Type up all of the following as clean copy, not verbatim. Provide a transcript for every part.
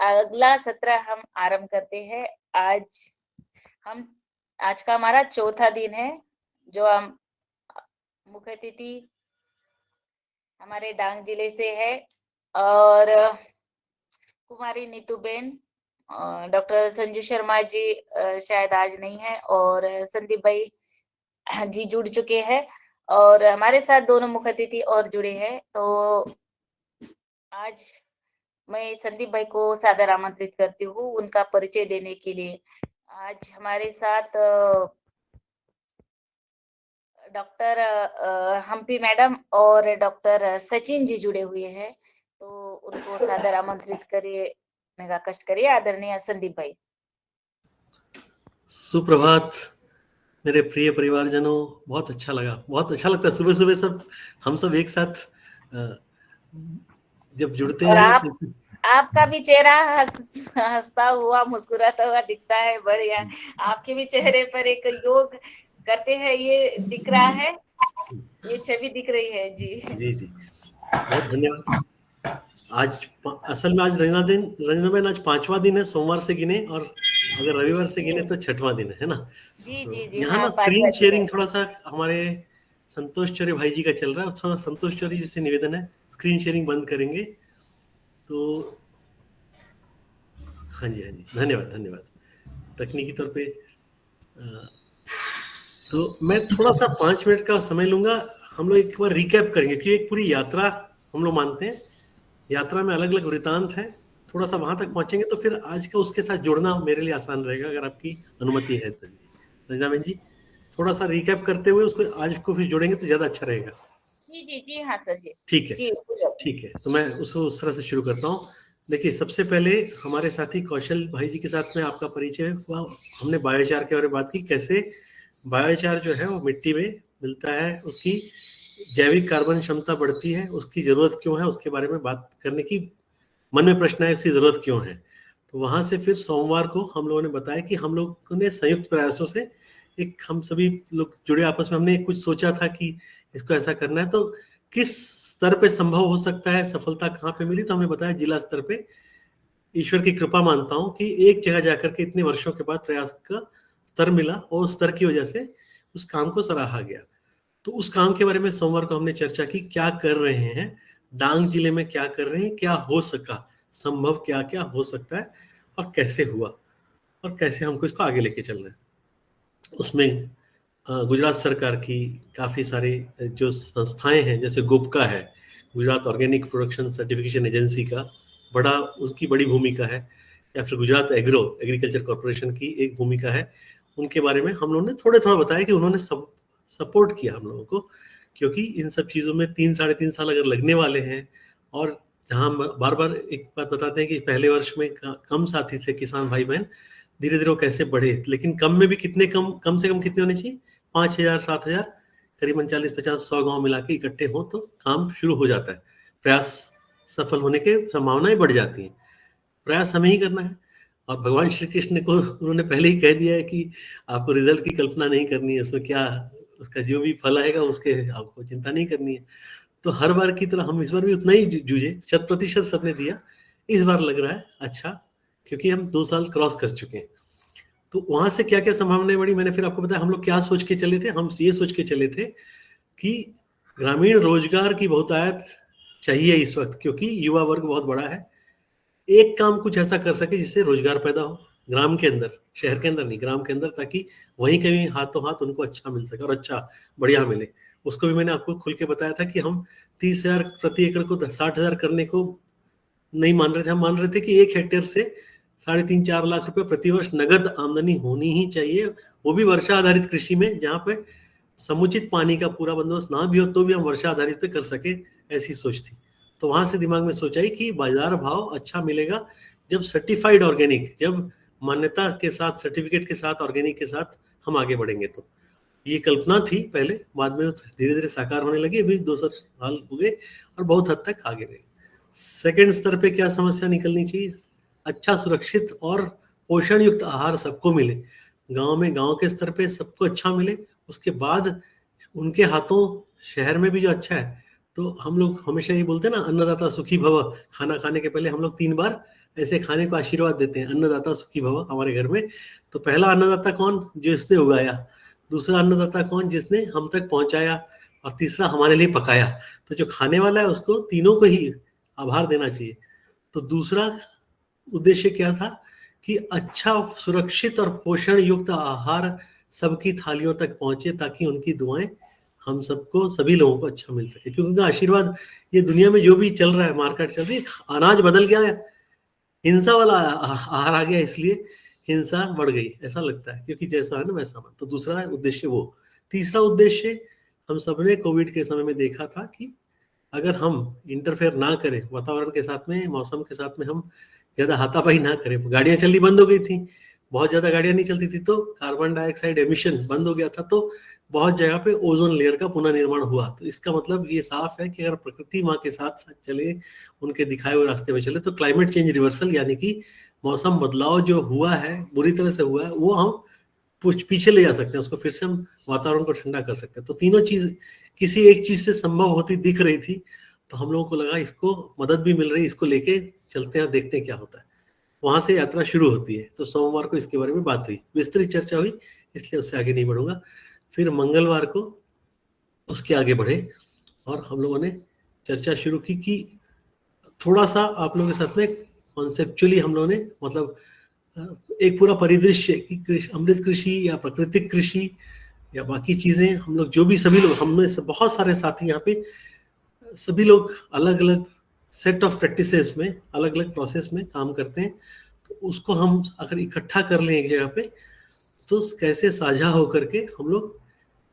अगला सत्र हम आरंभ करते हैं। आज का हमारा चौथा दिन है, जो हम मुख्य अतिथि हमारे डांग जिले से है, और कुमारी नीतूबेन, डॉक्टर संजू शर्मा जी शायद आज नहीं है, और संदीप भाई जी जुड़ चुके हैं, और हमारे साथ दोनों मुख्य अतिथि और जुड़े हैं। तो आज मैं संदीप भाई को सादर आमंत्रित करती हूँ उनका परिचय देने के लिए। आज हमारे साथ डॉक्टर हम्पी मैडम और डॉक्टर सचिन जी जुड़े हुए हैं, तो उनको सादर आमंत्रित करने का कष्ट करिए आदरणीय संदीप भाई। सुप्रभात मेरे प्रिय परिवारजनों, बहुत अच्छा लगा, बहुत अच्छा लगता है सुबह सुबह हम सब एक साथ जब जुड़ते और हैं। आपका भी चेहरा हंसता हुआ मुस्कुराता हुआ दिखता है, बढ़िया। आपके भी चेहरे पर एक योग करते हैं ये दिख रहा है, ये छवि दिख रही है जी। जी जी, बहुत धन्यवाद। आज असल में आज रंजना बहन आज 5वां दिन है, सोमवार से गिने, और अगर रविवार से गिने तो 6वां दिन है ना। जी तो जी जी, यहाँ हाँ, ना 5वां स्क्रीन दिन है। शेयरिंग थोड़ा सा हमारे संतोष चौरे भाई जी का चल रहा है, थोड़ा संतोष चौरे जी से निवेदन है स्क्रीन शेयरिंग बंद करेंगे तो। हाँ जी, धन्यवाद धन्यवाद। तकनीकी तौर पे तो मैं थोड़ा सा 5 मिनट का समय लूंगा। हम लोग एक बार रिकैप करेंगे कि एक पूरी यात्रा हम लोग मानते हैं, यात्रा में अलग अलग वृतांत है, थोड़ा सा वहां तक पहुंचेंगे तो फिर आज का उसके साथ जोड़ना मेरे लिए आसान रहेगा, अगर आपकी अनुमति है तो। रंजना बहन जी, थोड़ा सा रिकैप करते हुए उसको आज को फिर जोड़ेंगे तो ज्यादा अच्छा रहेगा। जी जी जी, हाँ सर जी। ठीक है जी ठीक है, तो मैं उसको उस तरह से शुरू करता हूँ। देखिए, सबसे पहले हमारे साथी कौशल भाई जी के साथ में आपका परिचय हुआ। हमने बायोचार के बारे में बात की, कैसे बायोचार जो है वो मिट्टी में मिलता है, उसकी जैविक कार्बन क्षमता बढ़ती है, उसकी जरूरत क्यों है उसके बारे में बात करने की मन में प्रश्न है, उसकी जरूरत क्यों है। तो वहां से फिर सोमवार को हम लोगों ने बताया कि हम लोगों ने संयुक्त प्रयासों से एक, हम सभी लोग जुड़े आपस में, हमने कुछ सोचा था कि इसको ऐसा करना है, तो किस स्तर पे संभव हो सकता है, सफलता कहाँ पे मिली, तो हमने बताया जिला स्तर पे। ईश्वर की कृपा मानता हूँ कि एक जगह जाकर के इतने वर्षों के बाद प्रयास का स्तर मिला, और उस स्तर की वजह से उस काम को सराहा गया। तो उस काम के बारे में सोमवार को हमने चर्चा की, क्या कर रहे हैं डांग जिले में, क्या कर रहे हैं, क्या हो सका, संभव क्या क्या हो सकता है, और कैसे हुआ, और कैसे हमको इसको आगे लेके चलना है। उसमें गुजरात सरकार की काफ़ी सारी जो संस्थाएं हैं, जैसे गुपका है, Gujarat organic production certification agency का उसकी बड़ी भूमिका है, या फिर गुजरात एग्रीकल्चर कॉरपोरेशन की एक भूमिका है। उनके बारे में हम लोगों ने थोड़ा बताया कि उन्होंने सपोर्ट किया हम लोगों को, क्योंकि इन सब चीज़ों में 3-3.5 साल अगर लगने वाले हैं, और जहाँ बार बार एक बात बताते हैं कि पहले वर्ष में कम साथी थे किसान भाई बहन, धीरे धीरे वो कैसे बढ़े, लेकिन कम में भी कितने कम से कम कितने होने चाहिए, 5,000 7,000, करीबन 40-50-100 गांव मिला के इकट्ठे हो तो काम शुरू हो जाता है, प्रयास सफल होने के संभावनाएं बढ़ जाती हैं। प्रयास हमें ही करना है, और भगवान श्री कृष्ण को उन्होंने पहले ही कह दिया है कि आपको रिजल्ट की कल्पना नहीं करनी है, उसमें क्या, उसका जो भी फल आएगा उसके आपको चिंता नहीं करनी है। तो हर बार की तरह हम इस बार भी उतना ही जूझे, 100% सबने दिया। इस बार लग रहा है अच्छा, क्योंकि हम 2 साल क्रॉस कर चुके हैं। तो वहां से क्या क्या संभावनाएं बढ़ी, मैंने फिर आपको बताया हम लोग क्या सोच के चले थे। हम ये सोच के चले थे कि ग्रामीण रोजगार की बहुतायत चाहिए इस वक्त, क्योंकि युवा वर्ग बहुत बड़ा है। एक काम कुछ ऐसा कर सके जिससे रोजगार पैदा हो ग्राम के अंदर, शहर के अंदर नहीं, ग्राम के अंदर, ताकि वहीं कहीं हाथों हाथ उनको अच्छा मिल सके, और अच्छा बढ़िया मिले। उसको भी मैंने आपको खुल के बताया था कि हम 30,000 प्रति एकड़ को 60,000 करने को नहीं मान रहे थे। हम मान रहे थे कि 1 हेक्टेयर से 3.5-4 लाख रुपए प्रतिवर्ष नगद आमदनी होनी ही चाहिए, वो भी वर्षा आधारित कृषि में, जहाँ पे समुचित पानी का पूरा बंदोबस्त ना भी हो तो भी हम वर्षा आधारित पे कर सके, ऐसी सोच थी। तो वहां से दिमाग में सोचा कि बाजार भाव अच्छा मिलेगा जब सर्टिफाइड ऑर्गेनिक, जब मान्यता के साथ, सर्टिफिकेट के साथ, ऑर्गेनिक के साथ हम आगे बढ़ेंगे। तो ये कल्पना थी पहले, बाद में धीरे धीरे साकार होने लगी। अभी 2 साल हो गए और बहुत हद तक आगे गए। सेकंड स्तर पे क्या समस्या निकलनी चाहिए, अच्छा सुरक्षित और पोषण युक्त आहार सबको मिले, गांव में, गांव के स्तर पे सबको अच्छा मिले, उसके बाद उनके हाथों शहर में भी जो अच्छा है। तो हम लोग हमेशा ये बोलते हैं ना, अन्नदाता सुखी भव, खाना खाने के पहले हम लोग 3 बार ऐसे खाने को आशीर्वाद देते हैं, अन्नदाता सुखी भव हमारे घर में। तो पहला अन्नदाता कौन? जो इसने उगाया। दूसरा अन्नदाता कौन? जिसने हम तक पहुंचाया। और तीसरा हमारे लिए पकाया। तो जो खाने वाला है उसको, तीनों को ही आभार देना चाहिए। तो दूसरा उद्देश्य क्या था कि अच्छा, सुरक्षित और पोषण युक्त आहार सबकी थालियों तक पहुंचे, ताकि उनकी दुआएं हम सबको, सभी लोगों को अच्छा मिल सके। क्योंकि उनका आशीर्वाद, ये दुनिया में जो भी चल रहा है, मार्केट चल रही है, अनाज बदल गया है, हिंसा वाला आहार आ गया, इसलिए हिंसा बढ़ गई, ऐसा लगता है। क्योंकि जैसा है ना वैसा बन। तो दूसरा उद्देश्य वो। तीसरा उद्देश्य हम सबने कोविड के समय में देखा था कि अगर हम इंटरफेयर ना करें वातावरण के साथ में, मौसम के साथ में, हम ज्यादा हाथापाई ना करें। गाड़ियां चलनी बंद हो गई थी, बहुत ज्यादा गाड़ियां नहीं चलती थी, तो कार्बन डाइऑक्साइड एमिशन बंद हो गया था। तो बहुत जगह पे ओजोन लेयर का पुनर्निर्माण हुआ। तो इसका मतलब ये साफ है कि अगर प्रकृति माँ के साथ साथ चले, उनके दिखाए हुए रास्ते में चले, तो क्लाइमेट चेंज रिवर्सल, यानी कि मौसम बदलाव जो हुआ है, बुरी तरह से हुआ है, वो हम पीछे ले जा सकते हैं। उसको फिर से हम वातावरण को ठंडा कर सकते हैं। तो तीनों चीज किसी एक चीज से संभव होती दिख रही थी। तो हम लोगों को लगा इसको मदद भी मिल रही है, इसको लेके चलते हैं, देखते हैं क्या होता है। वहां से यात्रा शुरू होती है। तो सोमवार को इसके बारे में बात हुई, विस्तृत चर्चा हुई, इसलिए उससे आगे नहीं बढ़ूंगा। फिर मंगलवार को उसके आगे बढ़े और हम लोगों ने चर्चा शुरू की कि थोड़ा सा आप लोगों के साथ में कॉन्सेप्चुअली हम लोगों ने, मतलब एक पूरा परिदृश्य कि अमृत कृषि या प्राकृतिक कृषि या बाकी चीजें, हम लोग जो भी, सभी लोग, हमने से बहुत सारे साथी यहाँ पे, सभी लोग अलग अलग सेट ऑफ प्रैक्टिसेस में, अलग अलग प्रोसेस में काम करते हैं। तो उसको हम अगर इकट्ठा कर लें एक जगह पे, तो कैसे साझा होकर के हम लोग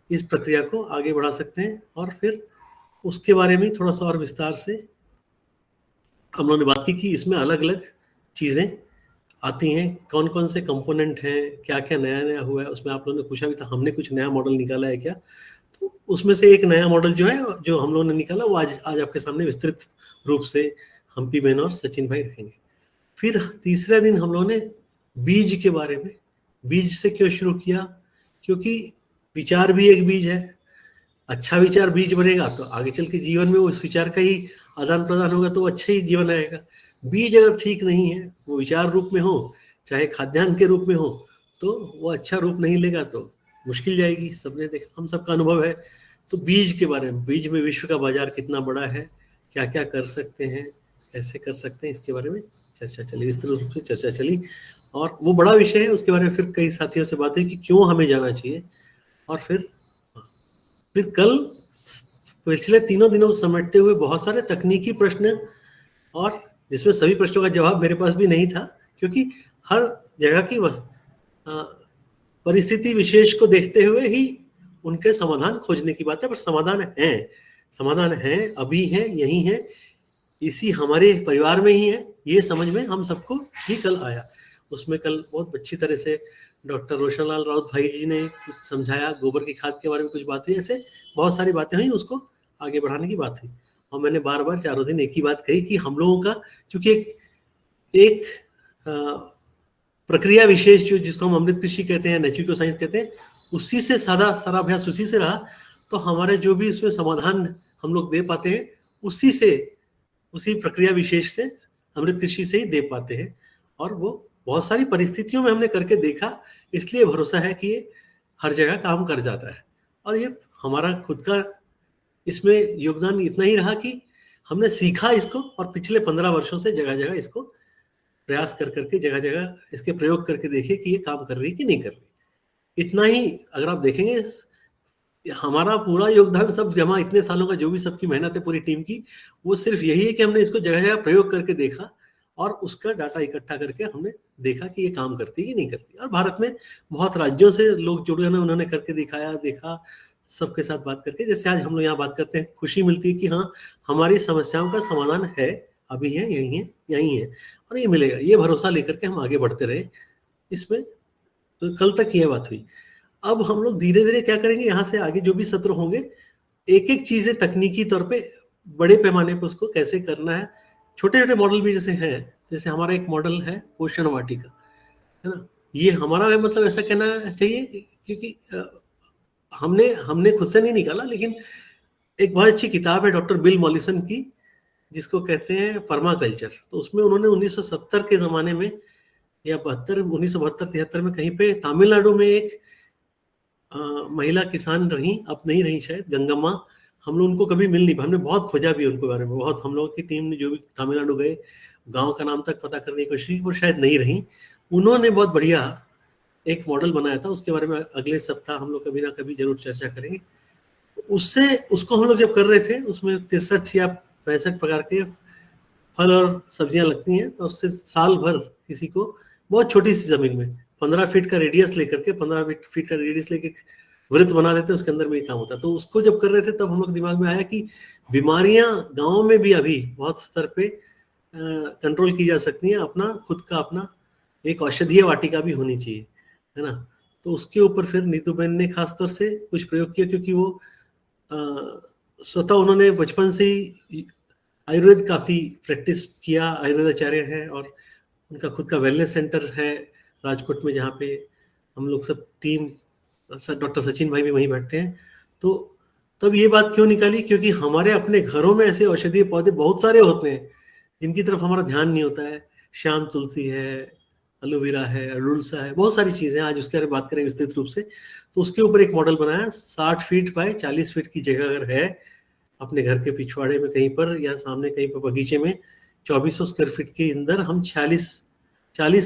इस प्रक्रिया को आगे बढ़ा सकते हैं। और फिर उसके बारे में थोड़ा सा और विस्तार से हम लोगों ने बात की कि इसमें अलग अलग चीजें आती हैं, कौन कौन से कंपोनेंट हैं, क्या क्या नया नया हुआ है। उसमें आप लोगों ने पूछा भी था, हमने कुछ नया मॉडल निकाला है क्या? तो उसमें से एक नया मॉडल जो है, जो हम लोगों ने निकाला, वो आज आपके सामने विस्तृत रूप से हम्पी बहन और सचिन भाई रखेंगे। फिर तीसरे दिन हम लोगों ने बीज के बारे में, बीज से क्यों शुरू किया? क्योंकि विचार भी एक बीज है। अच्छा विचार बीज बनेगा तो आगे चल के जीवन में उस विचार का ही आदान प्रदान होगा, तो अच्छा ही जीवन आएगा। बीज अगर ठीक नहीं है, वो विचार रूप में हो, चाहे खाद्यान्न के रूप में हो, तो वो अच्छा रूप नहीं लेगा, तो मुश्किल जाएगी। सबने देखा, हम सबका अनुभव है। तो बीज के बारे में, बीज में विश्व का बाजार कितना बड़ा है, क्या क्या कर सकते हैं, कैसे कर सकते हैं, इसके बारे में चर्चा चली, विस्तृत रूप से चर्चा चली। और वो बड़ा विषय है, उसके बारे में फिर कई साथियों से बात हुई कि क्यों हमें जाना चाहिए। और फिर कल पिछले तीनों दिनों को समेटते हुए बहुत सारे तकनीकी प्रश्न, और जिसमें सभी प्रश्नों का जवाब मेरे पास भी नहीं था, क्योंकि हर जगह की परिस्थिति विशेष को देखते हुए ही उनके समाधान खोजने की बात है। पर समाधान है, अभी है, यही है, इसी हमारे परिवार में ही है, ये समझ में हम सबको ही कल आया। उसमें कल बहुत अच्छी तरह से डॉक्टर रोशन लाल राउत भाई जी ने कुछ समझाया, गोबर की खाद के बारे में कुछ बात हुई, ऐसे बहुत सारी बातें हुई, उसको आगे बढ़ाने की बात हुई। और मैंने बार बार चारों दिन एक ही बात कही कि हम लोगों का, क्योंकि एक प्रक्रिया विशेष जो, जिसको हम अमृत कृषि कहते हैं, नेचुरल साइंस कहते हैं, उसी से सारा अभ्यास उसी से रहा। तो हमारे जो भी उसमें समाधान हम लोग दे पाते हैं, उसी प्रक्रिया विशेष से, अमृत कृषि से ही दे पाते हैं। और वो बहुत सारी परिस्थितियों में हमने करके देखा, इसलिए भरोसा है कि ये हर जगह काम कर जाता है। और ये हमारा खुद का इसमें योगदान इतना ही रहा कि हमने सीखा इसको, और पिछले 15 वर्षों से जगह जगह इसको प्रयास कर करके, जगह जगह इसके प्रयोग करके देखिए कि ये काम कर रही है कि नहीं कर रही। इतना ही अगर आप देखेंगे, हमारा पूरा योगदान सब जमा, इतने सालों का जो भी सबकी मेहनत है पूरी टीम की, वो सिर्फ यही है कि हमने इसको जगह जगह प्रयोग करके देखा, और उसका डाटा इकट्ठा करके हमने देखा कि ये काम करती है कि नहीं करती। और भारत में बहुत राज्यों से लोग जुड़े हैं, उन्होंने करके दिखाया, देखा, सबके साथ बात करके। जैसे आज हम लोग यहाँ बात करते हैं, खुशी मिलती है कि हाँ, हमारी समस्याओं का समाधान है, अभी है, यही है, और ये मिलेगा, ये भरोसा लेकर के हम आगे बढ़ते रहे इसमें। तो कल तक ये बात हुई। अब हम लोग धीरे धीरे क्या करेंगे, यहाँ से आगे जो भी सत्र होंगे, एक एक चीजें तकनीकी तौर पे बड़े पैमाने पर उसको कैसे करना है, छोटे छोटे मॉडल भी जैसे हैं। जैसे हमारा एक मॉडल है पोषण वाटिका, है ना, ये हमारा है, मतलब ऐसा कहना चाहिए, क्योंकि हमने खुद से नहीं निकाला, लेकिन एक बहुत अच्छी किताब है डॉक्टर बिल मॉलिसन की, जिसको कहते हैं पर्माकल्चर। तो उसमें उन्होंने 1970 के ज़माने में या 1972-73 में कहीं पे तमिलनाडु में एक महिला किसान रही, अब नहीं रही शायद, गंगम्मा। हम लोग उनको कभी मिल नहीं पाए, हमने बहुत खोजा भी उनको बारे में, बहुत हम लोगों की टीम ने जो भी तमिलनाडु गए, गांव का नाम तक पता करने की कोशिश की, वो शायद नहीं रही। उन्होंने बहुत बढ़िया एक मॉडल बनाया था, उसके बारे में अगले सप्ताह हम लोग कभी ना कभी जरूर चर्चा करेंगे। उससे उसको हम लोग जब कर रहे थे, उसमें 63 या 65 प्रकार के फल और सब्जियां लगती हैं, तो उससे साल भर किसी को बहुत छोटी सी जमीन में 15 फीट का रेडियस लेकर के 15 फीट का रेडियस लेके वृत्त बना देते हैं, उसके अंदर में ये काम होता है। तो उसको जब कर रहे थे तब हम लोग दिमाग में आया कि बीमारियां गाँव में भी अभी बहुत स्तर पे कंट्रोल की जा सकती हैं, अपना खुद का अपना एक औषधीय वाटिका भी होनी चाहिए, है ना। तो उसके ऊपर फिर नीतू बहन ने खासतौर से कुछ प्रयोग किया, क्योंकि वो स्वतः उन्होंने बचपन से ही आयुर्वेद काफ़ी प्रैक्टिस किया, आयुर्वेदाचार्य हैं, और उनका खुद का वेलनेस सेंटर है राजकोट में, जहाँ पे हम लोग सब टीम, डॉक्टर सचिन भाई भी वहीं बैठते हैं। तो तब ये बात क्यों निकाली, क्योंकि हमारे अपने घरों में ऐसे औषधीय पौधे बहुत सारे होते हैं जिनकी तरफ हमारा ध्यान नहीं होता है। श्याम तुलसी है, एलोवेरा है, अड़ुलसा है, बहुत सारी चीज़ें, आज उसके बारे में बात करेंगे विस्तृत रूप से। तो उसके ऊपर एक मॉडल बनाया, 60 फीट बाय 40 फीट की जगह अगर है अपने घर के पिछवाड़े में कहीं पर या सामने कहीं पर बगीचे में, 2400 स्क्वायर फीट के अंदर हम 40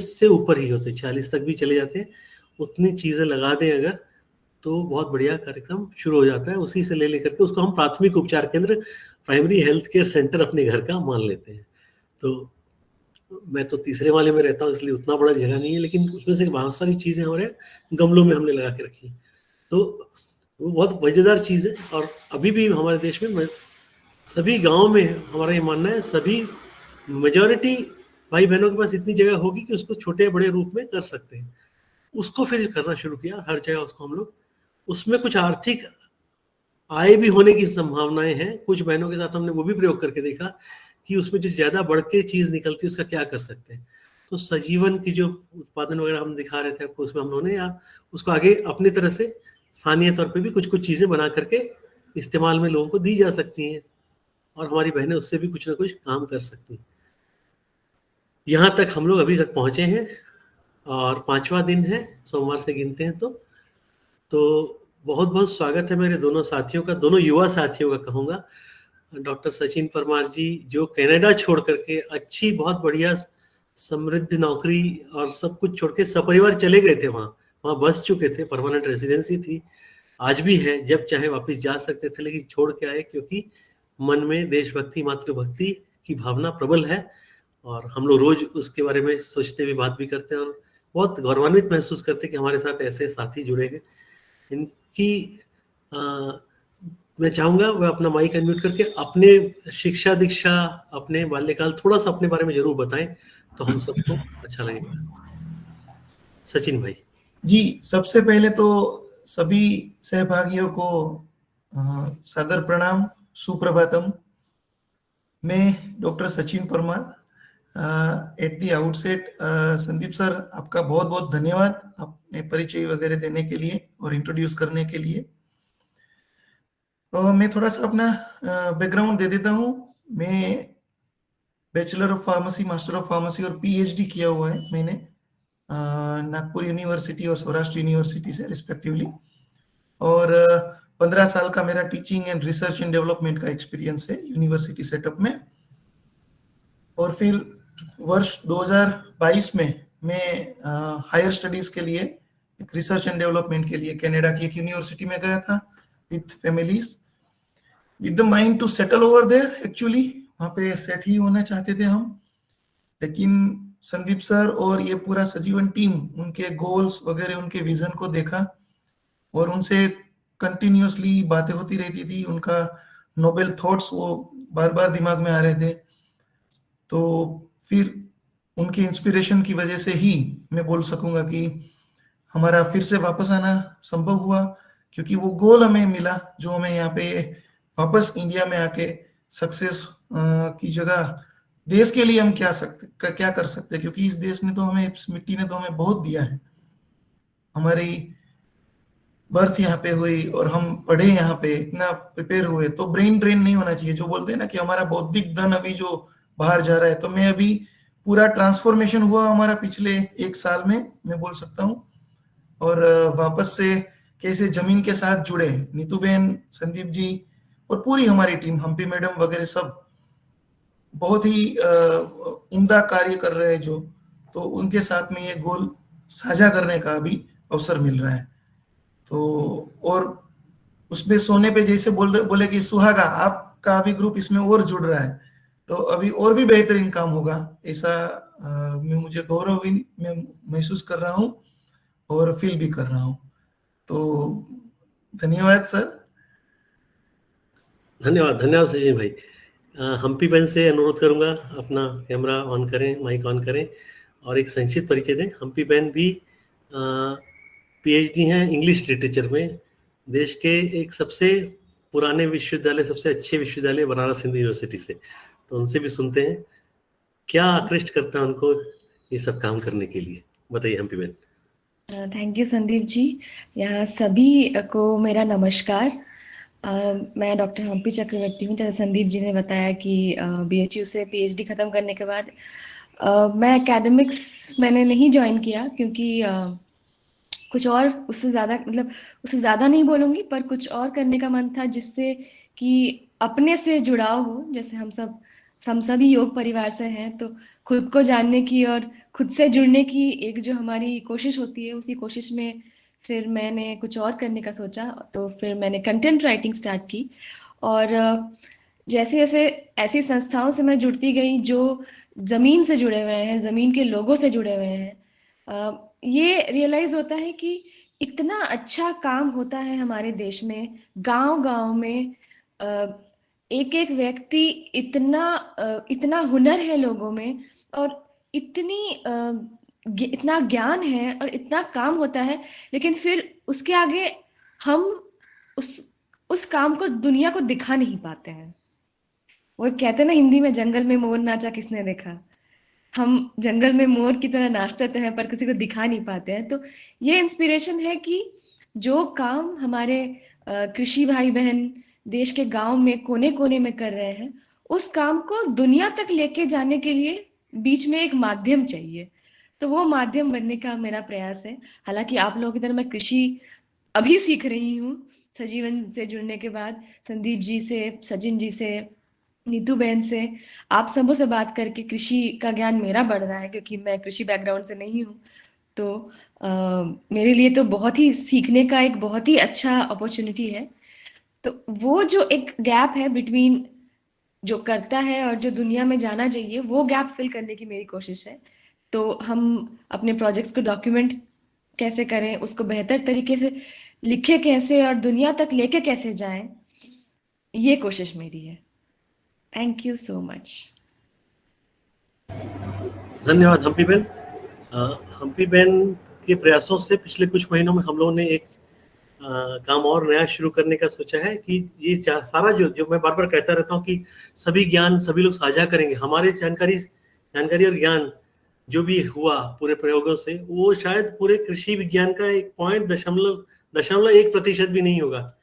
से ऊपर ही होते, 40 तक भी चले जाते हैं, उतनी चीज़ें लगा दें अगर, तो बहुत बढ़िया कार्यक्रम शुरू हो जाता है। उसी से ले लेकर के उसको हम प्राथमिक उपचार केंद्र, प्राइमरी हेल्थ केयर सेंटर अपने घर का मान लेते हैं। तो मैं तो तीसरे वाले में रहता हूँ, इसलिए उतना बड़ा जगह नहीं है, लेकिन उसमें से बहुत सारी चीज़ें हमारे गमलों में हमने लगा के रखी। तो वो बहुत मज़ेदार चीज़ है। और अभी भी हमारे देश में सभी गाँव में हमारा ये मानना है, सभी मेजॉरिटी भाई बहनों के पास इतनी जगह होगी कि उसको छोटे बड़े रूप में कर सकते हैं। उसको फिर करना शुरू किया हर जगह, उसको हम लोग, उसमें कुछ आर्थिक आय भी होने की संभावनाएं हैं। कुछ बहनों के साथ हमने वो भी प्रयोग करके देखा कि उसमें जो ज्यादा बढ़ के चीज निकलती है उसका क्या कर सकते हैं। तो सजीवन की जो उत्पादन वगैरह हम दिखा रहे थे आपको, उसमें हम लोगों ने या उसको आगे अपनी तरह से स्थानीय तौर पे भी कुछ कुछ चीजें बना करके इस्तेमाल में लोगों को दी जा सकती हैं, और हमारी बहनें उससे भी कुछ ना कुछ काम कर सकती हैं। यहाँ तक हम लोग अभी तक पहुंचे हैं, और 5वां दिन है, सोमवार से गिनते हैं। तो बहुत बहुत स्वागत है मेरे दोनों साथियों का, दोनों युवा साथियों का कहूँगा। डॉक्टर सचिन परमार जी, जो कनाडा छोड़ करके अच्छी बहुत बढ़िया समृद्ध नौकरी और सब कुछ छोड़ के सपरिवार चले गए थे, वहाँ बस चुके थे, परमानेंट रेजिडेंसी थी, आज भी है, जब चाहे वापस जा सकते थे, लेकिन छोड़ के आए क्योंकि मन में देशभक्ति मातृभक्ति की भावना प्रबल है। और हम लोग रोज उसके बारे में सोचते हुए बात भी करते हैं, और बहुत गौरवान्वित महसूस करते हैं कि हमारे साथ ऐसे साथी जुड़े हैं। इनकी मैं चाहूंगा वह अपना माइक अनम्यूट करके अपने शिक्षा दीक्षा, अपने बाल्यकाल, थोड़ा सा अपने बारे में जरूर बताएं, तो हम सबको अच्छा लगेगा। सचिन भाई जी, सबसे पहले तो सभी सहभागियों को सादर प्रणाम, सुप्रभातम। मैं doctor Sachin Parmar. At the outset Sandeep sir, आपका बहुत बहुत धन्यवाद अपने परिचय वगैरह देने के लिए और इंट्रोड्यूस करने के लिए। मैं थोड़ा सा अपना बैकग्राउंड दे देता हूँ। मैं bachelor of pharmacy, master of pharmacy और पीएचडी किया हुआ है मैंने नागपुर यूनिवर्सिटी और सौराष्ट्र यूनिवर्सिटी से रिस्पेक्टिवली। और 15 साल का मेरा teaching and research and development का एक्सपीरियंस है यूनिवर्सिटी सेटअप में। और फिर वर्ष 2022 में मैं हायर स्टडीज के लिए, एक रिसर्च एंड डेवलपमेंट के लिए कनाडा की एक यूनिवर्सिटी में गया था with families, with the mind to settle over there. Actually वहाँ पे सेट ही होना चाहते थे हम, लेकिन संदीप सर और ये पूरा सजीवन टीम, उनके गोल्स वगैरह, उनके विजन को देखा और उनसे कंटिन्यूअसली बातें होती रहती थी। उनका नोबेल थॉट्स वो बार बार दिमाग में आ रहे थे। तो फिर उनके इंस्पिरेशन की वजह से ही मैं बोल सकूंगा कि हमारा फिर से वापस आना संभव हुआ, क्योंकि वो गोल हमें मिला जो हमें यहाँ पे वापस इंडिया में आके सक्सेस की जगह देश के लिए हम क्या कर सकते हैं, क्योंकि इस देश ने तो हमें, इस मिट्टी ने तो हमें बहुत दिया है। हमारी बर्थ यहाँ पे हुई और हम पढ़े यहाँ पे, इतना प्रिपेयर हुए, तो ब्रेन ड्रेन नहीं होना चाहिए। जो बोलते हैं ना कि हमारा बौद्धिक धन अभी जो बाहर जा रहा है, तो मैं अभी पूरा ट्रांसफॉर्मेशन हुआ हमारा पिछले 1 साल में, मैं बोल सकता हूँ। और वापस से कैसे जमीन के साथ जुड़े, नीतू बहन, संदीप जी और पूरी हमारी टीम, हम्पी मैडम वगैरह सब बहुत ही उम्दा कार्य कर रहे हैं जो, तो उनके साथ में ये गोल साझा करने का अभी अवसर मिल रहा है। तो और उसमें सोने पे जैसे बोले कि सुहागा, आपका अभी ग्रुप इसमें और जुड़ रहा है, तो अभी और भी बेहतरीन काम होगा, ऐसा मुझे गौरव मैं महसूस कर रहा हूँ और फील भी कर रहा हूँ। तो धन्यवाद सर। धन्यवाद धन्यवाद सचिन भाई। हम्पी बहन से अनुरोध करूंगा अपना कैमरा ऑन करें, माइक ऑन करें और एक संक्षिप्त परिचय दें। हम्पी बहन भी पीएचडी हैं इंग्लिश लिटरेचर में, देश के एक सबसे पुराने विश्वविद्यालय, सबसे अच्छे विश्वविद्यालय बनारस हिंदू यूनिवर्सिटी से। तो उनसे भी सुनते हैं क्या आकृष्ट करता है उनको ये सब काम करने के लिए। बताइए हम्पी बहन। Thank you Sandeep ji. यहाँ सभी को मेरा नमस्कार। मैं डॉक्टर हम्पी चक्रवर्ती हूँ। जैसे संदीप जी ने बताया कि बीएचयू से पीएचडी ख़त्म करने के बाद मैं एकेडमिक्स मैंने नहीं ज्वाइन किया, क्योंकि कुछ और उससे ज़्यादा, मतलब उससे ज़्यादा नहीं बोलूँगी, पर कुछ और करने का मन था जिससे कि अपने से जुड़ाव हो। जैसे हम सभी योग परिवार से हैं, तो खुद को जानने की और खुद से जुड़ने की एक जो हमारी कोशिश होती है, उसी कोशिश में फिर मैंने कुछ और करने का सोचा। तो फिर मैंने कंटेंट राइटिंग स्टार्ट की, और जैसे जैसे ऐसी संस्थाओं से मैं जुड़ती गई जो ज़मीन से जुड़े हुए हैं, ज़मीन के लोगों से जुड़े हुए हैं, ये रियलाइज़ होता है कि इतना अच्छा काम होता है हमारे देश में, गांव-गांव में एक एक व्यक्ति, इतना हुनर है लोगों में, और इतना ज्ञान है और इतना काम होता है, लेकिन फिर उसके आगे हम उस काम को, दुनिया को दिखा नहीं पाते हैं। वो कहते हैं ना हिंदी में, जंगल में मोर नाचा किसने देखा। हम जंगल में मोर की तरह नाचते तो हैं, पर किसी को दिखा नहीं पाते हैं। तो ये इंस्पिरेशन है कि जो काम हमारे कृषि भाई बहन देश के गांव में कोने कोने में कर रहे हैं, उस काम को दुनिया तक लेके जाने के लिए बीच में एक माध्यम चाहिए। तो वो माध्यम बनने का मेरा प्रयास है। हालांकि आप लोगों की तरह मैं कृषि अभी सीख रही हूँ, सजीवन से जुड़ने के बाद, संदीप जी से, सचिन जी से, नीतू बहन से, आप सबों से बात करके कृषि का ज्ञान मेरा बढ़ रहा है, क्योंकि मैं कृषि बैकग्राउंड से नहीं हूँ। तो मेरे लिए तो बहुत ही सीखने का एक बहुत ही अच्छा अपॉर्चुनिटी है। तो वो जो एक गैप है बिटवीन जो करता है और जो दुनिया में जाना चाहिए, वो गैप फिल करने की मेरी कोशिश है। तो हम अपने प्रोजेक्ट्स को डॉक्यूमेंट कैसे करें, उसको बेहतर तरीके से लिखे कैसे और दुनिया तक लेके कैसे जाएं, ये कोशिश मेरी है। Thank you so much. धन्यवाद हम्पी बहन। हम्पी बहन के प्रयासों से पिछले कुछ महीनों में हम लोगों ने एक काम और नया शुरू करने का सोचा है कि ये सारा जो मैं बार बार कहता रहता हूँ कि सभी ज्ञान सभी लोग साझा करेंगे। हमारे जानकारी और ज्ञान जो भी हुआ पूरे प्रयोगों से, वो शायद पूरे कृषि विज्ञान का 1.01% भी नहीं होगा,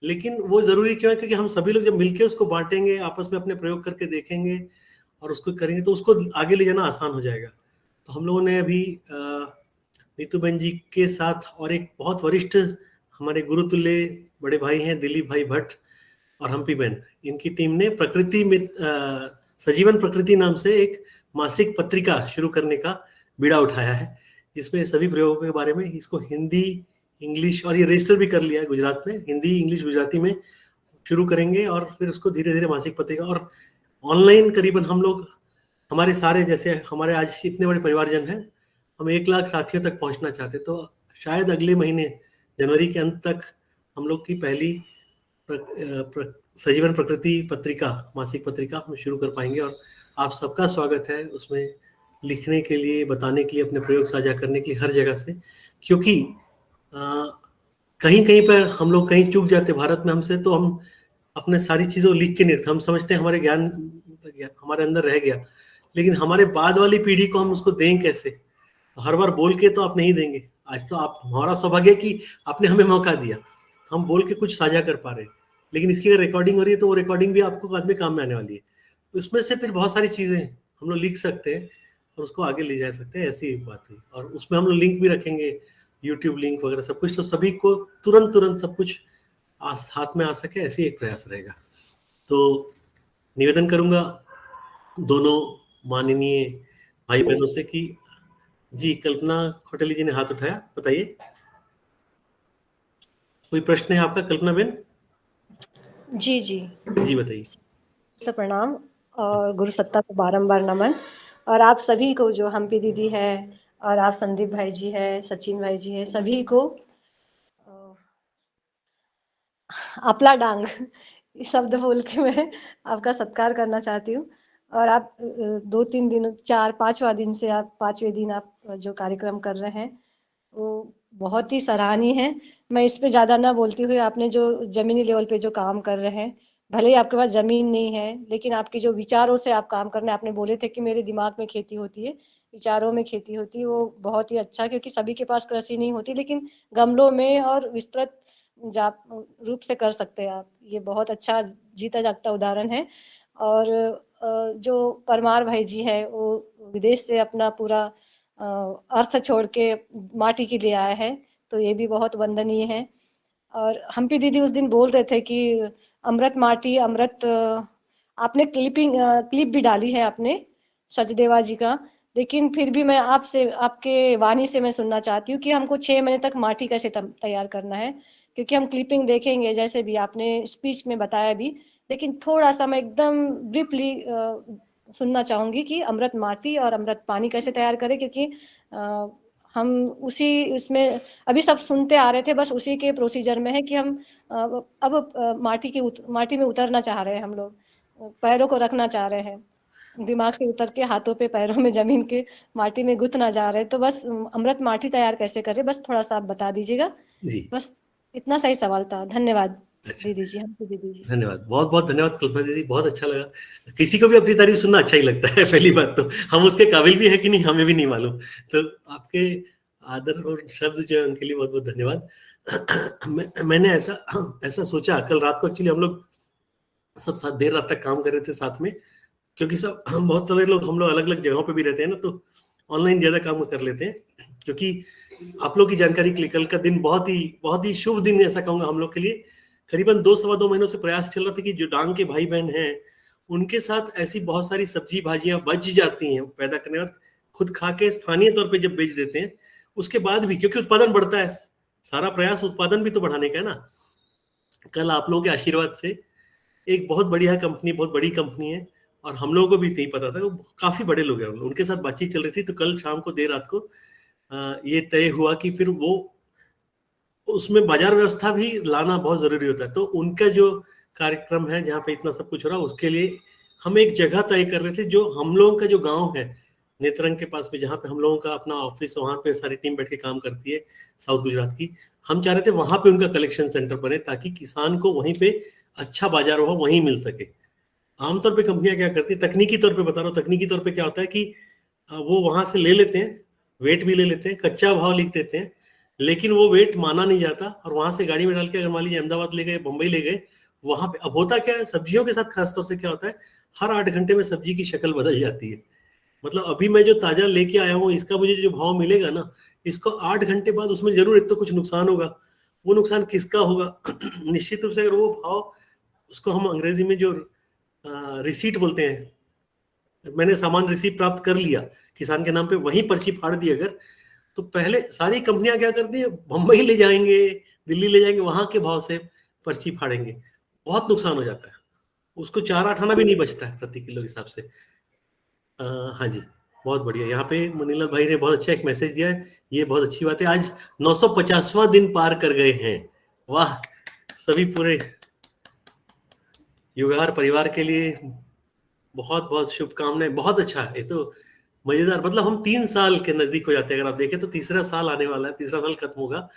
लेकिन वो जरूरी क्यों है? क्योंकि हम सभी लोग जब मिलकर उसको बांटेंगे, आपस में अपने प्रयोग करके देखेंगे और उसको करेंगे, तो उसको आगे ले जाना आसान हो जाएगा। तो हम लोगों ने अभी नीतू बहन जी के साथ और एक बहुत वरिष्ठ हमारे गुरुतुल्य बड़े भाई हैं दिलीप भाई भट्ट और हम्पी बहन, इनकी टीम ने प्रकृति में सजीवन प्रकृति नाम से एक मासिक पत्रिका शुरू करने का बीड़ा उठाया है, जिसमें सभी प्रयोगों के बारे में, इसको हिंदी इंग्लिश, और ये रजिस्टर भी कर लिया है गुजरात में, हिंदी इंग्लिश गुजराती में शुरू करेंगे और फिर उसको धीरे धीरे मासिक पत्रिका और ऑनलाइन करीबन हम लोग, हमारे सारे जैसे हमारे आज इतने बड़े परिवारजन हैं, हम 1 लाख साथियों तक पहुंचना चाहते, तो शायद अगले महीने जनवरी के अंत तक हम लोग की पहली सजीवन प्रकृति पत्रिका, मासिक पत्रिका हम शुरू कर पाएंगे। और आप सबका स्वागत है उसमें लिखने के लिए, बताने के लिए, अपने प्रयोग साझा करने के लिए हर जगह से, क्योंकि कहीं कहीं पर हम लोग कहीं चूक जाते भारत में हमसे, तो हम अपने सारी चीज़ों लिख के नहीं, हम समझते हैं हमारे ज्ञान हमारे अंदर रह गया, लेकिन हमारे बाद वाली पीढ़ी को हम उसको दें कैसे? हर बार बोल के तो आप नहीं देंगे, आज तो आप, हमारा सौभाग्य कि आपने हमें मौका दिया, हम बोल के कुछ साझा कर पा रहे हैं। लेकिन इसकी अगर रिकॉर्डिंग हो रही है तो वो रिकॉर्डिंग भी आपको बाद में काम में आने वाली है। उसमें से फिर बहुत सारी चीज़ें हम लोग लिख सकते हैं और उसको आगे ले जा सकते हैं, ऐसी बात हुई। और उसमें हम लोग लिंक भी रखेंगे, यूट्यूब लिंक वगैरह सब कुछ, तो सभी को तुरंत सब कुछ हाथ में आ सके, ऐसे एक प्रयास रहेगा। तो निवेदन करूंगा दोनों माननीय भाई बहनों से कि जी, कल्पना खोटेली जी ने हाथ उठाया, बताइए, कोई प्रश्न है आपका कल्पना बेन? जी जी जी बताइए। तो प्रणाम और गुरु सत्ता को बारंबार नमन। और आप सभी को, जो हम्पी दीदी है और आप संदीप भाई जी है, सचिन भाई जी है, सभी को आपला डांग इस शब्द बोल के मैं आपका सत्कार करना चाहती हूँ। और आप 2-3 दिन, 4-5वां दिन से आप 5वें दिन आप जो कार्यक्रम कर रहे हैं वो बहुत ही सराहनीय है। मैं इस पे ज़्यादा ना बोलती हुई, आपने जो ज़मीनी लेवल पे जो काम कर रहे हैं, भले ही आपके पास ज़मीन नहीं है, लेकिन आपकी जो विचारों से आप काम कर रहे हैं, आपने बोले थे कि मेरे दिमाग में खेती होती है, विचारों में खेती होती है, वो बहुत ही अच्छा, क्योंकि सभी के पास कृषि नहीं होती, लेकिन गमलों में और विस्तृत रूप से कर सकते हैं आप। ये बहुत अच्छा जीता जागता उदाहरण है। और जो परमार भाई जी है, वो विदेश से अपना पूरा अर्थ छोड़ के माटी के लिए आए हैं, तो ये भी बहुत वंदनीय है। और हम्पी दीदी उस दिन बोल रहे थे कि अमृत माटी अमृत, आपने क्लिप भी डाली है आपने सचदेवा जी का, लेकिन फिर भी मैं आपसे, आपके वाणी से मैं सुनना चाहती हूँ कि हमको 6 महीने तक माटी कैसे तैयार करना है, क्योंकि हम क्लिपिंग देखेंगे जैसे भी आपने स्पीच में बताया भी, लेकिन थोड़ा सा मैं एकदम ब्रीफली सुनना चाहूँगी कि अमृत माटी और अमृत पानी कैसे तैयार करें, क्योंकि हम उसी इसमें अभी सब सुनते आ रहे थे, बस उसी के प्रोसीजर में है कि हम अब माटी में उतरना चाह रहे हैं, हम लोग पैरों को रखना चाह रहे हैं, दिमाग से उतर के हाथों पे पैरों में जमीन के माटी में गुथना जा रहे हैं। तो बस अमृत माटी तैयार कैसे करें, बस थोड़ा सा आप बता दीजिएगा। जी बस इतना सही सवाल था। धन्यवाद अच्छा, दीदी जी, हमको दीदी जी। धन्यवाद, बहुत बहुत धन्यवाद कल्पना दीदी, बहुत अच्छा लगा। किसी को भी अपनी तारीफ सुनना अच्छा ही लगता है, पहली बात तो हम उसके काबिल भी है कि नहीं हमें भी नहीं मालूम। तो आपके आदर और शब्द जो है उनके लिए बहुत बहुत धन्यवाद। मैंने ऐसा सोचा, कल रात को एक्चुअली हम लोग सब साथ देर रात तक काम कर रहे थे साथ में, क्योंकि सब हम बहुत सारे लोग, हम लोग अलग अलग जगहों पे भी रहते हैं ना, तो ऑनलाइन ज्यादा काम कर लेते हैं। क्योंकि आप लोग की जानकारी के लिए कल का दिन बहुत ही शुभ दिन, ऐसा कहूंगा हम लोग के लिए। करीबन 2-2.25 महीनों से प्रयास चल रहा था कि जो डांग के भाई बहन हैं उनके साथ ऐसी बहुत सारी सब्जी भाजियां बच जाती हैं पैदा करने बाद, खुद खा के स्थानीय तौर पे जब बेच देते हैं, उसके बाद भी, क्योंकि उत्पादन बढ़ता है, सारा प्रयास उत्पादन भी तो बढ़ाने का है ना। कल आप लोगों के आशीर्वाद से एक बहुत बढ़िया कंपनी, बहुत बड़ी कंपनी है, और हम लोगों को भी नहीं पता था, वो काफी बड़े लोग हैं, उनके साथ बातचीत चल रही थी। तो कल शाम को देर रात को ये तय हुआ कि फिर वो उसमें बाजार व्यवस्था भी लाना बहुत जरूरी होता है। तो उनका जो कार्यक्रम है जहाँ पे इतना सब कुछ हो रहा है, उसके लिए हम एक जगह तय कर रहे थे, जो हम लोगों का जो गांव है नेत्रंग के पास में, जहाँ पे हम लोगों का अपना ऑफिस, वहाँ पे सारी टीम बैठ के काम करती है साउथ गुजरात की। हम चाह रहे थे वहां पे उनका कलेक्शन सेंटर बने, ताकि किसान को वहीं पे अच्छा बाजार हो, वहीं मिल सके। आमतौर पे कंपनियां क्या करती है, तकनीकी तौर पे बता रहा हूँ, तकनीकी तौर पे क्या होता है कि वो वहां से ले लेते हैं, वेट भी ले लेते हैं, कच्चा भाव लिख देते हैं, लेकिन वो वेट माना नहीं जाता, और वहां से गाड़ी में डाल के अगर मान लीजिए अहमदाबाद ले गए, बंबई ले गए, वहां पे अब होता क्या है, सब्जियों के साथ खासतौर से क्या होता है, हर 8 घंटे में सब्जी की शक्ल बदल जाती है। मतलब अभी मैं जो ताजा लेके आया हूँ, इसका मुझे जो भाव मिलेगा ना, इसको 8 घंटे बाद उसमें जरूर एक तो कुछ नुकसान होगा। वो नुकसान किसका होगा? निश्चित रूप से अगर वो भाव, उसको हम अंग्रेजी में जो रिसीट बोलते हैं, मैंने सामान रिसीट प्राप्त कर लिया किसान के नाम पे, वहीं पर्ची फाड़ दी अगर, तो पहले सारी कंपनियां क्या करती है, बंबई ले जाएंगे, दिल्ली ले जाएंगे, वहां के भाव से पर्ची फाड़ेंगे, बहुत नुकसान हो जाता है, उसको 4-8 आना भी नहीं बचता है प्रति किलो हिसाब से। हाँ जी, बहुत बढ़िया। यहाँ पे मुनीलाल भाई ने बहुत अच्छा एक मैसेज दिया है, ये बहुत अच्छी बात है, आज 950वां दिन पार कर गए हैं। वाह, सभी पूरे युगार परिवार के लिए बहुत बहुत शुभकामनाएं। बहुत अच्छा है, ये तो मजेदार। मतलब हम 3 साल के नजदीक हो जाते हैं, अगर आप देखें तो तीसरा साल आने वाला है, तीसरा साल खत्म होगा।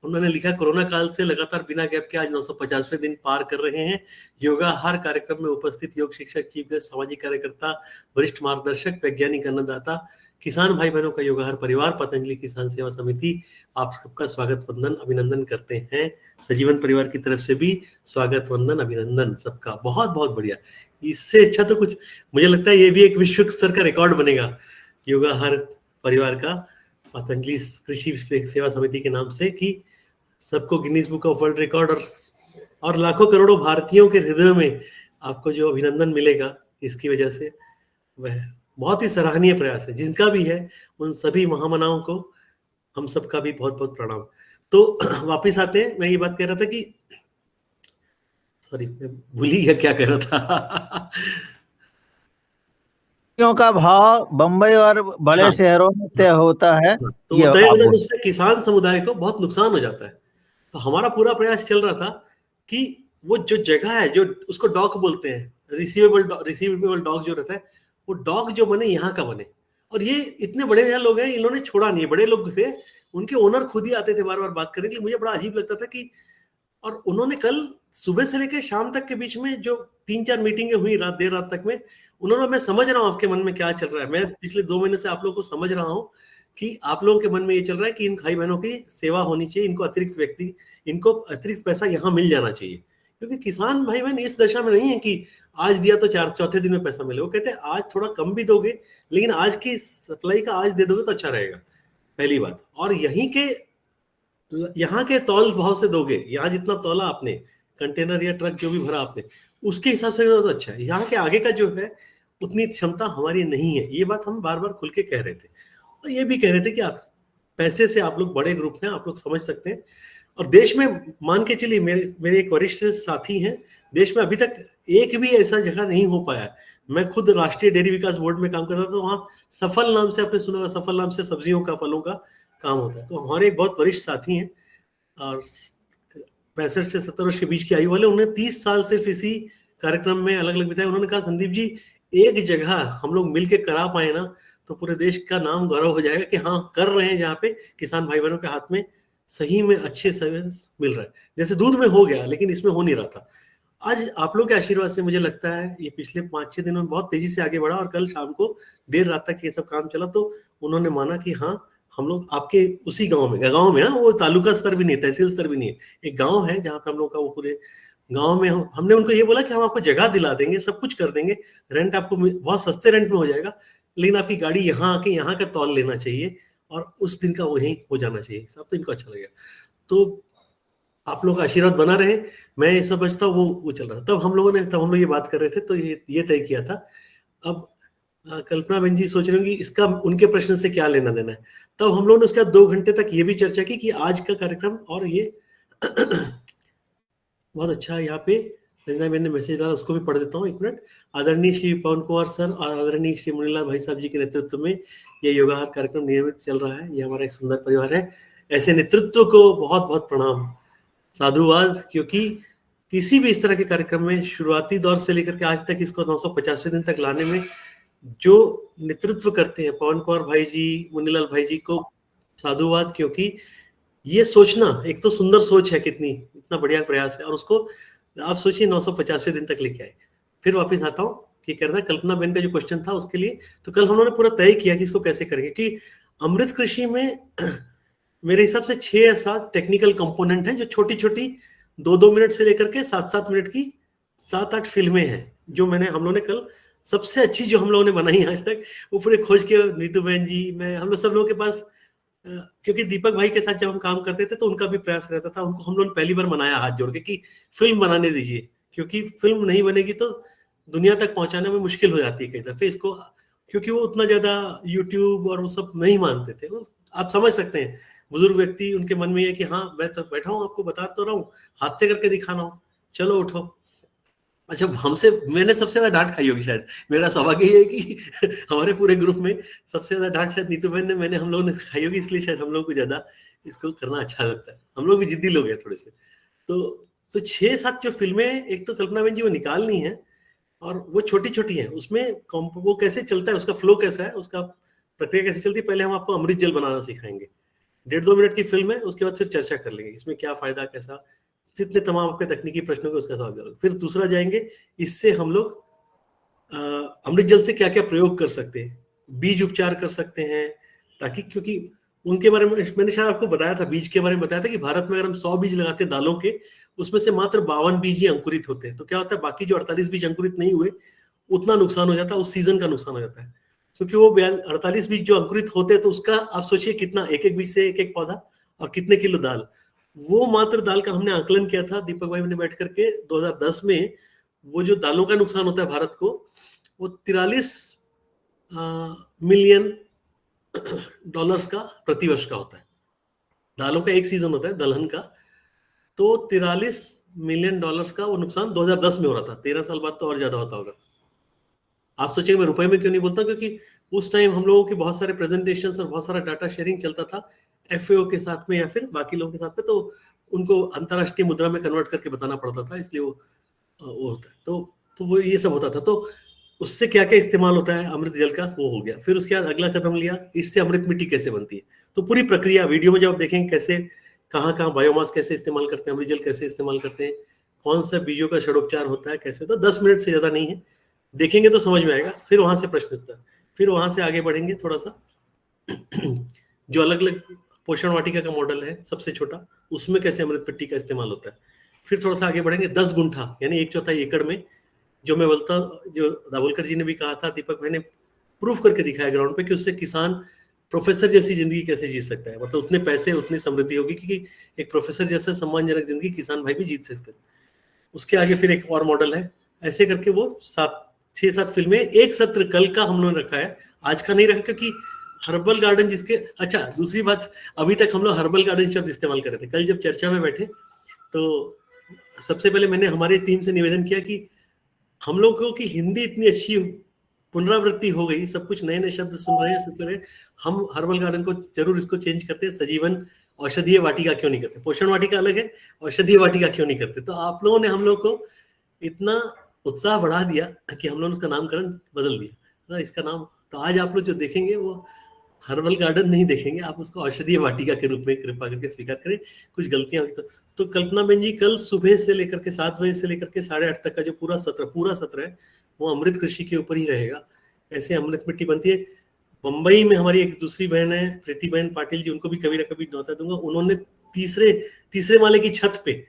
उन्होंने लिखा, कोरोना काल से लगातार बिना गैप के आज 950वें दिन पार कर रहे हैं। योगा हर कार्यक्रम में उपस्थित योग शिक्षक, चीफ गेस्ट, सामाजिक कार्यकर्ता, वरिष्ठ मार्गदर्शक, वैज्ञानिक, अन्नदाता किसान भाई बहनों का योगाहार परिवार पतंजलि किसान सेवा समिति आप सबका स्वागत वंदन अभिनंदन करते हैं। सजीवन परिवार की तरफ से भी स्वागत वंदन अभिनंदन सबका, बहुत बहुत बढ़िया। इससे अच्छा तो कुछ मुझे लगता है ये भी एक विश्व स्तर का रिकॉर्ड बनेगा योगाहार परिवार का पतंजलि कृषि सेवा समिति के नाम से, कि सबको Guinness book of world record और लाखों करोड़ों भारतीयों के हृदय में आपको जो अभिनंदन मिलेगा इसकी वजह से, वह बहुत ही सराहनीय प्रयास है। जिनका भी है उन सभी महामनाओं को हम सबका भी बहुत बहुत प्रणाम। तो वापिस आते हैं, मैं ये बात कह रहा था कि सॉरी मैं भूल ही गया क्या कह रहा था। का भाव बंबई और बड़े हाँ, शहरों में तय होता है, तो ये वो तय आप होने बोल- उससे किसान समुदाय को बहुत नुकसान हो जाता है। तो हमारा पूरा प्रयास चल रहा था कि वो जो जगह है, जो उसको डॉक बोलते हैं, रिसीवेबल डॉग जो रहता है, वो डॉग जो बने यहाँ का बने। और ये इतने बड़े यहाँ लोग हैं, इन्होंने छोड़ा नहीं, बड़े लोग थे, उनके ओनर खुद ही आते थे बार बार बात करने के लिए। मुझे बड़ा अजीब लगता था कि, और उन्होंने कल सुबह से लेकर शाम तक के बीच में जो 3-4 मीटिंगें हुई रात देर रात तक में, उन्होंने, मैं समझ रहा हूँ आपके मन में क्या चल रहा है। मैं पिछले 2 महीने से आप लोगों को समझ रहा हूँ कि आप लोगों के मन में ये चल रहा है कि इन भाई बहनों की सेवा होनी चाहिए, इनको अतिरिक्त पैसा यहाँ मिल जाना चाहिए। क्योंकि किसान भाई बहन इस दशा में नहीं है कि आज दिया तो चौथे दिन में पैसा मिले। वो कहते हैं आज थोड़ा कम भी दोगे, लेकिन आज की सप्लाई का आज दे दोगे तो अच्छा रहेगा, पहली बात। और यहाँ के तौल भाव से दोगे, यहाँ जितना तौला आपने कंटेनर या ट्रक जो भी भरा आपने, उसके हिसाब से तो अच्छा है। यहाँ के आगे का जो है उतनी क्षमता हमारी नहीं है। ये बात हम बार बार खुल के कह रहे थे, और ये भी कह रहे थे कि आप पैसे से आप लोग बड़े ग्रुप हैं, आप लोग समझ सकते हैं। और देश में मान के चलिए, मेरे एक वरिष्ठ साथी हैं, देश में अभी तक एक भी ऐसा जगह नहीं हो पाया। मैं खुद राष्ट्रीय डेयरी विकास बोर्ड में काम करता था, तो वहाँ सफल नाम से, आपने सुना, सफल नाम से सब्जियों का, फलों का काम होता है। तो हमारे एक बहुत वरिष्ठ साथी हैं, और 65 से 70 वर्ष के बीच की आयु वाले, उन्होंने 30 साल सिर्फ इसी कार्यक्रम में अलग अलग बिताए। उन्होंने कहा, संदीप जी, एक जगह हम लोग मिलके करा पाए ना, तो पूरे देश का नाम गौरव हो जाएगा कि हाँ कर रहे हैं, जहाँ पे किसान भाई बहनों के हाथ में सही में अच्छे सर्विस मिल रहा है। जैसे दूध में हो गया, लेकिन इसमें हो नहीं रहा था। आज आप लोग के आशीर्वाद से मुझे लगता है ये पिछले 5-6 दिनों में बहुत तेजी से आगे बढ़ा, और कल शाम को देर रात तक ये सब काम चला। तो उन्होंने माना कि हाँ, हम लोग आपके उसी गांव में, हाँ, वो तालुका स्तर भी नहीं है, तहसील स्तर भी नहीं है, एक गांव है जहाँ पे हम लोग का वो पूरे गांव में, हमने उनको ये बोला कि हम आपको जगह दिला देंगे, सब कुछ कर देंगे, रेंट आपको बहुत सस्ते रेंट में हो जाएगा, लेकिन आपकी गाड़ी यहाँ आके यहाँ का तौल लेना चाहिए, और उस दिन का वहीं हो जाना चाहिए। सब तो इनको अच्छा लगेगा। तो आप लोग का आशीर्वाद बना रहे, मैं ये समझता हूँ वो चल रहा था। तब हम लोग ये बात कर रहे थे, तो ये तय किया था। अब कल्पना बहन जी सोच रही होंगी इसका उनके प्रश्न से क्या लेना देना है। तब हम लोगों ने उसके बाद 2 घंटे तक ये भी चर्चा की कि आज का कार्यक्रम, और ये बहुत अच्छा, यहाँ पे रंजना बहन ने मैसेज डाला, उसको भी पढ़ देता हूँ, 1 मिनट। आदरणीय श्री पवन कुमार सर और आदरणीय श्री मुनीलाल भाई साहब जी के नेतृत्व में ये योगाहार कार्यक्रम नियमित चल रहा है। ये हमारा एक सुंदर परिवार है। ऐसे नेतृत्व को बहुत बहुत प्रणाम, साधुवाद, क्योंकि किसी भी इस तरह के कार्यक्रम में शुरुआती दौर से लेकर के आज तक इसको 950वें दिन तक लाने में जो नेतृत्व करते हैं पवन कुमार भाई जी, मुनीलाल भाई जी को साधुवाद। क्योंकि ये सोचना, एक तो सुंदर सोच है, कितनी इतना बढ़िया प्रयास है, और उसको आप सोचिए 950वें दिन तक लेके आए। फिर वापस आता हूँ कि करना कल्पना बहन का जो क्वेश्चन था उसके लिए, तो कल हम लोगों ने पूरा तय किया कि इसको कैसे करेंगे। कि अमृत कृषि में मेरे हिसाब से 6 या 7 टेक्निकल कंपोनेंट हैं, जो छोटी छोटी 2-2 मिनट से लेकर के 7-7 मिनट की 7-8 फिल्में हैं, जो हम लोगों ने कल सबसे अच्छी जो हम लोगों ने बनाई आज तक, वो पूरे खोज के नीतू बहन जी, मैं, हम लोग सब लोगों के पास, क्योंकि दीपक भाई के साथ जब हम काम करते थे तो उनका भी प्रयास रहता था, उनको हम लोगों ने पहली बार मनाया हाथ जोड़ के कि फिल्म बनाने दीजिए, क्योंकि फिल्म नहीं बनेगी तो दुनिया तक पहुंचाने में मुश्किल हो जाती है कई दफे इसको, क्योंकि वो उतना ज्यादा यूट्यूब और वो सब नहीं मानते थे। वो आप समझ सकते हैं, बुजुर्ग व्यक्ति, उनके मन में ये कि हाँ मैं तो बैठा हूँ, आपको बता तो रहा हूँ, हाथ से करके दिखाना हो, चलो उठो। अच्छा, मैंने सबसे ज्यादा डांट खाई होगी शायद, मेरा सौभाग्य ये है कि हमारे पूरे ग्रुप में सबसे ज्यादा डांट शायद नीतू बहन ने, हम लोगों ने खाई होगी, इसलिए शायद हम लोग को ज्यादा इसको करना अच्छा लगता है। हम लोग भी जिद्दी लोग हैं थोड़े से। तो 6-7 जो फिल्में, एक तो कल्पना बहन जी वो निकालनी है, और वो छोटी छोटी है, उसमें वो कैसे चलता है, उसका फ्लो कैसा है, उसका प्रक्रिया कैसे चलती है। पहले हम आपको अमृत जल बनाना सिखाएंगे, 1.5-2 मिनट की फिल्म है, उसके बाद फिर चर्चा कर लेंगे इसमें क्या फायदा, कैसा, जितने तमाम आपके तकनीकी प्रश्नों के उसका जवाब देंगे। फिर दूसरा जाएंगे, इससे हम लोग अमृत जल से क्या क्या प्रयोग कर सकते हैं, बीज उपचार कर सकते हैं, ताकि, क्योंकि उनके बारे में मैंने शायद आपको बताया था, बीज के बारे में बताया था कि भारत में अगर हम 100 बीज लगाते हैं दालों के, उसमें से मात्र 52 बीज ही अंकुरित होते हैं। तो क्या होता है, बाकी जो 48 बीज अंकुरित नहीं हुए, उतना नुकसान हो जाता है, उस सीजन का नुकसान हो जाता है। क्योंकि वो 48 बीज जो अंकुरित होते हैं, तो उसका आप सोचिए कितना, एक एक बीज से एक एक पौधा और कितने किलो दाल। वो मात्र दाल का हमने आकलन किया था दीपक भाई ने बैठ करके 2010 में। वो जो दालों का नुकसान होता है भारत को, वो 43 मिलियन डॉलर्स का प्रतिवर्ष का होता है। दालों का एक सीजन होता है दलहन का, तो 43 मिलियन डॉलर्स का वो नुकसान 2010 में हो रहा था। 13 साल बाद तो और ज्यादा होता होगा। आप सोचेंगे मैं रुपए में क्यों नहीं बोलता, क्योंकि उस टाइम हम लोगों के बहुत सारे प्रेजेंटेशंस और बहुत सारा डाटा शेयरिंग चलता था FAO के साथ में या फिर बाकी लोगों के साथ में, तो उनको अंतरराष्ट्रीय मुद्रा में कन्वर्ट करके बताना पड़ता था, इसलिए वो होता है। तो वो ये सब होता था। तो उससे क्या क्या इस्तेमाल होता है अमृत जल का, वो हो गया। फिर उसके बाद अगला कदम लिया, इससे अमृत मिट्टी कैसे बनती है। तो पूरी प्रक्रिया वीडियो में जब आप देखेंगे, कैसे कहाँ बायोमास कैसे इस्तेमाल करते हैं, अमृत जल कैसे इस्तेमाल करते हैं, कौन सा बीजों का षडोपचार होता है, कैसे होता है, 10 मिनट से ज्यादा नहीं है, देखेंगे तो समझ में आएगा। फिर वहां से प्रश्न उत्तर, फिर वहां से आगे बढ़ेंगे थोड़ा सा जो अलग अलग पोषण वाटिका का मॉडल है सबसे छोटा, उसमें कैसे अमृत मिट्टी का इस्तेमाल होता है। फिर थोड़ा सा आगे बढ़ेंगे 10 गुंठा यानी 1/4 एकड़ में, जो मैं बोलता, जो दावोलकर जी ने भी कहा था, दीपक भाई ने प्रूफ करके दिखाया ग्राउंड पे, कि उससे किसान प्रोफेसर जैसी जिंदगी कैसे जी सकता है। मतलब उतने पैसे उतनी समृद्धि होगी, क्योंकि एक प्रोफेसर जैसा सम्मानजनक जिंदगी किसान भाई भी जीत सकते हैं। उसके आगे फिर एक और मॉडल है, ऐसे करके वो 6-7 फिल्में, एक सत्र कल का हम लोगों ने रखा है, आज का नहीं रखा, क्योंकि हर्बल गार्डन जिसके, अच्छा दूसरी बात, अभी तक हम लोग हर्बल गार्डन शब्द इस्तेमाल कर रहे थे। कल जब चर्चा में बैठे तो सबसे पहले मैंने हमारी टीम से निवेदन किया कि हम लोगों की हिंदी इतनी अच्छी पुनरावृत्ति हो गई, सब कुछ नए नए शब्द सुन रहे हैं, सब कर रहे हैं, हम हर्बल गार्डन को जरूर इसको चेंज करते हैं, सजीवन औषधीय वाटिका क्यों नहीं करते। पोषण वाटिका अलग है, औषधीय वाटिका क्यों नहीं करते। तो आप लोगों ने हम लोग को इतना उत्साह बढ़ा दिया कि हम लोगों ने उसका नामकरण बदल दिया ना, इसका नाम। तो आज आप लोग जो देखेंगे वो हर्बल गार्डन नहीं देखेंगे, आप उसको औषधीय वाटिका के रूप में कृपा करके स्वीकार करें। कुछ गलतियां हुई तो कल्पना बेन जी, कल सुबह से लेकर के 7 बजे से लेकर के 8:30 तक का जो पूरा सत्र है, वो अमृत कृषि के ऊपर ही रहेगा, कैसे अमृत मिट्टी बनती है। मुंबई में हमारी एक दूसरी बहन है, प्रीति बहन पाटिल जी, उनको भी कभी ना कभी न्योता दूंगा। उन्होंने तीसरे माले की छत पे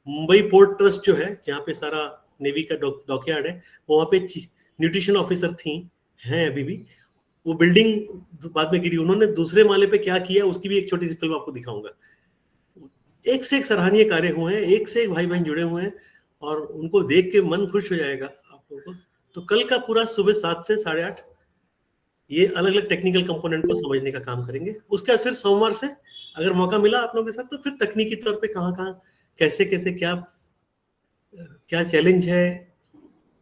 मुंबई पोर्ट ट्रस्ट जो है, जहाँ पे सारा नेवी का डॉकयार्ड है, वहाँ पे न्यूट्रिशन ऑफिसर थी, हैं अभी भी। वो बिल्डिंग बाद में गिरी, उन्होंने दूसरे माले पे क्या किया, उसकी भी एक छोटी सी फिल्म आपको दिखाऊंगा। एक से एक सराहनीय कार्य हुए हैं, एक से एक भाई बहन जुड़े हुए हैं, और उनको देख के मन खुश हो जाएगा आप लोगों को। तो कल का पूरा सुबह 7 से 8:30 ये अलग अलग टेक्निकल कंपोनेंट को समझने का काम करेंगे। उसके बाद फिर सोमवार से अगर मौका मिला आप लोगों के साथ, तो फिर तकनीकी तौर पे कहाँ कैसे क्या चैलेंज है,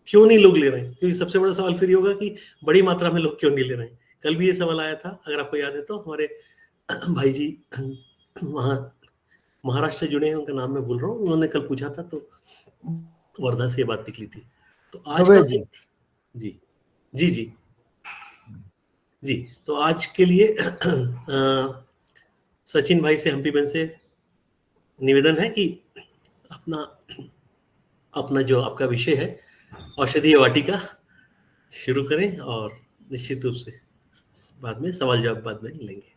क्यों नहीं लोग ले रहे हैं। क्योंकि सबसे बड़ा सवाल फिर ये होगा कि बड़ी मात्रा में लोग क्यों नहीं ले रहे हैं। कल भी ये सवाल आया था, अगर आपको याद है तो, हमारे भाई जी वहाँ महाराष्ट्र से जुड़े हैं, उनका नाम मैं भूल रहा हूँ, उन्होंने कल पूछा था, तो वर्धा से ये बात निकली थी। तो आज का जी जी जी जी तो आज के लिए सचिन भाई से, हम्पी बहन से निवेदन है कि अपना जो आपका विषय है औषधीय वाटिका शुरू करें, और निश्चित रूप से बाद में सवाल जवाब बाद में लेंगे।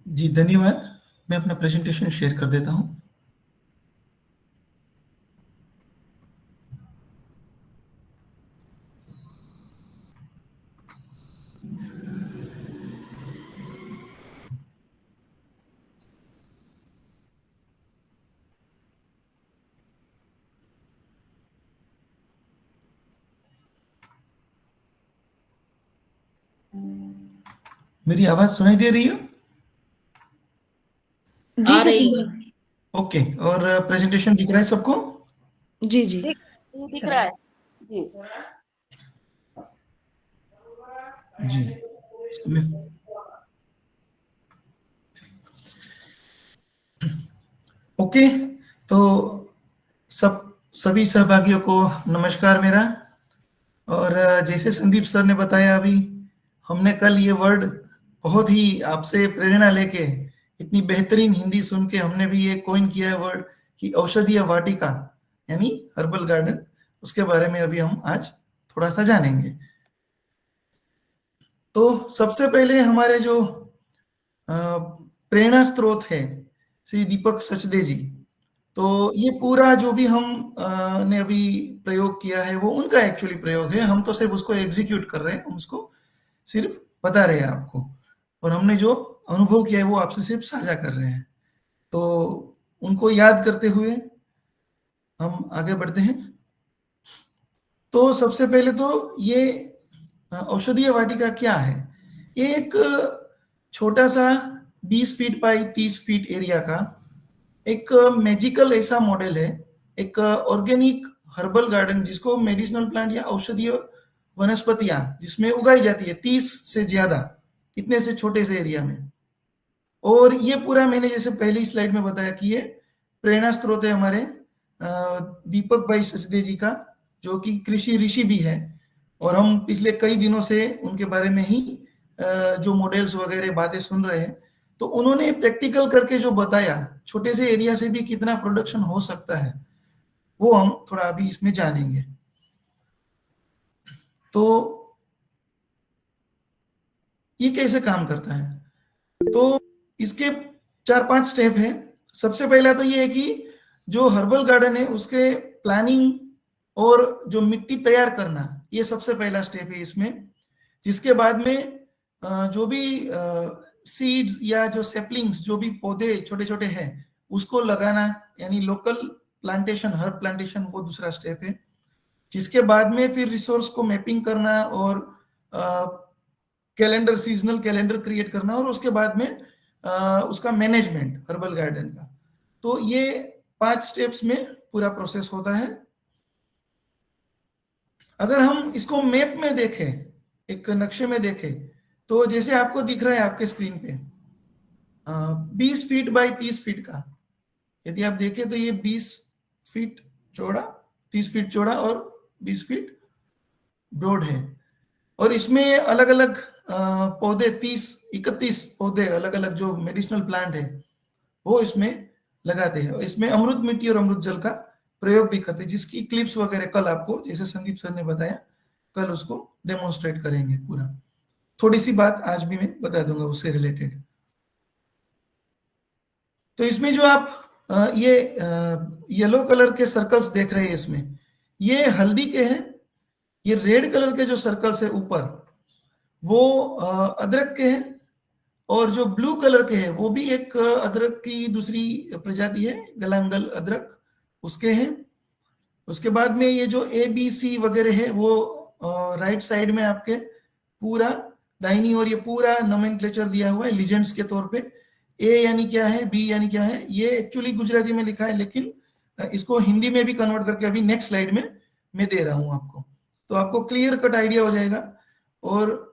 जी धन्यवाद। मैं अपना प्रेजेंटेशन शेयर कर देता हूं। मेरी आवाज सुनाई दे रही है? जी सचिन। ओके, और प्रेजेंटेशन दिख रहा है सबको? जी जी दिख रहा है जी जी। ओके, तो सभी सहभागियों को नमस्कार मेरा। और जैसे संदीप सर ने बताया, अभी हमने कल ये वर्ड बहुत ही आपसे प्रेरणा लेके, इतनी बेहतरीन हिंदी सुन के हमने भी ये कॉइन किया है वर्ड कि औषधीय वाटिका यानी हर्बल गार्डन। उसके बारे में अभी हम आज थोड़ा सा जानेंगे। तो सबसे पहले हमारे जो प्रेरणा स्रोत है श्री दीपक सचदे जी, तो ये पूरा जो भी हम ने अभी प्रयोग किया है वो उनका एक्चुअली प्रयोग है, हम तो सिर्फ उसको एग्जीक्यूट कर रहे हैं, हम उसको सिर्फ बता रहे हैं आपको, और हमने जो अनुभव किया है वो आपसे सिर्फ साझा कर रहे हैं। तो उनको याद करते हुए हम आगे बढ़ते हैं। तो सबसे पहले तो ये औषधीय वाटिका क्या है? ये एक छोटा सा 20 फीट बाई 30 फीट एरिया का एक मैजिकल ऐसा मॉडल है, एक ऑर्गेनिक हर्बल गार्डन जिसको मेडिसिनल प्लांट या औषधीय वनस्पतियां जिसमें उगाई जाती है 30 से ज्यादा, इतने से छोटे से एरिया में। और ये पूरा मैंने जैसे पहली स्लाइड में बताया कि ये प्रेरणा स्रोत है हमारे दीपक भाई सचदे जी का, जो कि कृषि ऋषि भी है, और हम पिछले कई दिनों से उनके बारे में ही जो मॉडल्स वगैरह बातें सुन रहे हैं। तो उन्होंने प्रैक्टिकल करके जो बताया छोटे से एरिया से भी कितना प्रोडक्शन हो सकता है, वो हम थोड़ा अभी इसमें जानेंगे। तो ये कैसे काम करता है? तो इसके 4-5 स्टेप हैं। सबसे पहला तो ये है कि जो हर्बल गार्डन है उसके प्लानिंग और जो मिट्टी तैयार करना, ये सबसे पहला स्टेप है इसमें। जिसके बाद में जो भी सीड्स या जो सेपलिंग्स, जो भी पौधे छोटे छोटे हैं उसको लगाना, यानी लोकल प्लांटेशन, हर्ब प्लांटेशन, वो दूसरा स्टेप है। जिसके बाद में फिर रिसोर्स को मैपिंग करना और कैलेंडर, सीजनल कैलेंडर क्रिएट करना, और उसके बाद में उसका मैनेजमेंट हर्बल गार्डन का। तो ये 5 स्टेप्स में पूरा प्रोसेस होता है। अगर हम इसको मैप में देखें, एक नक्शे में देखें, तो जैसे आपको दिख रहा है आपके स्क्रीन पे 20 फीट बाई 30 फीट का, यदि आप देखें तो ये 20 फीट चौड़ा, 30 फीट चौड़ा और 20 फीट ब्रॉड है। और इसमें अलग अलग पौधे, 30-31 पौधे अलग अलग जो मेडिसिनल प्लांट है वो इसमें लगाते हैं। इसमें अमृत मिट्टी और अमृत जल का प्रयोग भी करते हैं, जिसकी क्लिप्स वगैरह कल आपको, जैसे संदीप सर ने बताया, कल उसको डेमोन्स्ट्रेट करेंगे पूरा। थोड़ी सी बात आज भी मैं बता दूंगा उससे रिलेटेड। तो इसमें जो आप ये येलो कलर के सर्कल्स देख रहे हैं, इसमें ये हल्दी के हैं। ये रेड कलर के जो सर्कल्स है ऊपर, वो अदरक के हैं, और जो ब्लू कलर के हैं वो भी एक अदरक की दूसरी प्रजाति है, गलांगल अदरक, उसके हैं। उसके बाद में ये जो ABC वगैरह है वो राइट साइड में आपके पूरा दाहिनी ओर ये पूरा नोमेनक्लेचर दिया हुआ है लीजेंड्स के तौर पे। A यानी क्या है, B यानी क्या है, ये एक्चुअली गुजराती में लिखा है, लेकिन इसको हिंदी में भी कन्वर्ट करके अभी नेक्स्ट स्लाइड में मैं दे रहा हूं आपको, तो आपको क्लियर कट आइडिया हो जाएगा। और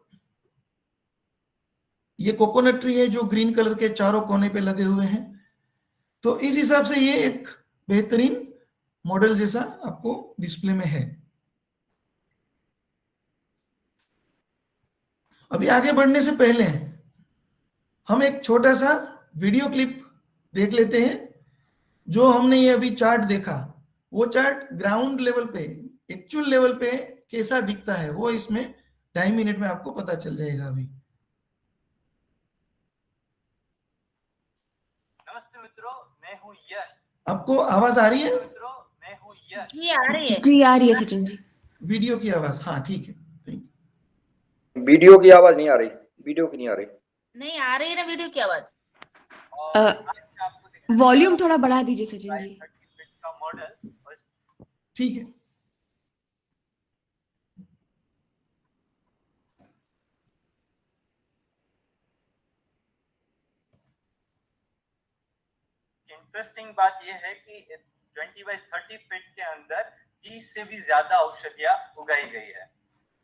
ये कोकोनट ट्री है जो ग्रीन कलर के चारों कोने पे लगे हुए हैं। तो इस हिसाब से ये एक बेहतरीन मॉडल जैसा आपको डिस्प्ले में है। अभी आगे बढ़ने से पहले हम एक छोटा सा वीडियो क्लिप देख लेते हैं। जो हमने ये अभी चार्ट देखा, वो चार्ट ग्राउंड लेवल पे, एक्चुअल लेवल पे कैसा दिखता है, वो इसमें 2.5 मिनट में आपको पता चल जाएगा। अभी नमस्ते मित्रों, मैं हूं यश। आपको आवाज आ रही है? मित्रों, मैं हूं यश। जी आ रही है। जी आ रही है सचिन जी। वीडियो की आवाज, हाँ ठीक है, थैंक यू। वीडियो की आवाज नहीं आ रही, वीडियो की नहीं आ रही। नहीं आ रही है ना वीडियो की आवाज। और आज मैं आपको दिखाने वॉल्यूम जा थोड़ा बढ़ा दीजिए सचिन रहा जी। हूं 30 फीट का मॉडल। और ठीक है, इंटरेस्टिंग बात यह है कि 20 बाई 30 फीट के अंदर 30 से भी ज्यादा औषधियां उगाई गई है।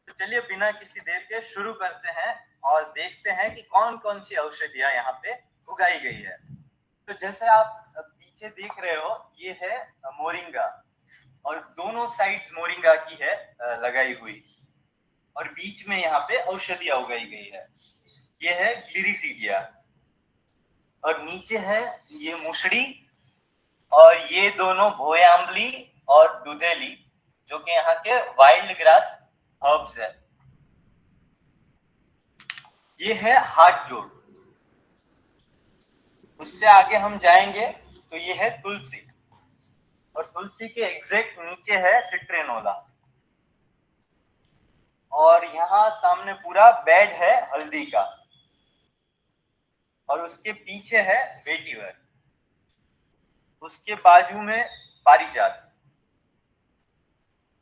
तो चलिए बिना किसी देर के शुरू करते हैं और देखते हैं कि कौन कौन सी औषधियां यहाँ पे उगाई गई है। तो जैसे आप पीछे देख रहे हो, ये है मोरिंगा, और दोनों साइड्स मोरिंगा की है लगाई हुई, और बीच में यहाँ पे औषधियां उगाई गई है। ये है ग्लिरिसीडिया, और नीचे है ये मुसड़ी, और ये दोनों भोयांबली और दुधेली, जो कि यहाँ के वाइल्ड ग्रास हर्ब्स है। ये है हाथ जोड़। उससे आगे हम जाएंगे तो ये है तुलसी, और तुलसी के एग्जैक्ट नीचे है सिट्रेनोला, और यहाँ सामने पूरा बेड है हल्दी का, और उसके पीछे है वेटिवर, उसके बाजू में पारिजात,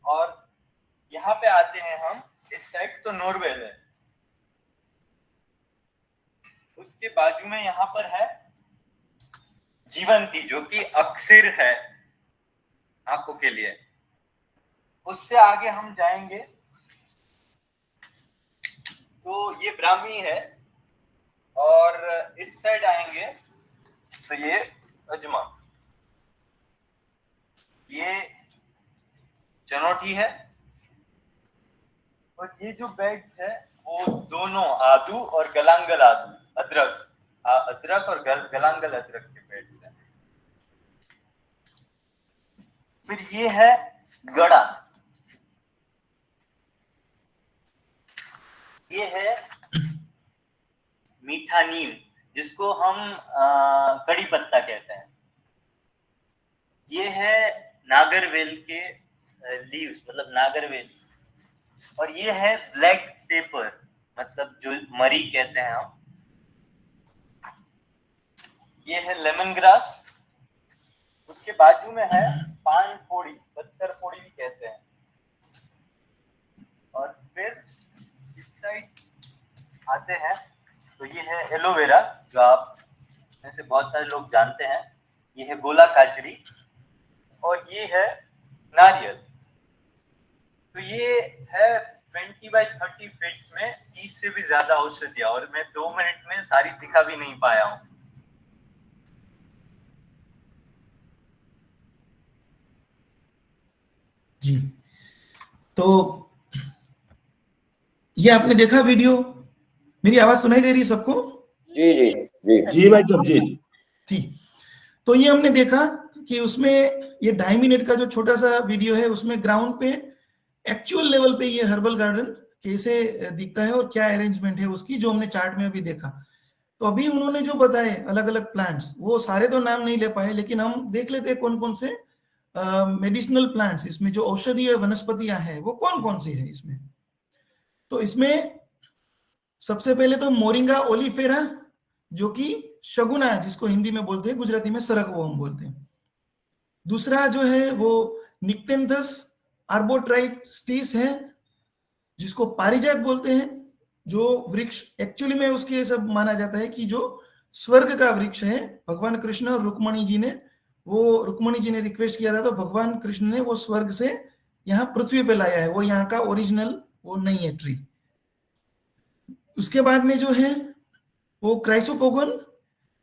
और यहाँ पे आते हैं हम, इस साइड तो नॉर्वेल है, उसके बाजू में यहाँ पर है जीवंती जो कि अक्सिर है आंखों के लिए। उससे आगे हम जाएंगे तो ये ब्राह्मी है, और इस साइड आएंगे तो ये अजमा, ये चनौटी है, और ये जो बेड्स है वो दोनों आदू और गलांगल आदू, अदरक और गलांगल अदरक के बेड्स हैं। फिर ये है गड़ा, ये है मीठा नीम जिसको हम कड़ी पत्ता कहते हैं। ये है नागरवेल के लीव्स, मतलब नागरवेल, और ये है ब्लैक पेपर, मतलब जो मरी कहते हैं हम। ये है लेमन ग्रास, उसके बाजू में है पान फोड़ी, पत्थर फोड़ी भी कहते हैं। और फिर इस साइड आते हैं तो ये है एलोवेरा, जो आप में से बहुत सारे लोग जानते हैं। ये है गोला काजरी, और ये है नारियल। तो ये है 20 बाय 30 फीट में 30 से भी ज्यादा औषधियां, और मैं 2 मिनट में सारी दिखा भी नहीं पाया हूं। जी, तो ये आपने देखा वीडियो, मेरी आवाज सुनाई दे रही है सबको? जी जी जी जी भाई साहब जी। ठीक, तो ये हमने देखा कि उसमें ये 2.5 मिनट का जो छोटा सा वीडियो है, उसमें ग्राउंड पे एक्चुअल लेवल पे ये हर्बल गार्डन कैसे दिखता है और क्या अरेंजमेंट है उसकी, जो हमने चार्ट में अभी देखा। तो अभी उन्होंने जो बताए अलग अलग प्लांट्स, वो सारे तो नाम नहीं ले पाए, लेकिन हम देख लेते हैं कौन कौन से मेडिसिनल प्लांट्स, इसमें जो औषधीय वनस्पतियां हैं वो कौन कौन सी है इसमें। तो इसमें सबसे पहले तो मोरिंगा ओलिफेरा, जो कि शगुना, जिसको हिंदी में बोलते हैं, गुजराती में सरग वो हम बोलते हैं। दूसरा जो है वो निक्टेंथस आर्बोट्राइटिस है, जिसको पारिजात बोलते हैं, जो वृक्ष एक्चुअली में उसके सब माना जाता है कि जो स्वर्ग का वृक्ष है। भगवान कृष्ण और रुक्मणी जी ने रिक्वेस्ट किया था, तो भगवान कृष्ण ने वो स्वर्ग से यहाँ पृथ्वी पे लाया है, वो यहाँ का ओरिजिनल वो नहीं है ट्री। उसके बाद में जो है वो क्राइसोपोगन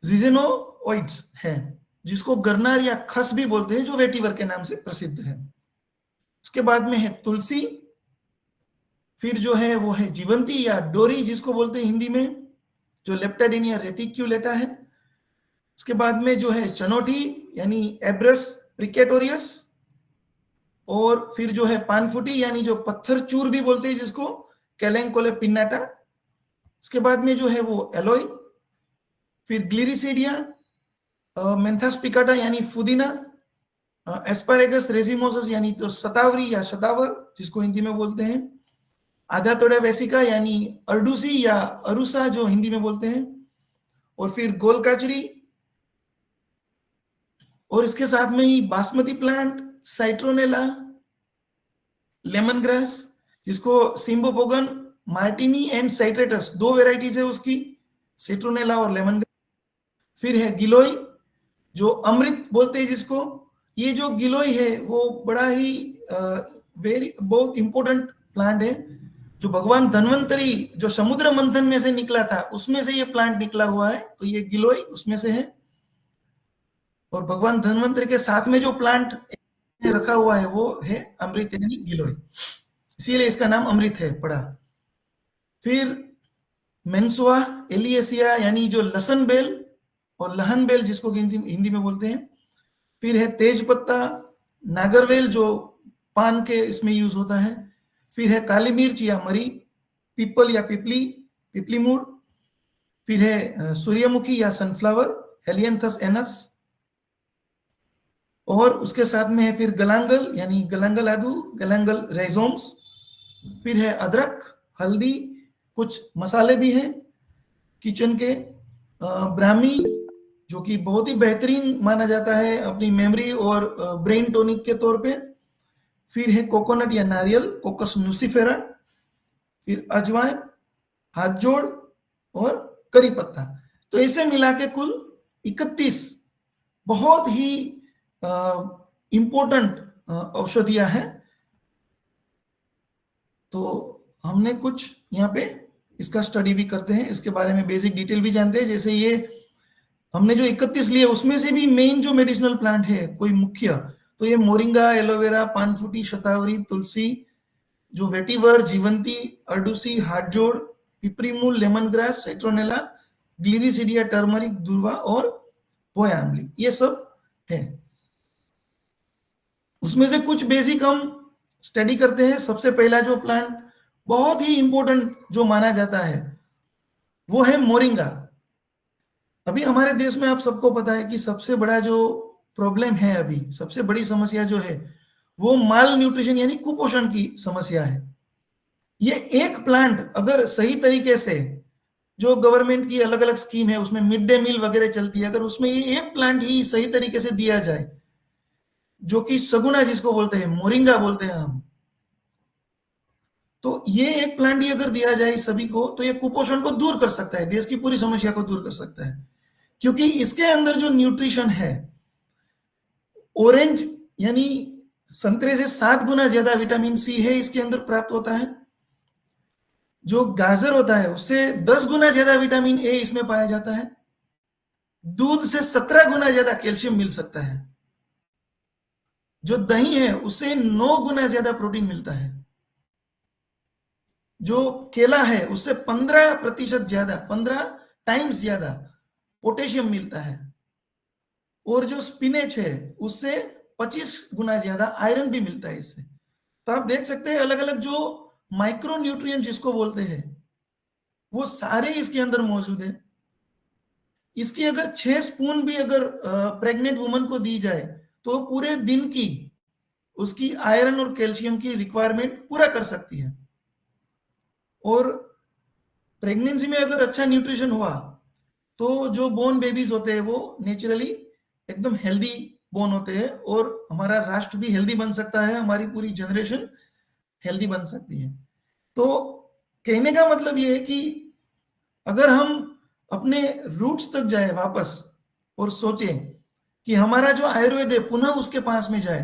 जिजेनोइड्स है, जिसको गरनार या खस भी बोलते हैं, जो वेटिवर के नाम से प्रसिद्ध है। उसके बाद में है तुलसी, फिर जो है वो है जीवंती या डोरी, जिसको बोलते हैं हिंदी में, जो लेप्टाडिनिया रेटिक्यूलेटा है। उसके बाद में जो है चनौटी यानी एब्रस प्रिकेटोरियस, और फिर जो है पानफुटी यानी जो पत्थर चूर भी बोलते हैं जिसको, कैलेंकोले पिन्नाटा। उसके बाद में जो है वो एलोई, फिर ग्लिरिसीडिया, मेंथास पिकाटा यानी फुदीना, एस्पारेगस रेजिमोसस यानी तो शतावरी या शतावर जिसको हिंदी में बोलते हैं, आधातोड़ा वेसिका यानी अर्डूसी या अरुसा जो हिंदी में बोलते हैं, और फिर गोलकाचरी, और इसके साथ में ही बासमती प्लांट, साइट्रोनेला, लेमन ग्रास जिसको सिम्बोपोगन मार्टिनी एंड साइट्रेटस, 2 वेराइटीज है उसकी, सिट्रोनेला और लेमन ग्रास। फिर है गिलोय, जो अमृत बोलते हैं जिसको। ये जो गिलोय है वो बड़ा ही बहुत इंपॉर्टेंट प्लांट है, जो भगवान धन्वंतरी जो समुद्र मंथन में से निकला था, उसमें से ये प्लांट निकला हुआ है, तो ये गिलोय उसमें से है। और भगवान धन्वंतरी के साथ में जो प्लांट रखा हुआ है वो है अमृत यानी गिलोय, इसीलिए इसका नाम अमृत है पड़ा। फिर मेंसुआ एलियसिया यानी जो लसन बेल और लहन बेल जिसको हिंदी में बोलते हैं। फिर है तेज पत्ता, नागरवेल जो पान के इसमें यूज होता है। फिर है काली मिर्च या मरी, पीपल या पिपली मूड, फिर है सूर्यमुखी या सनफ्लावर, हेलियंथस एनस, और उसके साथ में है फिर गलांगल यानी गलांगल आदू, गलांगल रेजोम्स। फिर है अदरक, हल्दी, कुछ मसाले भी हैं किचन के, ब्राह्मी जो कि बहुत ही बेहतरीन माना जाता है अपनी मेमोरी और ब्रेन टॉनिक के तौर पे। फिर है कोकोनट या नारियल, कोकस नुसिफेरा। फिर अजवाइन, हाथ जोड़ और करी पत्ता। तो इसे मिला के कुल 31 बहुत ही इंपॉर्टेंट औषधियां हैं। तो हमने कुछ यहाँ पे इसका स्टडी भी करते हैं, इसके बारे में बेसिक डिटेल भी जानते हैं। जैसे ये हमने जो 31 लिए उसमें से भी मेन जो मेडिसिनल प्लांट है कोई मुख्य, तो ये मोरिंगा, एलोवेरा, पानफुटी, शतावरी, तुलसी, जो वेटिवर, जीवंती, अर्डुसी, हाथजोड़, पिपरीमूल, लेमन ग्रास, साइट्रोनेला, ग्लिरिसिडिया, टर्मरिक, दूर्वा और पोया आंवली, ये सब है। उसमें से कुछ बेसिक हम स्टडी करते हैं। सबसे पहला जो प्लांट बहुत ही इंपॉर्टेंट जो माना जाता है वो है मोरिंगा। अभी हमारे देश में आप सबको पता है कि सबसे बड़ा जो प्रॉब्लम है, अभी सबसे बड़ी समस्या जो है वो माल न्यूट्रिशन यानी कुपोषण की समस्या है। ये एक प्लांट अगर सही तरीके से, जो गवर्नमेंट की अलग अलग स्कीम है उसमें मिड डे मील वगैरह चलती है, अगर उसमें ये एक प्लांट ही सही तरीके से दिया जाए, जो कि सगुना जिसको बोलते हैं, मोरिंगा बोलते हैं हम, तो ये एक प्लांट ही अगर दिया जाए सभी को, तो ये कुपोषण को दूर कर सकता है, देश की पूरी समस्या को दूर कर सकता है। क्योंकि इसके अंदर जो न्यूट्रिशन है, ऑरेंज यानी संतरे से 7 गुना ज्यादा विटामिन सी है इसके अंदर प्राप्त होता है। जो गाजर होता है उससे 10 गुना ज्यादा विटामिन ए इसमें पाया जाता है। दूध से 17 गुना ज्यादा कैल्शियम मिल सकता है। जो दही है उससे 9 गुना ज्यादा प्रोटीन मिलता है। जो केला है उससे 15% ज्यादा, 15 टाइम्स ज्यादा पोटेशियम मिलता है। और जो स्पिनेच है उससे 25 गुना ज्यादा आयरन भी मिलता है इससे। तो आप देख सकते हैं अलग अलग जो माइक्रो न्यूट्रिएंट जिसको बोलते हैं वो सारे इसके अंदर मौजूद है। इसकी अगर 6 स्पून भी अगर प्रेग्नेंट वुमन को दी जाए तो पूरे दिन की उसकी आयरन और कैल्शियम की रिक्वायरमेंट पूरा कर सकती है। और प्रेगनेंसी में अगर अच्छा न्यूट्रिशन हुआ तो जो बोर्न बेबीज होते हैं वो नेचुरली एकदम हेल्दी बोर्न होते हैं, और हमारा राष्ट्र भी हेल्दी बन सकता है, हमारी पूरी जनरेशन हेल्दी बन सकती है। तो कहने का मतलब ये है कि अगर हम अपने रूट्स तक जाए वापस और सोचें कि हमारा जो आयुर्वेद है पुनः उसके पास में जाए,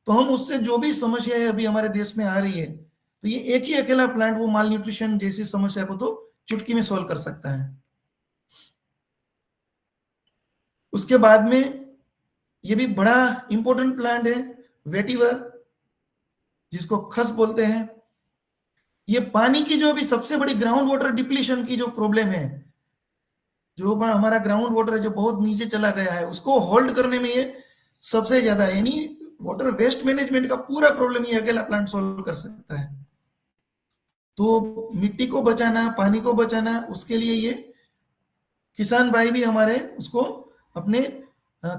तो हम उससे जो भी समस्या है अभी हमारे देश में आ रही है, तो ये एक ही अकेला प्लांट वो माल न्यूट्रिशन जैसी समस्या को तो चुटकी में सॉल्व कर सकता है। उसके बाद में ये भी बड़ा इंपॉर्टेंट प्लांट है वेटिवर, जिसको खस बोलते हैं। ये पानी की जो भी सबसे बड़ी ग्राउंड वाटर डिप्लीशन की जो प्रॉब्लम है, जो हमारा ग्राउंड वाटर है जो बहुत नीचे चला गया है, उसको होल्ड करने में ये सबसे ज्यादा, यानी वाटर वेस्ट मैनेजमेंट का पूरा प्रॉब्लम ये अकेला प्लांट सॉल्व कर सकता है। तो मिट्टी को बचाना, पानी को बचाना, उसके लिए ये किसान भाई भी हमारे उसको अपने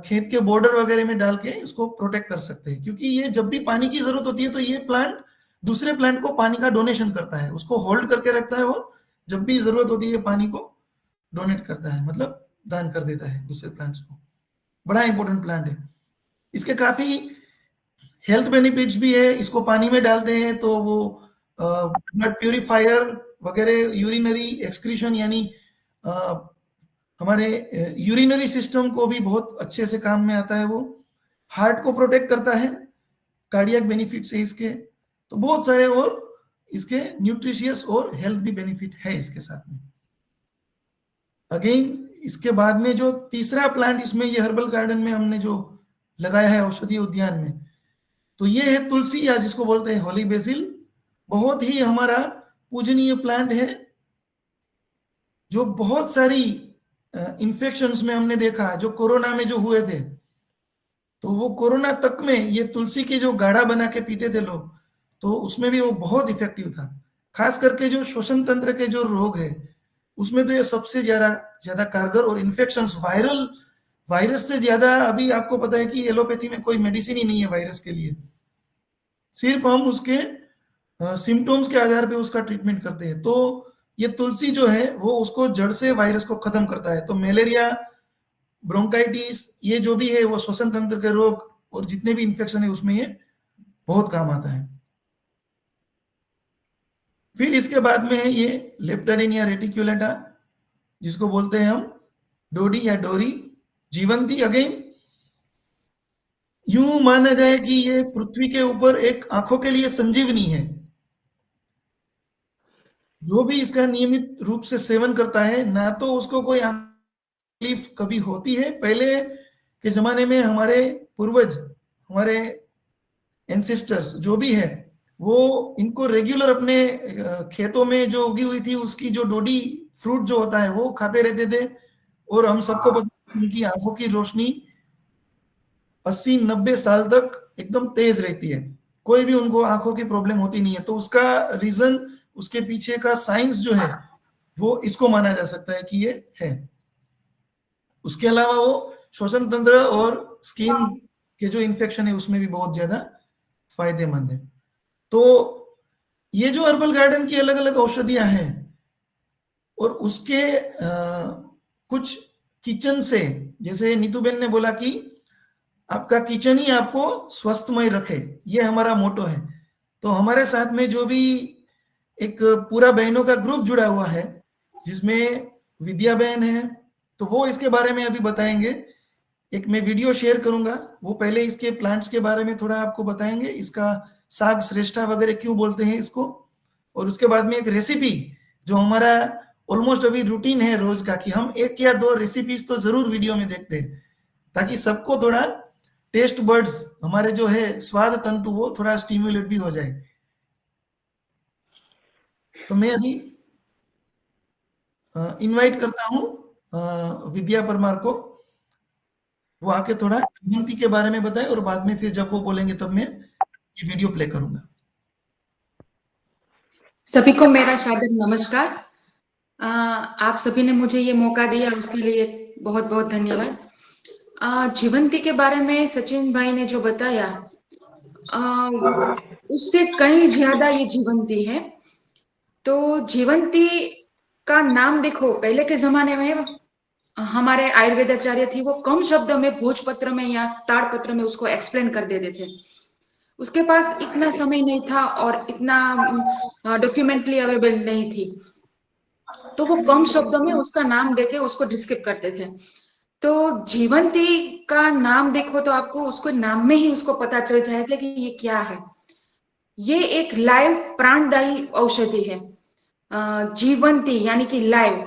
खेत के बॉर्डर वगैरह में डाल के उसको प्रोटेक्ट कर सकते हैं। क्योंकि ये जब भी पानी की जरूरत होती है तो ये प्लांट दूसरे प्लांट को पानी का डोनेशन करता है, उसको होल्ड करके रखता है। वो जब भी जरूरत होती है पानी को डोनेट करता है, मतलब दान कर देता है दूसरे प्लांट्स को। बड़ा इंपॉर्टेंट प्लांट है। इसके काफी हेल्थ बेनिफिट्स भी है। इसको पानी में डालते हैं तो वो ब्लड प्यूरिफायर वगैरह, यूरिनरी एक्सक्रीशन यानी हमारे यूरिनरी सिस्टम को भी बहुत अच्छे से काम में आता है। वो हार्ट को प्रोटेक्ट करता है, कार्डियक बेनिफिट्स है इसके। तो बहुत सारे और इसके न्यूट्रिशियस और हेल्थ भी बेनिफिट है इसके साथ में। अगेन इसके बाद में जो तीसरा प्लांट इसमें ये हर्बल गार्डन में हमने जो लगाया है औषधीय उद्यान में, तो ये है तुलसी या जिसको बोलते हैं होली बेसिल। बहुत ही हमारा पूजनीय प्लांट है, जो बहुत सारी इन्फेक्शंस में हमने देखा, जो कोरोना में जो हुए थे, तो वो कोरोना तक में ये तुलसी के जो गाढ़ा बना के पीते थे लोग, तो उसमें भी वो बहुत इफेक्टिव था। खास करके जो श्वसन तंत्र के जो रोग है, उसमें तो ये सबसे ज्यादा कारगर, और इन्फेक्शंस वायरस से ज्यादा, अभी आपको पता है कि एलोपैथी में कोई मेडिसिन ही नहीं है वायरस के लिए, सिर्फ हम उसके सिम्टम्स के आधार पे उसका ट्रीटमेंट करते हैं। तो ये तुलसी जो है वो उसको जड़ से वायरस को खत्म करता है। तो मलेरिया, ब्रोंकाइटिस, ये जो भी है वो श्वसन तंत्र के रोग और जितने भी इन्फेक्शन है उसमें ये बहुत काम आता है। फिर इसके बाद में है ये लेप्टाडिनिया रेटिकुलेटा, जिसको बोलते हैं हम डोडी या डोरी, जीवंती। अगेन यूं माना जाए कि ये पृथ्वी के ऊपर एक आंखों के लिए संजीवनी है। जो भी इसका नियमित रूप से सेवन करता है, ना तो उसको कोई तकलीफ कभी होती है। पहले के जमाने में हमारे पूर्वज, हमारे एंसेस्टर्स जो भी है, वो इनको रेगुलर अपने खेतों में जो उगी हुई थी उसकी जो डोडी फ्रूट जो होता है वो खाते रहते थे। और हम सबको पता है उनकी आंखों की रोशनी 80-90 साल तक एकदम तेज रहती है, कोई भी उनको आंखों की प्रॉब्लम होती नहीं है। तो उसका रीजन, उसके पीछे का साइंस जो है वो इसको माना जा सकता है कि ये है। उसके अलावा वो श्वसन तंत्र और स्किन के जो इन्फेक्शन है उसमें भी बहुत ज्यादा फायदेमंद है। तो ये जो हर्बल गार्डन की अलग अलग औषधियां हैं, और उसके कुछ किचन से, जैसे नीतूबेन ने बोला कि आपका किचन ही आपको स्वस्थमय रखे, ये हमारा मोटो है। तो हमारे साथ में जो भी एक पूरा बहनों का ग्रुप जुड़ा हुआ है, जिसमें विद्या बहन है, तो वो इसके बारे में अभी बताएंगे। एक मैं वीडियो शेयर करूंगा, वो पहले इसके प्लांट्स के बारे में थोड़ा आपको बताएंगे, इसका साग श्रेष्ठा वगैरह क्यों बोलते हैं इसको, और उसके बाद में एक रेसिपी जो हमारा ऑलमोस्ट अभी रूटीन है रोज का, कि हम 1 या 2 रेसिपीज तो जरूर वीडियो में देखते हैं, ताकि सबको थोड़ा टेस्ट बर्ड्स, हमारे जो है स्वाद तंतु, वो थोड़ा स्टिम्युलेट भी हो जाए। तो मैं अभी इनवाइट करता हूं विद्या परमार को, वो आके थोड़ा जीवंती के बारे में बताए, और बाद में फिर जब वो बोलेंगे तब मैं ये वीडियो प्ले करूंगा। सभी को मेरा सादर नमस्कार। आप सभी ने मुझे ये मौका दिया, उसके लिए बहुत बहुत धन्यवाद। जीवंती के बारे में सचिन भाई ने जो बताया, उससे कहीं ज्यादा ये जीवंती है। तो जीवंती का नाम देखो, पहले के जमाने में हमारे आयुर्वेदाचार्य थी, वो कम शब्द में भोजपत्र में या ताड़पत्र में उसको एक्सप्लेन कर देते थे। उसके पास इतना समय नहीं था और इतना डॉक्यूमेंटली अवेलेबल नहीं थी, तो वो कम शब्दों में उसका नाम देके उसको डिस्क्राइब करते थे। तो जीवंती का नाम देखो तो आपको उसको नाम में ही उसको पता चल जाएगा कि ये क्या है। ये एक लाइव प्राणदायी औषधि है, जीवंती यानी कि लाइव।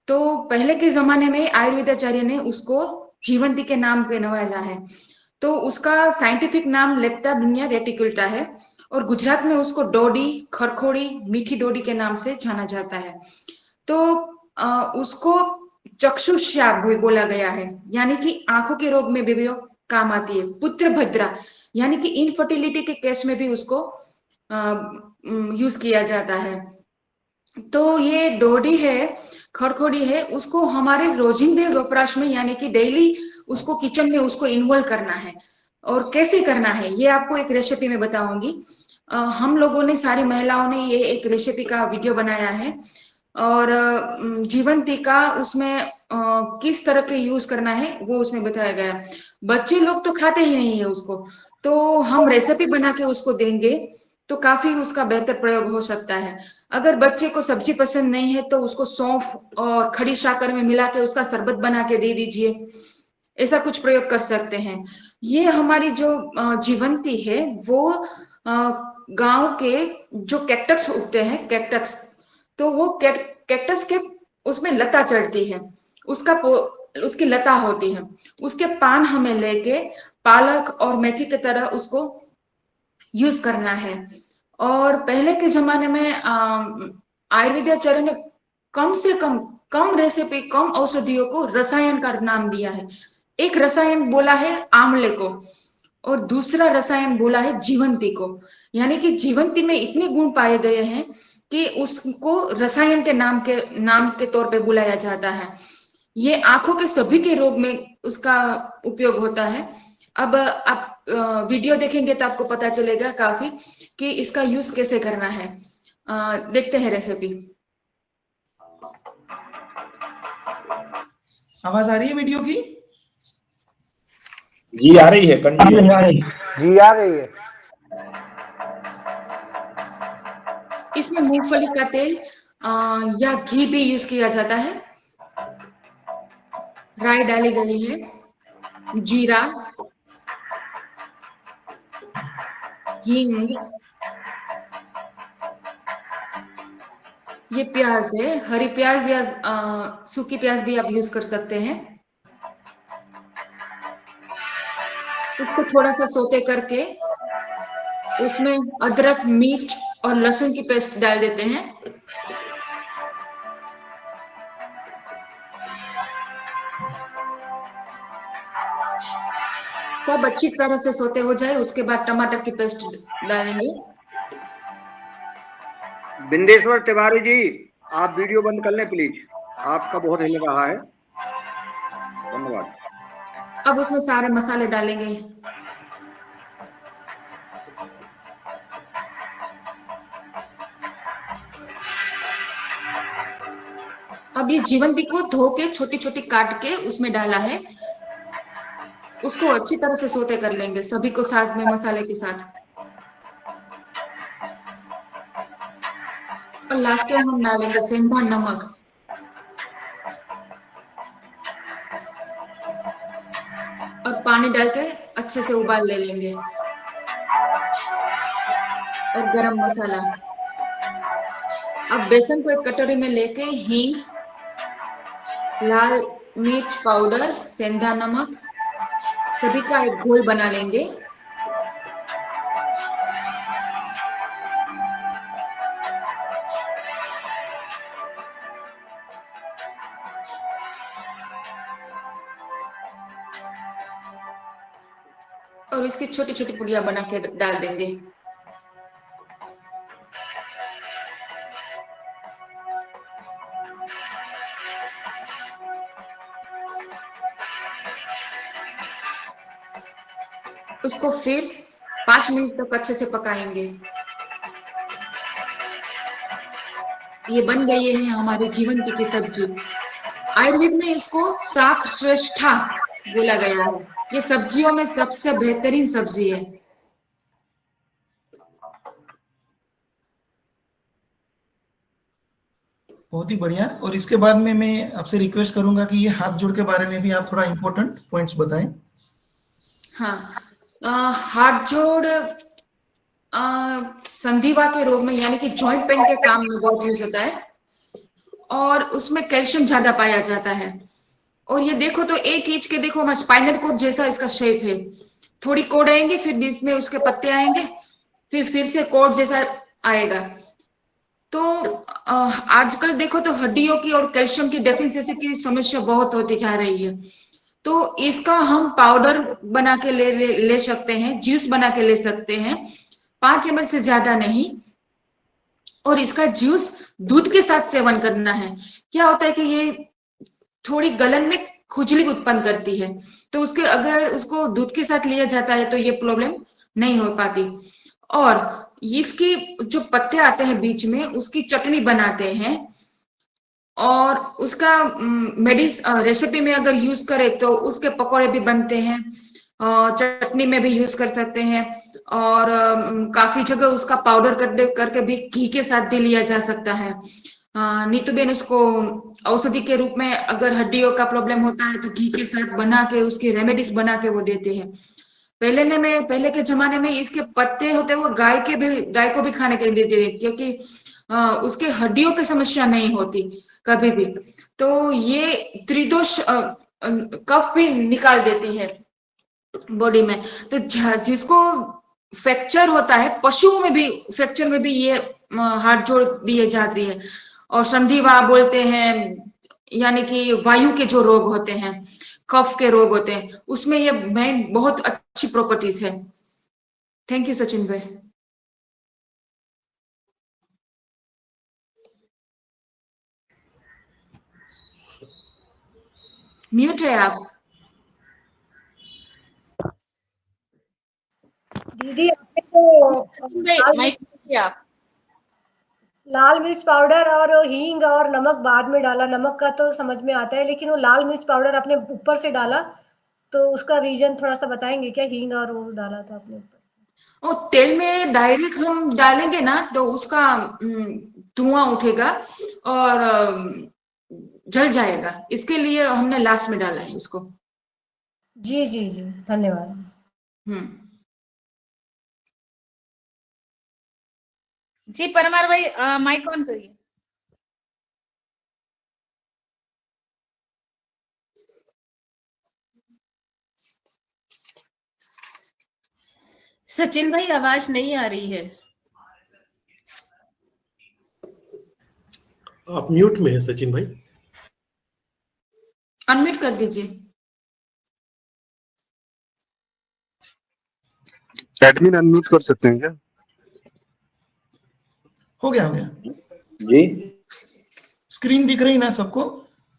तो पहले के जमाने में आयुर्वेदाचार्य ने उसको जीवंती के नाम पे नवाजा है। तो उसका साइंटिफिक नाम लेप्टाडिनिया रेटिकुलेटा है, और गुजरात में उसको डोडी, खरखोड़ी, मीठी डोडी के नाम से जाना जाता है। तो उसको चक्षुष्या बोला गया है, यानी कि आंखों के रोग में भी वो काम आती है। पुत्र भद्रा यानी कि इनफर्टिलिटी के केस में भी उसको यूज किया जाता है। तो ये डोडी है, खरखोड़ी है, उसको हमारे रोजिंदे वपराश में, यानी कि डेली उसको किचन में उसको इन्वॉल्व करना है। और कैसे करना है ये आपको एक रेसिपी में बताऊंगी। हम लोगों ने, सारी महिलाओं ने ये एक रेसिपी का वीडियो बनाया है, और जीवंती का उसमें किस तरह के यूज करना है वो उसमें बताया गया। बच्चे लोग तो खाते ही नहीं है उसको, तो हम रेसिपी बना के उसको देंगे तो काफी उसका बेहतर प्रयोग हो सकता है। अगर बच्चे को सब्जी पसंद नहीं है तो उसको सौंफ और खड़ी शक्कर में मिला के उसका शरबत बना के दे दीजिए, ऐसा कुछ प्रयोग कर सकते हैं। ये हमारी जो जीवंती है वो गांव के जो कैक्टस उगते हैं, कैक्टस, तो वो कैक्टस के उसमें लता चढ़ती है, उसकी लता होती है, उसके पान हमें लेके पालक और मेथी की तरह उसको यूज करना है। और पहले के जमाने में आयुर्वेदाचार्य ने कम से कम रेसिपी, कम औषधियों को रसायन का नाम दिया है। एक रसायन बोला है आंवले को, और दूसरा रसायन बोला है जीवंती को। यानी कि जीवंती में इतने गुण पाए गए हैं कि उसको रसायन के नाम के तौर पे बुलाया जाता है। ये आंखों के सभी के रोग में उसका उपयोग होता है। अब आप वीडियो देखेंगे तो आपको पता चलेगा काफी कि इसका यूज कैसे करना है। देखते हैं रेसिपी। आवाज आ रही है वीडियो की? जी आ रही है, कंटिन्यू। जी आ रही है। इसमें मूंगफली का तेल या घी भी यूज किया जाता है। राई डाली गई है, जीरा, हींग, ये प्याज है, हरी प्याज या सूखी प्याज भी आप यूज कर सकते हैं। इसको थोड़ा सा सोते करके उसमें अदरक, मिर्च और लहसुन की पेस्ट डाल देते हैं। सब अच्छी तरह से सोते हो जाए उसके बाद टमाटर की पेस्ट डालेंगे। बिंदेश्वर तिवारी जी, आप वीडियो बंद कर लें प्लीज, आपका बहुत हिल रहा है। धन्यवाद। अब उसमें सारे मसाले डालेंगे। अब ये जीवंती को धो के छोटी छोटी काट के उसमें डाला है। उसको अच्छी तरह से सोते कर लेंगे सभी को साथ में मसाले के साथ। और लास्ट में हम डालेंगे सेंधा नमक। और पानी डाल के अच्छे से उबाल ले लेंगे। और गरम मसाला। अब बेसन को एक कटोरी में लेके हींग, लाल मिर्च पाउडर, सेंधा नमक सभी का एक घोल बना लेंगे। और इसकी छोटी छोटी पुड़िया बना के डाल देंगे। उसको फिर 5 मिनट तक अच्छे से पकाएंगे। ये बन गई है हमारी जीवंती की सब्जी। आयुर्वेद में इसको शाक श्रेष्ठा बोला गया है। ये सब्जियों में सबसे बेहतरीन सब्जी है। बहुत ही बढ़िया। और इसके बाद में मैं आपसे रिक्वेस्ट करूंगा कि ये हाथ जोड़ के बारे में भी आप थोड़ा इंपॉर्टेंट पॉइंट्स बताएं। हाँ, हाथ जोड़ संधिवा के रोग में यानी कि जॉइंट पेन के काम में बहुत यूज होता है। और उसमें कैल्शियम ज्यादा पाया जाता है। और ये देखो तो एक इंच के देखो हमारा स्पाइनल कोड जैसा इसका शेप है। थोड़ी कोड आएंगे, फिर बीच में उसके पत्ते आएंगे, फिर से कोड जैसा आएगा। तो आजकल देखो तो हड्डियों की और कैल्शियम की डेफिशिएंसी की समस्या बहुत होती जा रही है। तो इसका हम पाउडर बना के ले सकते हैं, जूस बना के ले सकते हैं, 5 ml से ज्यादा नहीं। और इसका जूस दूध के साथ सेवन करना है। क्या होता है कि ये थोड़ी गलन में खुजली उत्पन्न करती है, तो उसके अगर उसको दूध के साथ लिया जाता है तो ये प्रॉब्लम नहीं हो पाती। और इसकी जो पत्ते आते हैं बीच में उसकी चटनी बनाते हैं। और उसका रेसिपी में अगर यूज करें तो उसके पकौड़े भी बनते हैं, चटनी में भी यूज कर सकते हैं। और काफी जगह उसका पाउडर करके भी घी के साथ भी लिया जा सकता है। नीतू बेन उसको औषधि के रूप में अगर हड्डियों का प्रॉब्लम होता है तो घी के साथ बना के उसकी रेमेडीज बना के वो देते हैं। पहले के जमाने में इसके पत्ते होते वो गाय को भी खाने के लिए देते थे, क्योंकि उसके हड्डियों की समस्या नहीं होती कभी भी। तो ये त्रिदोष कफ भी निकाल देती है बॉडी में। तो जिसको फ्रैक्चर होता है, पशुओं में भी फ्रैक्चर में भी ये हाथ जोड़ दिए जाती है। और संधिवा बोलते हैं, यानी कि वायु के जो रोग होते हैं, कफ के रोग होते हैं, उसमें ये बहुत अच्छी प्रॉपर्टीज है। थैंक यू सचिन भाई। म्यूट है आप। दीदी आपने तो लाल मिर्च पाउडर और हींग और नमक बाद में डाला, नमक का तो समझ में आता है, लेकिन वो लाल मिर्च पाउडर आपने ऊपर से डाला, तो उसका रीजन थोड़ा सा बताएंगे क्या? हींग और वो डाला था आपने ऊपर से। और तेल में डायरेक्ट हम डालेंगे ना तो उसका धुआं उठेगा और जल जाएगा, इसके लिए हमने लास्ट में डाला है उसको। जी जी जी, धन्यवाद। जी परमार भाई माइक ऑन करिए। सचिन भाई आवाज नहीं आ रही है। आप म्यूट में है सचिन भाई। अनम्यूट कर दीजिए। एडमिन अनम्यूट कर सकते हैं क्या? हो गया जी स्क्रीन दिख रही ना सबको?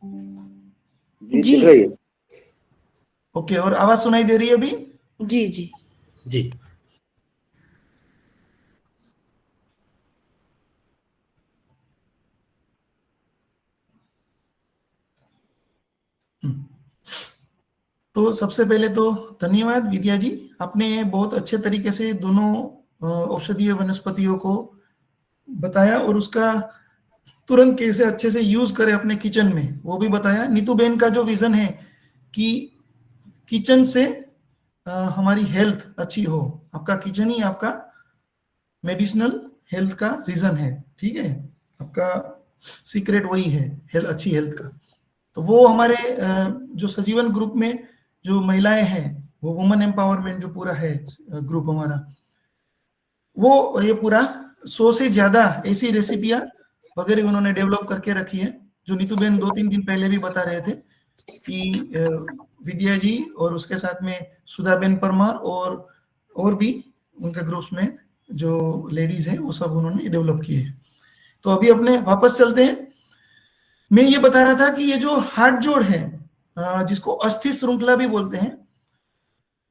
जी दिख रही है। ओके, और आवाज सुनाई दे रही है अभी? जी जी जी। तो सबसे पहले तो धन्यवाद विद्या जी, आपने बहुत अच्छे तरीके से दोनों औषधीय वनस्पतियों को बताया और उसका तुरंत कैसे अच्छे से यूज करें अपने किचन में वो भी बताया। नीतू बेन का जो विजन है कि किचन से हमारी हेल्थ अच्छी हो, आपका किचन ही आपका मेडिसिनल हेल्थ का रीजन है, ठीक है, आपका सीक्रेट वही है अच्छी हेल्थ का। तो वो हमारे जो सजीवन ग्रुप में जो महिलाएं हैं, वो वुमेन एम्पावरमेंट जो पूरा है ग्रुप हमारा, वो ये पूरा 100 से ज्यादा ऐसी रेसिपियां वगैरह उन्होंने डेवलप करके रखी है, जो नीतू बेन 2-3 दिन पहले भी बता रहे थे कि विद्या जी और उसके साथ में सुधा बेन परमार और भी उनके ग्रुप्स में जो लेडीज हैं वो सब उन्होंने डेवलप किए हैं। तो अभी अपने वापस चलते हैं। मैं ये बता रहा था कि ये जो हाथ जोड़ है जिसको अस्थि श्रृंखला भी बोलते हैं,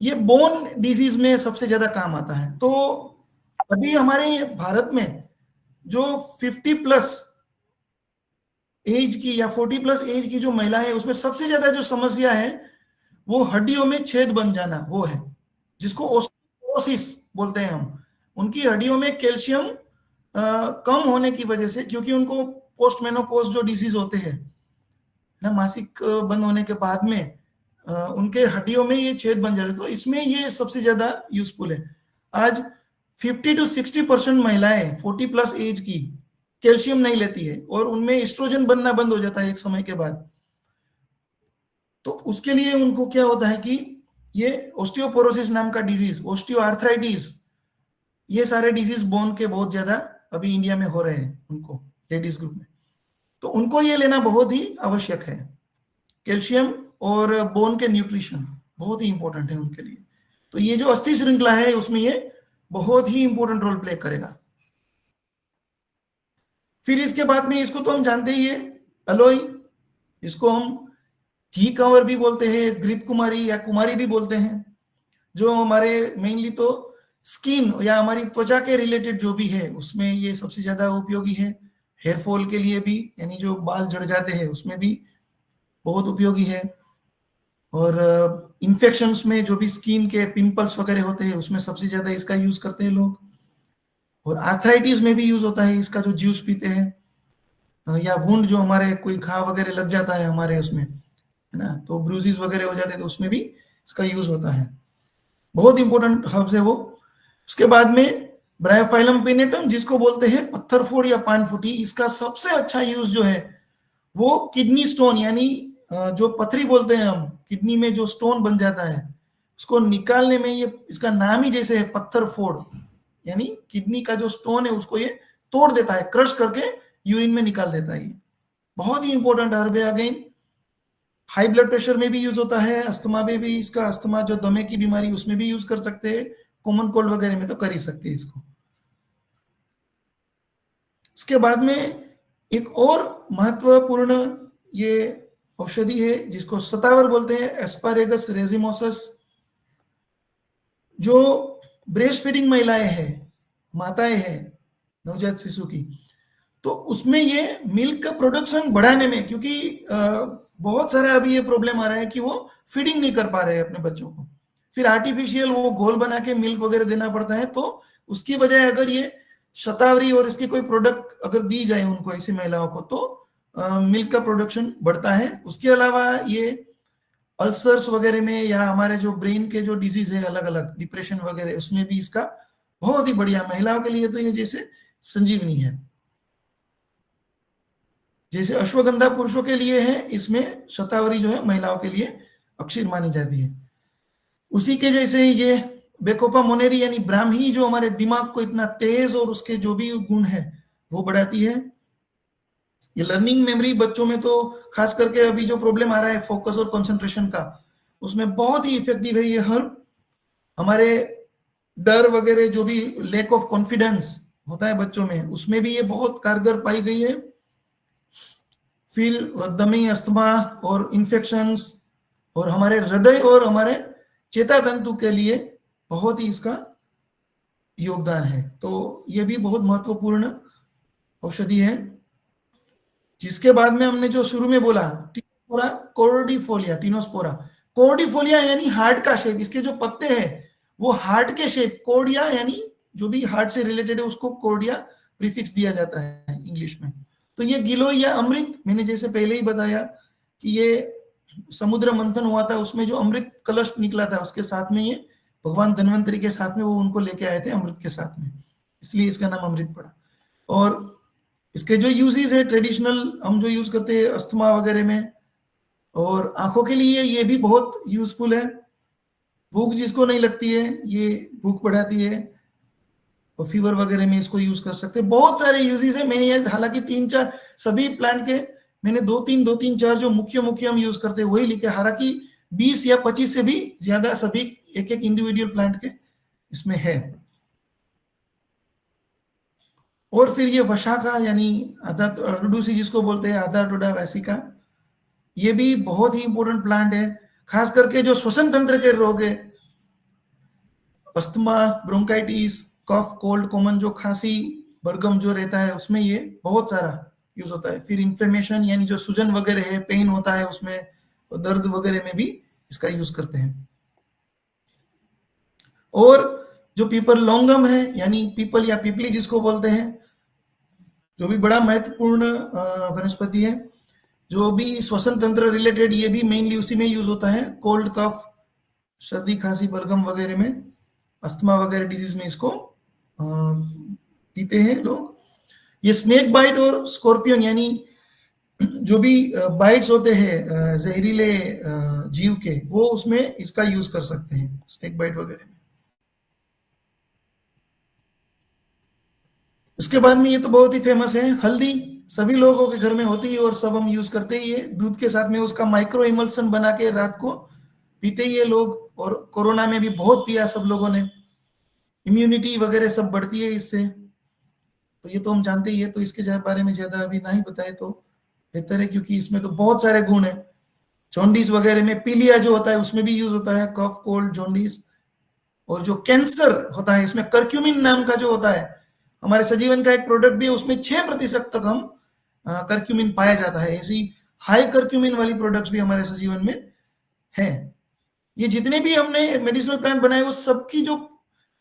ये बोन डिजीज में सबसे ज्यादा काम आता है। तो अभी हमारे भारत में जो 50+ एज की या 40+ एज की जो महिला है, उसमें सबसे ज्यादा जो समस्या है वो हड्डियों में छेद बन जाना वो है, जिसको ऑस्टियोपोरोसिस बोलते हैं हम। उनकी हड्डियों में कैल्शियम कम होने की वजह से, क्योंकि उनको पोस्ट मेनोपॉज जो डिजीज होते हैं ना, मासिक बंद होने के बाद में उनके हड्डियों में ये छेद बन जाते, तो इसमें ये सबसे ज्यादा यूजफुल है। आज 50 to 60% महिलाएं 40+ एज की कैल्शियम नहीं लेती है और उनमें एस्ट्रोजन बनना बंद हो जाता है एक समय के बाद। तो उसके लिए उनको क्या होता है कि ये ऑस्टियोपोरोसिस नाम का डिजीज, ऑस्टियोआर्थराइटिस, ये सारे डिजीज बोन के बहुत ज्यादा अभी इंडिया में हो रहे हैं उनको, लेडीज ग्रुप में। तो उनको ये लेना बहुत ही आवश्यक है, कैल्शियम और बोन के न्यूट्रिशन बहुत ही इंपॉर्टेंट है उनके लिए। तो ये जो अस्थि श्रृंखला है उसमें ये बहुत ही इंपॉर्टेंट रोल प्ले करेगा। फिर इसके बाद में इसको तो हम जानते ही है, अलोई, इसको हम घी कंवर भी बोलते हैं, घृत कुमारी या कुमारी भी बोलते हैं, जो हमारे मेनली तो स्किन या हमारी त्वचा के रिलेटेड जो भी है उसमें ये सबसे ज्यादा उपयोगी है। हेयर फॉल के लिए भी, यानी जो बाल झड़ जाते हैं उसमें भी बहुत उपयोगी है। और इन्फेक्शंस में जो भी स्किन के पिंपल्स वगैरह होते हैं उसमें सबसे ज्यादा इसका यूज करते हैं लोग। और आर्थराइटिस में भी यूज होता है इसका, जो जूस पीते हैं, या वुंड जो हमारे कोई घाव वगैरह लग जाता है हमारे उसमें, है ना, तो ब्रूजेस वगैरह हो जाते हैं, तो उसमें भी इसका यूज होता है। बहुत इंपॉर्टेंट हर्ब्स है वो। उसके बाद में ब्रायोफाइलम पिनेटम, जिसको बोलते हैं पत्थर फोड़ या पान फुटी, इसका सबसे अच्छा यूज जो है वो किडनी स्टोन, यानी जो पथरी बोलते हैं हम, किडनी में जो स्टोन बन जाता है उसको निकालने में ये, इसका नाम ही जैसे है पत्थर फोड़, यानी किडनी का जो स्टोन है उसको ये तोड़ देता है, क्रश करके यूरिन में निकाल देता है। बहुत ही इंपॉर्टेंट हर्ब है। अगेन हाई ब्लड प्रेशर में भी यूज होता है, अस्थमा में भी इसका, अस्थमा जो दमे की बीमारी उसमें भी यूज कर सकते हैं, कॉमन कोल्ड वगैरह में तो कर ही सकते हैं इसको। इसके बाद में एक और महत्वपूर्ण ये औषधि है जिसको शतावर बोलते हैं, एस्पारेगस रेजिमोसस। जो ब्रेस्ट फीडिंग महिलाएं हैं, माताएं हैं नवजात शिशु की, तो उसमें ये मिल्क का प्रोडक्शन बढ़ाने में, क्योंकि बहुत सारा अभी ये प्रॉब्लम आ रहा है कि वो फीडिंग नहीं कर पा रहे हैं अपने बच्चों को, फिर आर्टिफिशियल वो घोल बना के मिल्क वगैरह देना पड़ता है। तो उसकी बजाय अगर ये शतावरी और इसके कोई प्रोडक्ट अगर दी जाए उनको, ऐसी महिलाओं को, तो मिल्क का प्रोडक्शन बढ़ता है। उसके अलावा ये अल्सर्स वगैरह में या हमारे जो ब्रेन के जो डिजीज है अलग अलग, डिप्रेशन वगैरह, उसमें भी इसका बहुत ही बढ़िया, महिलाओं के लिए तो ये जैसे संजीवनी है। जैसे अश्वगंधा पुरुषों के लिए है, इसमें शतावरी जो है महिलाओं के लिए अक्षीर मानी जाती है। उसी के जैसे ये बेकोपा मोनेरी यानी ब्राह्मी, जो हमारे दिमाग को इतना तेज और उसके जो भी गुण है वो बढ़ाती है। ये लर्निंग मेमोरी बच्चों में तो खास करके अभी जो प्रॉब्लम आ रहा है फोकस और कंसंट्रेशन का, उसमें बहुत ही इफेक्टिव है ये हर्ब। हमारे डर वगैरह जो भी लैक ऑफ कॉन्फिडेंस होता है बच्चों में, उसमें भी ये बहुत कारगर पाई गई है। फिर दमे, अस्थमा और इन्फेक्शंस, और हमारे हृदय और हमारे चेता तंतु के लिए बहुत ही इसका योगदान है। तो ये भी बहुत महत्वपूर्ण औषधि है। जिसके बाद में हमने जो शुरू में बोला टिनोस्पोरा कोर्डिफोलिया, टिनोस्पोरा कोर्डिफोलिया यानी हार्ट का शेप, इसके जो पत्ते हैं वो हार्ट के शेप, कोर्डिया यानी जो भी हार्ट से रिलेटेड है उसको कोर्डिया प्रीफिक्स दिया जाता है इंग्लिश में। तो ये गिलोय या अमृत, मैंने जैसे पहले ही बताया कि ये समुद्र मंथन हुआ था, उसमें जो अमृत कलश निकला था उसके साथ में ये भगवान धन्वंतरी के साथ में वो उनको लेके आए थे अमृत के साथ में, इसलिए इसका नाम अमृत पड़ा। और इसके जो यूजेस है ट्रेडिशनल हम जो यूज करते हैं अस्थमा वगैरह में, और आंखों के लिए ये भी बहुत यूजफुल है। भूख जिसको नहीं लगती है ये भूख बढ़ाती है, और फीवर वगैरह में इसको यूज कर सकते हैं। बहुत सारे यूजेस है। मैंने हालांकि 3-4 सभी प्लांट के मैंने 2-3-4 जो मुख्य हम यूज करते हैं वही लिखे, हालांकि 20 या 25 से भी ज्यादा सभी एक इंडिविजुअल प्लांट के इसमें है। और फिर ये वशाखा यानी अरुडुसी जिसको बोलते हैं, आधा टोडा वैसिका, ये भी बहुत ही इंपॉर्टेंट प्लांट है। खास करके जो श्वसन तंत्र के रोग है, अस्थमा, ब्रोंकाइटिस, कफ, कोल्ड कॉमन, जो खांसी बड़गम जो रहता है उसमें ये बहुत सारा यूज होता है। फिर इन्फ्लेमेशन यानी जो सूजन वगैरह है, पेन होता है उसमें, और दर्द वगैरह में भी इसका यूज करते हैं। और जो पीपल लॉन्गम है यानी पीपल या पिपली जिसको बोलते हैं, जो भी बड़ा महत्वपूर्ण वनस्पति है, जो भी श्वसन तंत्र रिलेटेड, ये भी मेनली उसी में यूज होता है। कोल्ड कफ, सर्दी खांसी बलगम वगैरह में, अस्थमा वगैरह डिजीज में इसको पीते हैं लोग। ये स्नेक बाइट और स्कॉर्पियन यानी जो भी बाइट्स होते हैं जहरीले जीव के, वो उसमें इसका यूज कर सकते हैं, स्नेक बाइट वगैरह में। उसके बाद में ये तो बहुत ही फेमस है हल्दी, सभी लोगों के घर में होती है और सब हम यूज करते ही है। दूध के साथ में उसका माइक्रो इमल्सन बना के रात को पीते ही है लोग, और कोरोना में भी बहुत पिया सब लोगों ने। इम्यूनिटी वगैरह सब बढ़ती है इससे, तो ये तो हम जानते ही है, तो इसके बारे में ज्यादा अभी नहीं बताए तो बेहतर है, क्योंकि इसमें तो बहुत सारे गुण है। जॉन्डिस वगैरह में पीलिया जो होता है उसमें भी यूज होता है, कफ, कोल्ड, जॉन्डिस। और जो कैंसर होता है इसमें करक्यूमिन नाम का जो होता है, हमारे सजीवन का एक प्रोडक्ट भी है, उसमें 6% तक हम करक्यूमिन पाया जाता है। ऐसी हाई करक्यूमिन वाली प्रोडक्ट्स भी हमारे सजीवन में है। ये जितने भी हमने मेडिसिनल प्लांट बनाए वो सबकी जो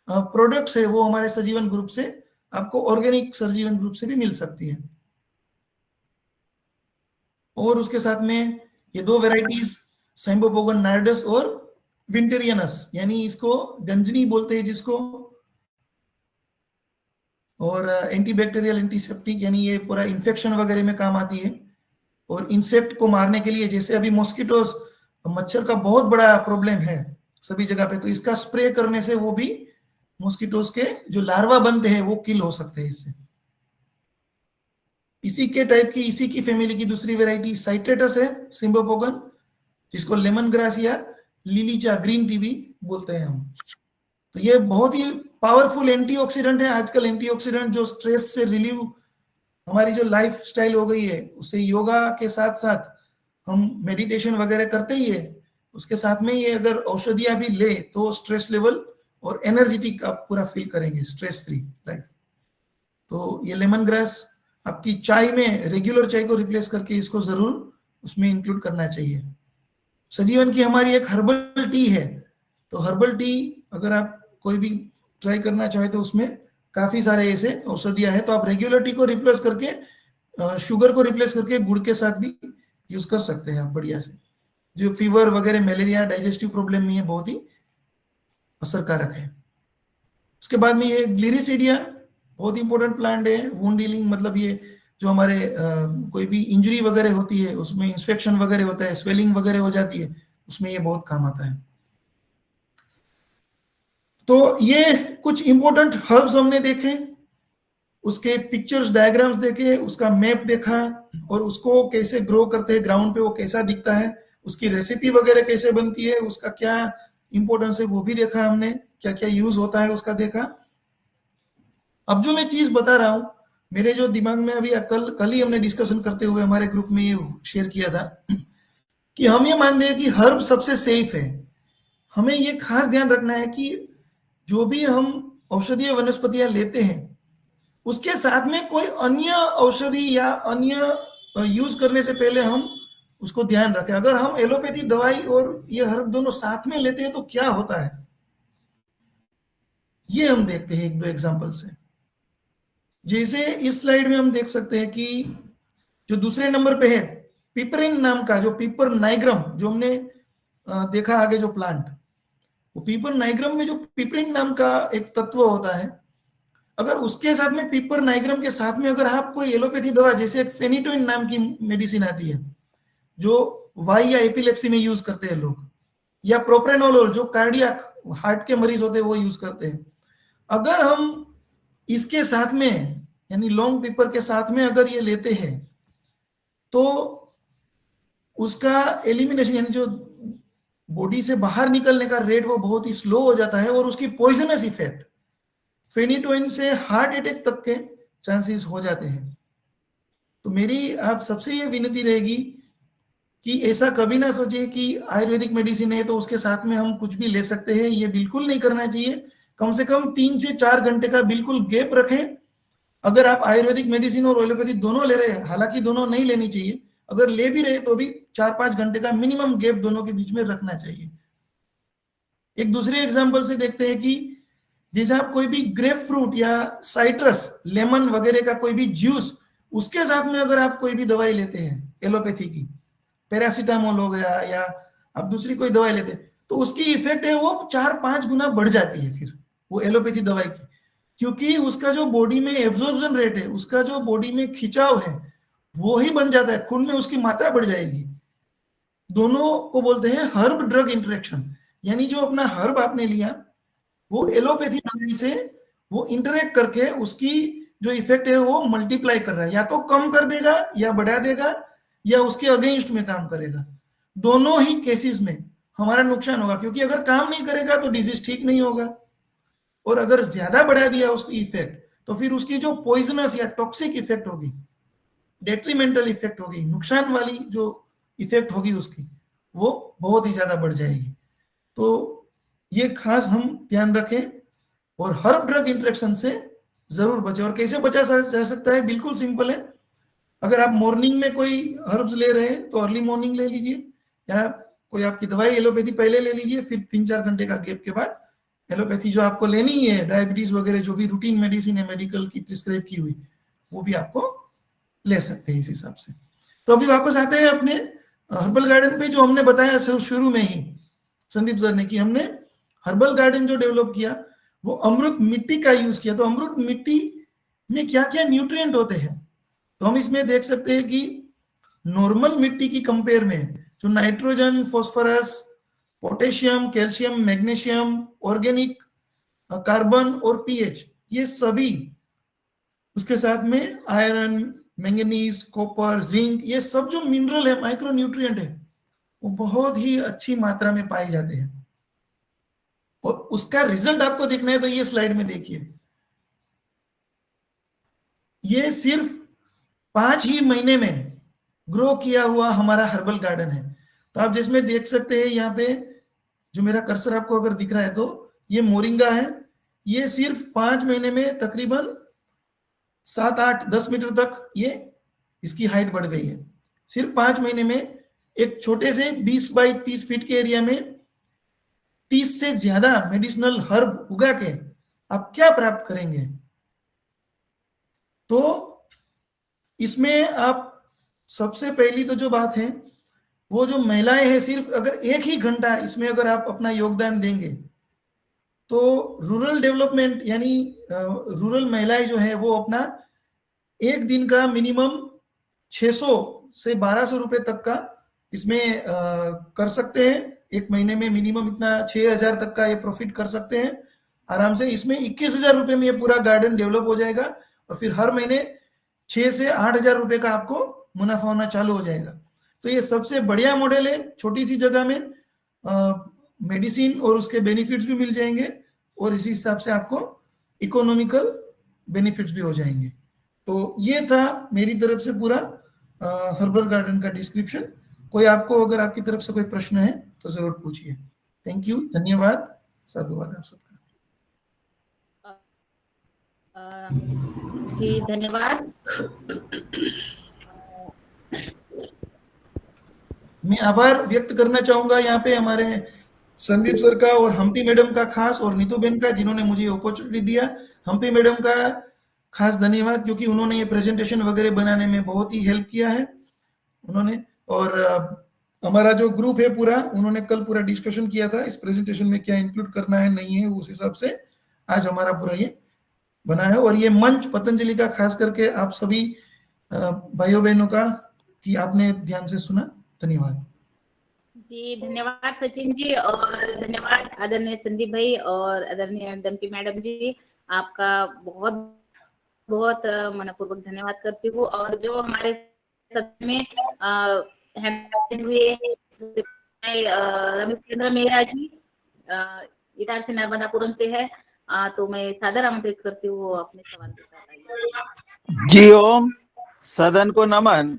प्रोडक्ट्स है वो हमारे सजीवन ग्रुप से, आपको ऑर्गेनिक सजीवन ग्रुप से भी मिल सकती है। और उसके साथ में ये 2 वेराइटीज साइम्बोपोगन नार्डस और विंटेरियनस, यानी इसको गंजनी बोलते हैं जिसको, और एंटीबैक्टीरियल, एंटीसेप्टिक, यानी ये पूरा इन्फेक्शन वगैरह में काम आती है। और इंसेक्ट को मारने के लिए, जैसे अभी मॉस्किटोस, मच्छर का बहुत बड़ा प्रॉब्लम है सभी जगह पे, तो इसका स्प्रे करने से वो भी मॉस्किटोस के जो लार्वा बनते हैं वो किल हो सकते हैं इससे। इसी के टाइप की, इसी की फैमिली की दूसरी वैरायटी साइट्रेटस है, सिम्बोपोगन, जिसको लेमन ग्रास या लिलीचा, ग्रीन टी भी बोलते हैं हम। तो ये बहुत ही पावरफुल एंटीऑक्सीडेंट है। आजकल एंटीऑक्सीडेंट जो स्ट्रेस से रिलीव, हमारी जो लाइफ स्टाइल हो गई है, उससे योगा के साथ साथ हम मेडिटेशन वगैरह करते ही है, उसके साथ में ये अगर औषधियां भी ले तो स्ट्रेस लेवल और एनर्जेटिक आप पूरा फील करेंगे, स्ट्रेस फ्री लाइफ। तो ये लेमन ग्रास आपकी चाय में, रेगुलर चाय को रिप्लेस करके इसको जरूर उसमें इंक्लूड करना चाहिए। सजीवन की हमारी एक हर्बल टी है, तो हर्बल टी अगर आप कोई भी ट्राई करना चाहे तो उसमें काफी सारे ऐसे औषधियां हैं, तो आप रेगुलर टी को रिप्लेस करके, शुगर को रिप्लेस करके गुड़ के साथ भी यूज कर सकते हैं आप बढ़िया से। जो फीवर वगैरह, मलेरिया, डाइजेस्टिव प्रॉब्लम में ये बहुत ही असरकारक है। उसके बाद में ये ग्लिरिसीडिया बहुत इंपॉर्टेंट प्लांट है, वुंड हीलिंग, मतलब ये जो हमारे कोई भी इंजरी वगैरह होती है, उसमें इंस्पेक्शन वगैरह होता है, स्वेलिंग वगैरह हो जाती है, उसमें ये बहुत काम आता है। तो ये कुछ इंपॉर्टेंट हर्ब्स हमने देखे, उसके पिक्चर्स, डायग्राम्स देखे, उसका मैप देखा, और उसको कैसे ग्रो करते हैं ग्राउंड पे, वो कैसा दिखता है, उसकी रेसिपी वगैरह कैसे बनती है, उसका क्या इंपॉर्टेंस है वो भी देखा हमने, क्या क्या यूज होता है उसका देखा। अब जो मैं चीज बता रहा हूं, मेरे जो दिमाग में अभी कल ही हमने डिस्कशन करते हुए हमारे ग्रुप में ये शेयर किया था कि हम ये मानते हैं कि हर्ब सबसे सेफ है। हमें ये खास ध्यान रखना है कि जो भी हम औषधीय वनस्पतियां लेते हैं उसके साथ में कोई अन्य औषधि या अन्य यूज करने से पहले हम उसको ध्यान रखें। अगर हम एलोपैथी दवाई और ये हर्ब दोनों साथ में लेते हैं तो क्या होता है, ये हम देखते हैं एक दो एग्जांपल से। जैसे इस स्लाइड में हम देख सकते हैं कि जो दूसरे नंबर पे है पिपरिन नाम का, जो पिपर नाइग्रम जो हमने देखा आगे जो प्लांट, वो पिपर नाइग्रम में जो पिपरिन नाम का एक तत्व होता है, अगर उसके साथ में पिपर नाइग्रम के साथ में अगर आप कोई एलोपैथी दवा, जैसे एक फेनिटोइन नाम की मेडिसिन आती है जो वाई या एपिलेप्सी में यूज करते हैं लोग, या प्रोप्रेनोलोल जो कार्डियक हार्ट के मरीज होते हैं वो यूज करते हैं, अगर हम इसके साथ में यानी लॉन्ग पेपर के साथ में अगर ये लेते हैं तो उसका एलिमिनेशन यानी जो बॉडी से बाहर निकलने का रेट वो बहुत ही स्लो हो जाता है, और उसकी पॉइजनस इफेक्ट फेनिटोइन से हार्ट अटैक तक के चांसेस हो जाते हैं। तो मेरी आप सबसे ये विनती रहेगी कि ऐसा कभी ना सोचिए कि आयुर्वेदिक मेडिसिन है तो उसके साथ में हम कुछ भी ले सकते हैं, ये बिल्कुल नहीं करना चाहिए। कम से कम 3 से 4 घंटे का बिल्कुल गैप रखें। अगर आप आयुर्वेदिक मेडिसिन और एलोपैथी दोनों ले रहे हैं, हालांकि दोनों नहीं लेनी चाहिए, अगर ले भी रहे तो भी 4-5 घंटे का मिनिमम गैप दोनों के बीच में रखना चाहिए। एक दूसरे एग्जांपल से देखते हैं कि जैसे आप कोई भी ग्रेप फ्रूट या साइट्रस, लेमन वगैरह का कोई भी जूस, उसके साथ में अगर आप कोई भी दवाई लेते हैं एलोपैथी की, पैरासीटामोल हो गया या आप दूसरी कोई दवाई लेते हैं, तो उसकी इफेक्ट है वो 4-5 गुना बढ़ जाती है फिर वो एलोपैथी दवाई की, क्योंकि उसका जो बॉडी में एब्जॉर्प्शन रेट है, उसका जो बॉडी में खिंचाव है वो ही बन जाता है, खून में उसकी मात्रा बढ़ जाएगी। दोनों को बोलते हैं हर्ब ड्रग इंटरेक्शन, यानी जो अपना हर्ब आपने लिया वो एलोपैथी दवाई से वो इंटरेक्ट करके उसकी जो इफेक्ट है वो मल्टीप्लाई कर रहा है, या तो कम कर देगा या बढ़ा देगा या उसके अगेंस्ट में काम करेगा। दोनों ही केसेस में हमारा नुकसान होगा, क्योंकि अगर काम नहीं करेगा तो डिजीज ठीक नहीं होगा, और अगर ज्यादा बढ़ा दिया उसकी इफेक्ट तो फिर उसकी जो पॉइजनस या टॉक्सिक इफेक्ट होगी, डेट्रीमेंटल इफेक्ट होगी, नुकसान वाली जो इफेक्ट होगी उसकी, वो बहुत ही ज्यादा बढ़ जाएगी। तो ये खास हम ध्यान रखें और हर्ब ड्रग इंटरेक्शन से जरूर बचे। और कैसे बचा जा सकता है, बिल्कुल सिंपल है। अगर आप मॉर्निंग में कोई हर्ब्स ले रहे हैं तो अर्ली मॉर्निंग ले लीजिए, या कोई आपकी दवाई एलोपैथी पहले ले लीजिए, फिर 3-4 घंटे का गैप के बाद एलोपैथी जो आपको लेनी है, डायबिटीज वगैरह जो भी रूटीन मेडिसिन है मेडिकल की प्रिस्क्राइब की हुई, वो भी आपको ले सकते हैं इस हिसाब से। तो अभी वापस आते हैं अपने हर्बल गार्डन पे, जो हमने बताया शुरू में ही संदीप सर ने कि हमने हर्बल गार्डन जो डेवलप किया वो अमृत मिट्टी का यूज किया। तो अमृत मिट्टी में क्या क्या न्यूट्रिएंट होते हैं, तो हम इसमें देख सकते हैं कि नॉर्मल मिट्टी की कंपेयर में जो nitrogen, phosphorus, potassium, calcium, magnesium, organic carbon और पीएच, ये सभी, उसके साथ में आयरन, मैंगनीज, कॉपर, जिंक, ये सब जो मिनरल है, माइक्रो न्यूट्रिएंट है, वो बहुत ही अच्छी मात्रा में पाए जाते हैं। और उसका रिजल्ट आपको देखना है तो ये स्लाइड में देखिए, ये सिर्फ 5 ही महीने में ग्रो किया हुआ हमारा हर्बल गार्डन है। तो आप जिसमें देख सकते हैं यहाँ पे जो मेरा कर्सर आपको अगर दिख रहा है, तो ये मोरिंगा है। ये सिर्फ 5 महीने में तकरीबन 7, 8, 10 मीटर तक ये इसकी हाइट बढ़ गई है। सिर्फ 5 महीने में एक छोटे से 20 बाई 30 फीट के एरिया में 30 से ज्यादा मेडिसिनल हर्ब उगा के आप क्या प्राप्त करेंगे। तो इसमें आप सबसे पहली तो जो बात है, वो जो महिलाएं हैं, सिर्फ अगर 1 ही घंटा इसमें अगर आप अपना योगदान देंगे तो रूरल डेवलपमेंट यानी रूरल महिलाएं जो है वो अपना एक दिन का मिनिमम 600 से 1200 रुपए तक का इसमें कर सकते हैं। एक महीने में मिनिमम इतना 6000 तक का ये प्रॉफिट कर सकते हैं आराम से। इसमें 21,000 रुपए में ये पूरा गार्डन डेवलप हो जाएगा और फिर हर महीने 6 से 8,000 रुपए का आपको मुनाफा होना चालू हो जाएगा। तो ये सबसे बढ़िया मॉडल है। छोटी सी जगह में मेडिसिन और उसके बेनिफिट्स भी मिल जाएंगे और इसी हिसाब से आपको इकोनॉमिकल बेनिफिट्स भी हो जाएंगे। तो ये था मेरी तरफ से पूरा हर्बल गार्डन का डिस्क्रिप्शन। कोई आपको अगर आपकी तरफ से कोई प्रश्न है तो जरूर पूछिए। थैंक यू, धन्यवाद, साधुवाद आप सबका। जी धन्यवाद। मैं आभार व्यक्त करना चाहूंगा यहाँ पे हमारे संदीप सर का और हम्पी मैडम का खास, और नीतू बेन का जिन्होंने मुझे अपॉर्चुनिटी दिया। हम्पी मैडम का खास धन्यवाद क्योंकि उन्होंने ये प्रेजेंटेशन वगैरह बनाने में बहुत ही हेल्प किया है उन्होंने। और हमारा जो ग्रुप है पूरा, उन्होंने कल पूरा डिस्कशन किया था इस प्रेजेंटेशन में क्या इंक्लूड करना है नहीं है, उस हिसाब से आज हमारा पूरा ये बना है। और ये मंच पतंजलि का खास करके आप सभी भाइयों बहनों का कि आपने ध्यान से सुना, धन्यवाद। जी धन्यवाद सचिन जी, और धन्यवाद आदरणीय संदीप भाई और आदरणीय डम्पी मैडम जी, आपका बहुत बहुत मनपूर्वक धन्यवाद करती हूँ। और जो हमारे सत्र में हुए रमेश चंद्र मेहरा जी इटारसी नर्मदापुरम से है, तो मैं सादर आमंत्रित करती हूँ अपने सवाल के साथ। जी ओम, सदन को नमन।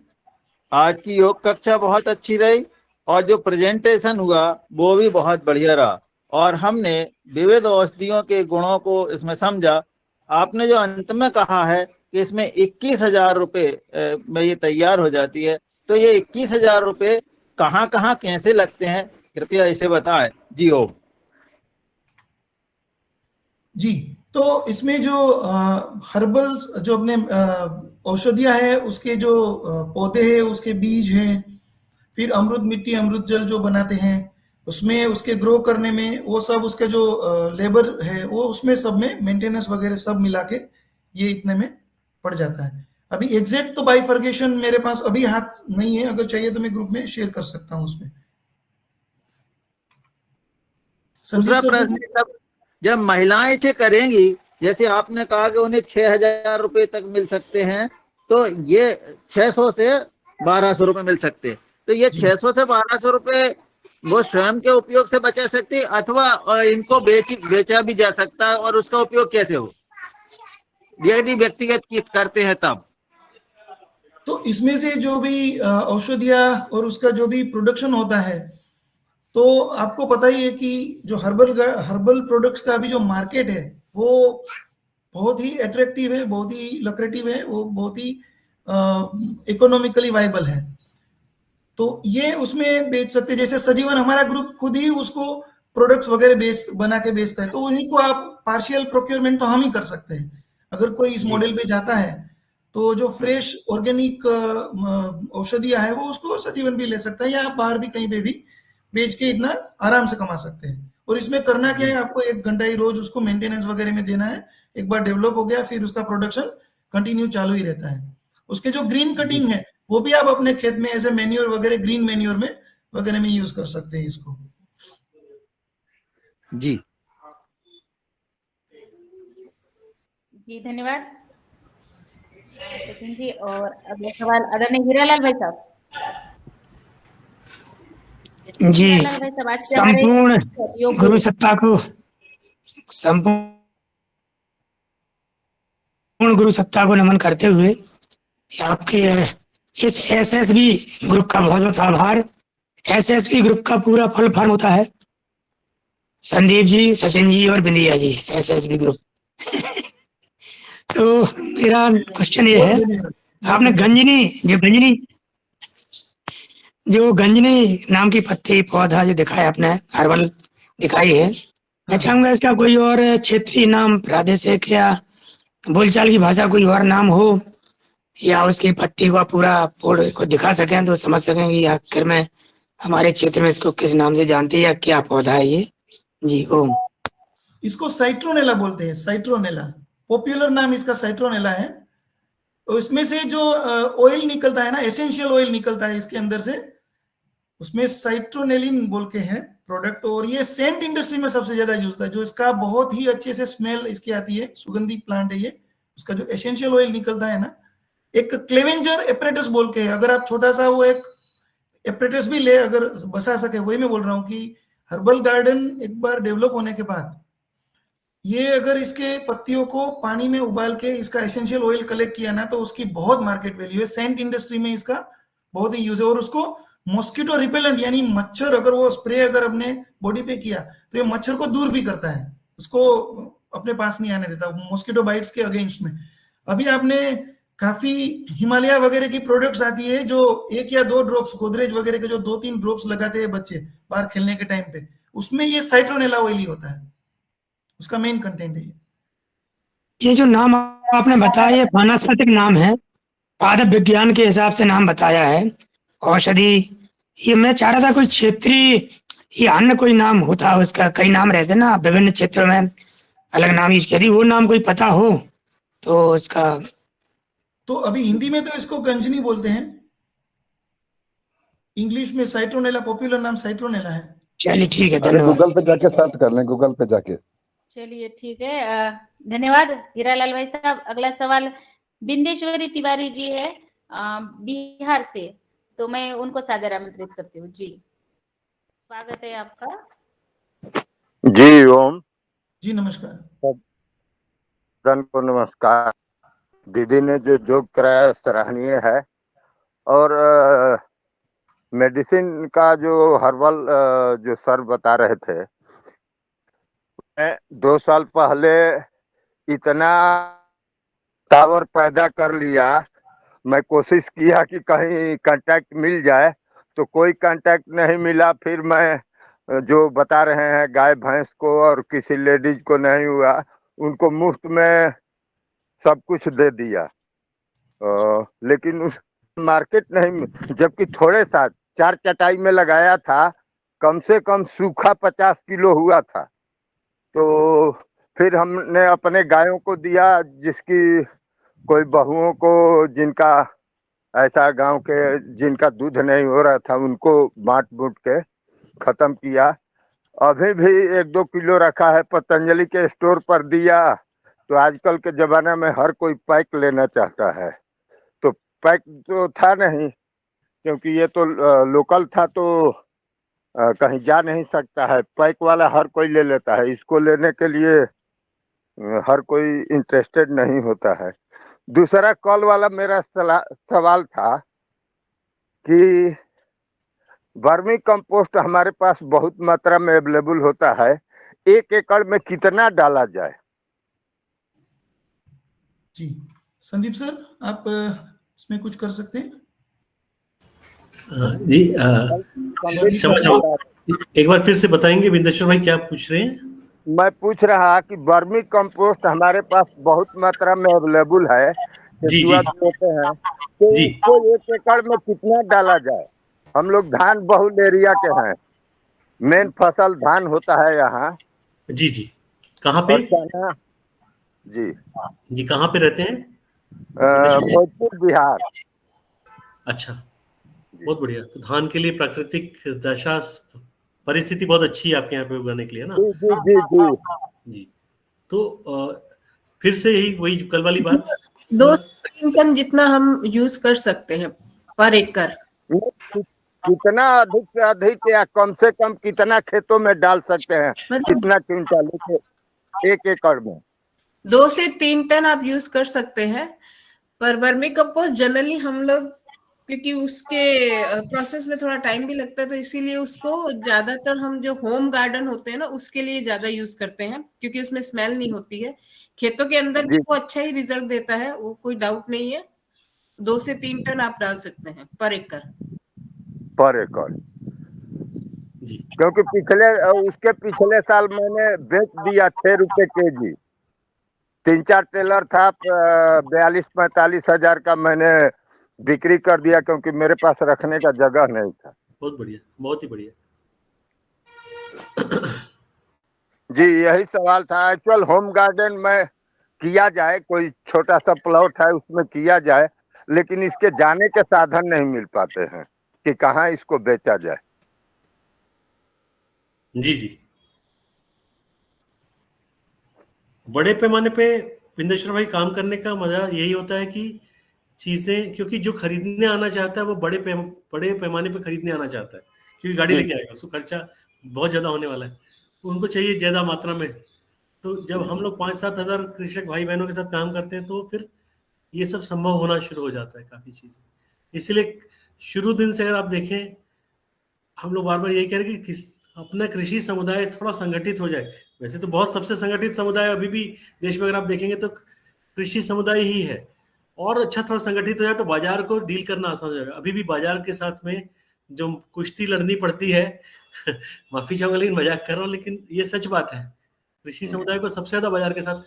आज की योग कक्षा बहुत अच्छी रही और जो प्रेजेंटेशन हुआ वो भी बहुत बढ़िया रहा और हमने विविध औषधियों के गुणों को इसमें समझा। आपने जो अंत में कहा है कि इसमें 21,000 रुपए में ये तैयार हो जाती है, तो ये 21,000 रुपए कहाँ कहाँ कैसे लगते हैं, कृपया इसे बताएं। जी ओम। जी, तो इसमें जो हर्बल जो अपने औषधियां है, उसके जो पौधे हैं, उसके बीज हैं, फिर अमृत मिट्टी अमृत जल जो बनाते हैं उसमें, उसके ग्रो करने में वो सब, उसके जो लेबर है वो उसमें सब में मेंटेनेंस वगैरह सब मिला के ये इतने में पड़ जाता है। अभी एग्जैक्ट तो बाइफर्केशन मेरे पास अभी हाथ नहीं है, अगर चाहिए तो मैं ग्रुप में शेयर कर सकता हूँ उसमें। दूसरा प्रश्न, जब महिलाएं इसे करेंगी, जैसे आपने कहा कि उन्हें 6,000 रुपए तक मिल सकते हैं, तो ये 600 से 1200 रुपए मिल सकते हैं, तो ये 600 से 1200 रुपए वो स्वयं के उपयोग से बचा सकती है अथवा इनको बेचा भी जा सकता है, और उसका उपयोग कैसे हो यदि व्यक्तिगत करते हैं तब? तो इसमें से जो भी औषधियां और उसका जो भी प्रोडक्शन होता है, तो आपको पता ही है कि जो हर्बल प्रोडक्ट्स का अभी जो मार्केट है वो बहुत ही अट्रैक्टिव है, बहुत ही लक्रेटिव है, वो बहुत ही इकोनॉमिकली वाइबल है। तो ये उसमें बेच सकते, जैसे सजीवन हमारा ग्रुप खुद ही उसको प्रोडक्ट्स वगैरह बना के बेचता है, तो उन्हीं को आप पार्शियल प्रोक्योरमेंट तो हम ही कर सकते हैं। अगर कोई इस मॉडल पे जाता है तो जो फ्रेश ऑर्गेनिक औषधियां है वो उसको सजीवन भी ले सकता है, या आप बाहर भी कहीं पे भी बेच के इतना आराम से कमा सकते हैं। और इसमें करना क्या है, आपको 1 घंटा ही रोज उसको मेंटेनेंस वगैरह में देना है। एक बार डेवलप हो गया फिर उसका प्रोडक्शन कंटिन्यू चालू ही रहता है। उसके जो ग्रीन कटिंग है वो भी आप अपने खेत में ऐसे मैन्योर वगैरह, ग्रीन मैन्योर में वगैरह में यूज कर सकते हैं इसको। जी जी धन्यवाद सचिन जी। और अगला सवाल आदरणीय हीरालाल भाई साहब। जी, संपूर्ण गुरु सत्ता को, संपूर्ण गुरु सत्ता को नमन करते हुए आपके इस एसएसबी ग्रुप का बहुत बहुत आभार। एसएसबी ग्रुप का पूरा फुल फॉर्म होता है संदीप जी, सचिन जी और बिंदिया जी, एसएसबी ग्रुप। तो मेरा क्वेश्चन ये है, आपने गंजनी नाम की पत्ती पौधा जो दिखाया आपने, हर्बल दिखाई है, मैं चाहूंगा इसका कोई और क्षेत्रीय नाम, प्रादेशिक या बोलचाल की भाषा कोई और नाम हो, या उसकी पत्ती का पूरा पोड़ को दिखा सकें तो समझ सकें कि आखिर में हमारे क्षेत्र में इसको किस नाम से जानते हैं या क्या पौधा है ये। जी ओम। इसको साइट्रोनेला बोलते हैं, साइट्रोनेला पॉपुलर नाम इसका साइट्रोनेला है। तो इसमें से जो ऑयल निकलता है ना, एसेंशियल ऑयल निकलता है इसके अंदर से, उसमें साइट्रोनेलिन बोल के है प्रोडक्ट, और ये सेंट इंडस्ट्री में सबसे ज्यादा यूज होता है। जो इसका बहुत ही अच्छे से स्मेल इसकी आती है, सुगंधी प्लांट है ये। उसका जो एसेंशियल ऑयल निकलता है ना, एक क्लेवेंजर एपरेटस बोल के है, अगर आप छोटा सा वो एक एपरेटस भी ले अगर बसा सके, वही मैं बोल रहा हूँ कि हर्बल गार्डन एक बार डेवलप होने के बाद ये अगर इसके पत्तियों को पानी में उबाल के इसका एसेंशियल ऑयल कलेक्ट किया ना, तो उसकी बहुत मार्केट वैल्यू है। सेंट इंडस्ट्री में इसका बहुत ही यूज है। और उसको मॉस्किटो रिपेलेंट यानी मच्छर, अगर वो स्प्रे अगर अपने बॉडी पे किया तो ये मच्छर को दूर भी करता है, उसको अपने पास नहीं आने देता, मॉस्किटो बाइट्स के अगेंस्ट में। अभी आपने काफी हिमालय वगैरह की प्रोडक्ट्स आती है जो 1 या 2 ड्रॉप्स, गोदरेज वगैरह के जो 2-3 ड्रॉप्स लगाते हैं बच्चे बाहर खेलने के टाइम पे, उसमें ये साइट्रोनेला ऑयल ही होता है, उसका मेन कंटेंट है। ये जो नाम आपने बताया ये वानस्पतिक नाम है, पादप विज्ञान के हिसाब से नाम बताया है, औषधि। ये मैं चाह रहा था कोई क्षेत्रीय या अन्य कोई नाम होता है उसका, कई नाम रहते ना विभिन्न क्षेत्रों में अलग नाम, यदि वो नाम कोई पता हो तो उसका। तो अभी हिंदी में तो इसको गंजनी बोलते हैं, इंग्लिश में साइट्रोनेला, पॉपुलर नाम साइट्रोनेला है। चलिए ठीक है, अरे धन्यवाद। गूगल पे जाके सर्च कर लें, गूगल पे जाके। चलिए ठीक है, धन्यवाद हीरालाल भाई साहब। अगला सवाल बिंदेश्वरी तिवारी जी है बिहार से, तो मैं उनको सादर आमंत्रित करती हूँ। जी स्वागत है आपका। जी ओम। जी नमस्कार। सदन को नमस्कार। दीदी ने जो जोग कराया सराहनीय है, और मेडिसिन का जो हर्बल जो सर बता रहे थे, मैं 2 साल पहले इतना टावर पैदा कर लिया, मैं कोशिश किया कि कहीं कांटेक्ट मिल जाए, तो कोई कांटेक्ट नहीं मिला। फिर मैं जो बता रहे हैं गाय भैंस को और किसी लेडीज को नहीं हुआ, उनको मुफ्त में सब कुछ दे दिया, लेकिन उस मार्केट नहीं, जबकि थोड़े सा 4 चटाई में लगाया था, कम से कम सूखा 50 किलो हुआ था। तो फिर हमने अपने गायों को दिया, जिसकी कोई बहुओं को, जिनका ऐसा गांव के जिनका दूध नहीं हो रहा था, उनको बांट बूट के खत्म किया। अभी भी 1-2 किलो रखा है, पतंजलि के स्टोर पर दिया। तो आजकल के जमाने में हर कोई पैक लेना चाहता है, तो पैक तो था नहीं, क्योंकि ये तो लोकल था, तो कहीं जा नहीं सकता है। पैक वाला हर कोई ले लेता है, इसको लेने के लिए हर कोई इंटरेस्टेड नहीं होता है। दूसरा कॉल वाला मेरा सवाल था कि वर्मी कंपोस्ट हमारे पास बहुत मात्रा में अवेलेबल होता है, 1 एकड़ में कितना डाला जाए? जी संदीप सर, आप इसमें कुछ कर सकते हैं? जी क्षमा, एक बार फिर से बताएंगे बिंदेश्वर भाई क्या पूछ रहे हैं? मैं पूछ रहा कि वर्मी कंपोस्ट हमारे पास बहुत मात्रा में अवेलेबल है, जी जी होते हैं, तो इसको 1 एकड़ में कितना डाला जाए? हम लोग धान बहुल एरिया के हैं, मेन फसल धान होता है यहाँ। जी जी कहाँ पे? जी जी कहाँ पे रहते हैं? भोजपुर बिहार। अच्छा, बहुत बढ़िया। तो धान के लिए प्राकृतिक दशा परिस्थिति बहुत अच्छी है आपके यहाँ पे उगाने के लिए ना? जी जी जी जी। तो फिर से यही वही कल वाली बात, 2-3 टन जितना हम यूज कर सकते हैं पर एकड़। कितना अधिक से अधिक या कम से कम कितना खेतों में डाल सकते हैं? कितना क्विंटल 1 एकड़ में? 2 से 3 टन आप यूज कर सकते हैं, पर वर्मी कंपोस्ट जनरली हम लोग क्योंकि उसके प्रोसेस में थोड़ा टाइम भी लगता है, तो इसीलिए उसको ज्यादातर हम जो होम गार्डन होते हैं ना उसके लिए ज्यादा यूज करते हैं, क्योंकि उसमें स्मेल नहीं होती है। खेतों के अंदर भी वो अच्छा ही रिजल्ट देता है, वो कोई डाउट नहीं है। 2 से 3 टन आप डाल सकते हैं पर एकड़। क्योंकि उसके पिछले साल मैंने बेच दिया 6 रुपए केजी। 3-4 टेलर था, 42-45 हजार का मैंने बिक्री कर दिया, क्योंकि मेरे पास रखने का जगह नहीं था। बहुत बढ़िया, बहुत ही बढ़िया। जी यही सवाल था। एक्चुअल होम गार्डन में किया जाए, कोई छोटा सा प्लॉट है उसमें किया जाए, लेकिन इसके जाने के साधन नहीं मिल पाते हैं कि कहाँ इसको बेचा जाए। जी जी, बड़े पैमाने पे बिंदेश्वर भाई काम करने का मजा यही होता है कि चीजें, क्योंकि जो खरीदने आना चाहता है वो बड़े पैमाने पे खरीदने आना चाहता है, क्योंकि गाड़ी लेके आएगा, उसको खर्चा बहुत ज्यादा होने वाला है, उनको चाहिए ज्यादा मात्रा में। तो जब हम लोग 5-7 हजार कृषक भाई बहनों के साथ काम करते हैं तो फिर ये सब संभव होना शुरू हो जाता है काफी चीजें। इसलिए शुरू दिन से अगर आप देखें, हम लोग बार बार यही कह रहे हैं कि अपना कृषि समुदाय थोड़ा संगठित हो जाए। वैसे तो बहुत सबसे संगठित समुदाय अभी भी देश में अगर आप देखेंगे तो कृषि समुदाय ही है, और अच्छा थोड़ा संगठित हो जाए तो बाजार को डील करना आसान हो जाएगा। अभी भी बाजार के साथ में जो कुश्ती लड़नी पड़ती है माफी चाहूंगा लेकिन मजाक कर रहा हूँ, लेकिन ये सच बात है, कृषि समुदाय को सबसे ज्यादा बाजार के साथ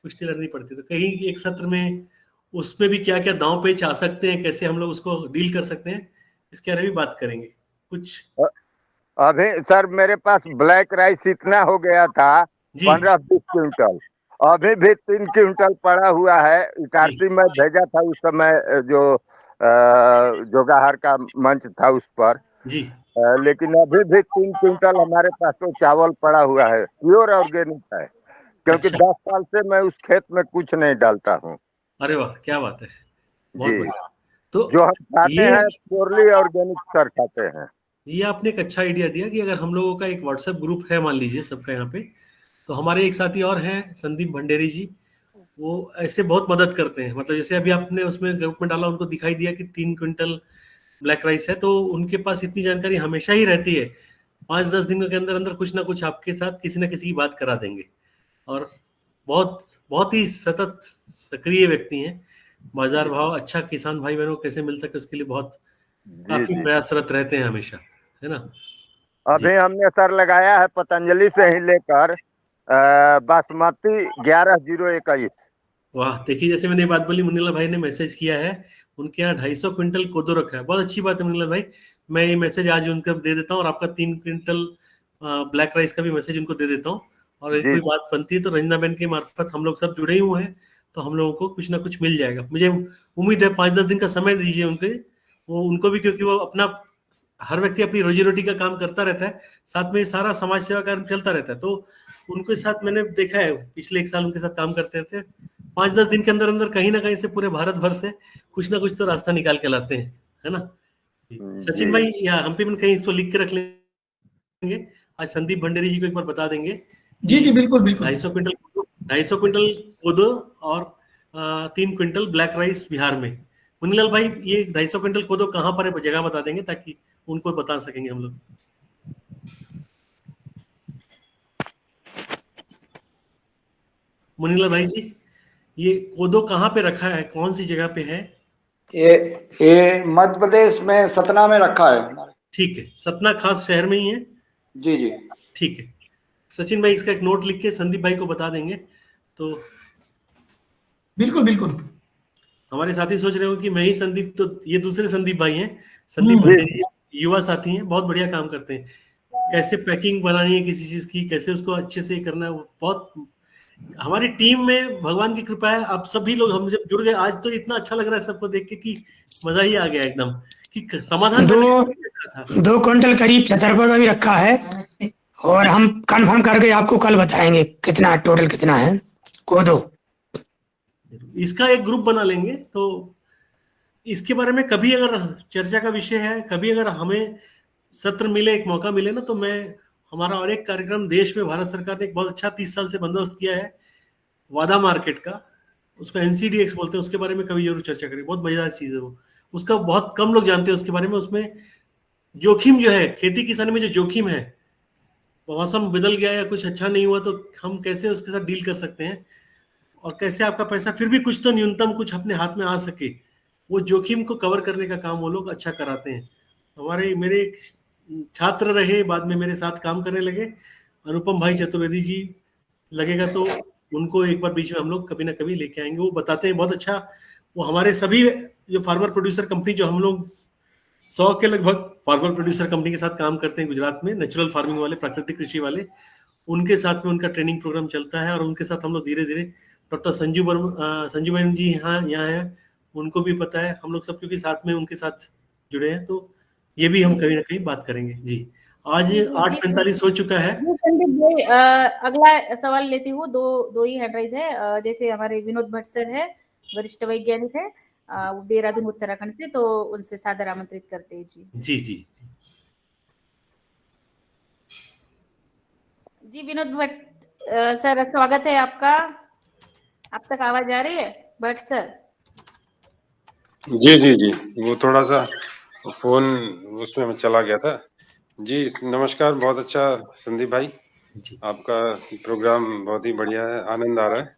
कुश्ती लड़नी पड़ती है। तो कहीं एक सत्र में उसमें भी क्या क्या दांव पेच आ सकते हैं, कैसे हम लोग उसको डील कर सकते हैं, इसके बारे में बात करेंगे कुछ। अभी सर मेरे पास ब्लैक राइस इतना हो गया था 15-20 क्विंटल, अभी भी 3 क्विंटल पड़ा हुआ है। इटारसी में भेजा था उस समय, जो जोगाहर का मंच था उस पर जी, लेकिन अभी भी 3 क्विंटल हमारे पास तो चावल पड़ा हुआ है, प्योर ऑर्गेनिक है, क्योंकि 10 साल से मैं उस खेत में कुछ नहीं डालता हूँ। अरे वाह, क्या बात है, बहुत जी। बढ़िया। तो जो हम खाते हैं प्योरली ऑर्गेनिक सर खाते हैं। ये आपने एक अच्छा आइडिया दिया कि अगर हम लोगों का एक व्हाट्सएप ग्रुप है, मान लीजिए सबका यहाँ पे, तो हमारे एक साथी और हैं संदीप भंडेरी जी, वो ऐसे बहुत मदद करते हैं। मतलब जैसे अभी आपने उसमें ग्रुप में डाला, उनको दिखाई दिया कि 3 क्विंटल ब्लैक राइस है, तो उनके पास इतनी जानकारी हमेशा ही रहती है। 5-10 दिनों के अंदर अंदर कुछ ना कुछ आपके साथ किसी ना किसी की बात करा देंगे, और बहुत बहुत ही सतत सक्रिय व्यक्ति हैं। बाजार भाव अच्छा किसान भाई बहनों को कैसे मिल सके उसके लिए बहुत काफी प्रयासरत रहते हैं हमेशा, है ना। अभी हमने सर लगाया है पतंजलि से ही लेकर बासमती 11-021। वाह, देखिए जैसे मैंने बात बोली, मुनीलाल भाई ने मैसेज किया है, उनके यहाँ 250 क्विंटल कोदो रखा है। बहुत अच्छी बात है मुनीलाल भाई, मैं ये मैसेज आज उनको दे देता हूँ, और आपका 3 क्विंटल ब्लैक राइस का भी मैसेज उनको दे देता हूँ। और एक कोई बात बनती है तो रंजना बहन के मार्फत हम लोग सब जुड़े ही हुए हैं, तो हम लोगों को कुछ ना कुछ मिल जाएगा। मुझे उम्मीद है 5-10 दिन का समय दीजिए उनको भी, क्योंकि वो अपना हर व्यक्ति अपनी रोजी रोटी का काम करता रहता है, साथ में सारा समाज सेवा कार्य चलता रहता है। तो उनके साथ मैंने देखा है, पिछले 1 साल उनके साथ काम करते रहते, 5-10 दिन के अंदर अंदर कहीं ना कहीं से पूरे भारत भर से कुछ ना कुछ तो रास्ता निकाल के लाते हैं, है ना। सचिन भाई या हम्पी में कहीं इसको लिख के रख लेंगे, आज संदीप भंडेरी जी को एक बार बता देंगे। जी जी बिल्कुल बिल्कुल। 250 क्विंटल कोदो और 3 क्विंटल ब्लैक राइस बिहार में। मुनीलाल भाई ये 250 क्विंटल कोदो कहाँ पर है, जगह बता देंगे ताकि उनको बता सकेंगे हम लोग। मुनीलाल भाई जी, ये कोदो कहाँ पे रखा है, कौन सी जगह पे है? ये मध्य प्रदेश में सतना में रखा है हमारे। ठीक है, सतना खास शहर में ही है। जी जी ठीक है, सचिन भाई इसका एक नोट लिख के संदीप भाई को बता देंगे। तो बिल्कुल बिल्कुल। हमारे साथी सोच रहे हो कि मैं ही संदीप, तो ये दूसरे संदीप भाई हैं, संदीप भंडेरी युवा साथी हैं, बहुत बढ़िया काम करते हैं। कैसे पैकिंग बनानी है किसी चीज की, कैसे उसको अच्छे से करना है, वो बहुत हमारी टीम में भगवान की कृपा है। आप सभी लोग हम जब जुड़ गए, आज तो इतना अच्छा लग रहा है सबको देख के कि मजा ही आ गया एकदम, कि समाधान 2 क्विंटल करीब छतरपुर में भी रखा है, और हम कंफर्म करके आपको कल बताएंगे कितना टोटल कितना है कोदो। इसका एक ग्रुप बना लेंगे, तो इसके बारे में कभी अगर चर्चा का विषय है, कभी अगर हमें सत्र मिले, एक मौका मिले ना, तो मैं हमारा और एक कार्यक्रम देश में भारत सरकार ने एक बहुत अच्छा 30 साल से बंदोबस्त किया है वादा मार्केट का, उसको NCDX बोलते हैं, उसके बारे में कभी जरूर चर्चा करें, बहुत मजेदार चीज है वो। उसका बहुत कम लोग जानते हैं उसके बारे में। उसमें जोखिम जो है, खेती किसानी में जो जोखिम है, मौसम बदल गया या कुछ अच्छा नहीं हुआ तो हम कैसे उसके साथ डील कर सकते हैं, और कैसे आपका पैसा फिर भी कुछ तो न्यूनतम कुछ अपने हाथ में आ सके, वो जोखिम को कवर करने का काम वो लोग अच्छा कराते हैं। हमारे मेरे एक छात्र रहे, बाद में मेरे साथ काम करने लगे, अनुपम भाई चतुर्वेदी जी, लगेगा तो उनको एक बार बीच में हम लोग कभी ना कभी लेके आएंगे। वो बताते हैं बहुत अच्छा। वो हमारे सभी जो फार्मर प्रोड्यूसर कंपनी, जो हम लोग 100 के लगभग फार्मर प्रोड्यूसर कंपनी के साथ काम करते हैं गुजरात में, नेचुरल फार्मिंग वाले, प्राकृतिक कृषि वाले, उनके साथ में उनका ट्रेनिंग प्रोग्राम चलता है। और उनके साथ हम लोग धीरे धीरे, डॉक्टर संजू बहन जी यहाँ हैं, उनको भी पता है, हम लोग सब क्योंकि साथ में उनके साथ जुड़े हैं, तो ये भी हम कहीं ना कहीं बात करेंगे। जी, आज 8:45 हो चुका है। अगला सवाल लेती हूँ। दो ही हैंड राइज है। जैसे हमारे विनोद भट्ट सर है, वरिष्ठ वैज्ञानिक है, देहरादून उत्तराखंड से, तो उनसे सादर आमंत्रित करते हैं। जी जी जी विनोद भट्ट सर, स्वागत है आपका। आप तक आवाज आ रही है भट्ट सर? जी, वो थोड़ा सा फोन उसमें चला गया था। जी नमस्कार, बहुत अच्छा संदीप भाई, आपका प्रोग्राम बहुत ही बढ़िया है, आनंद आ रहा है।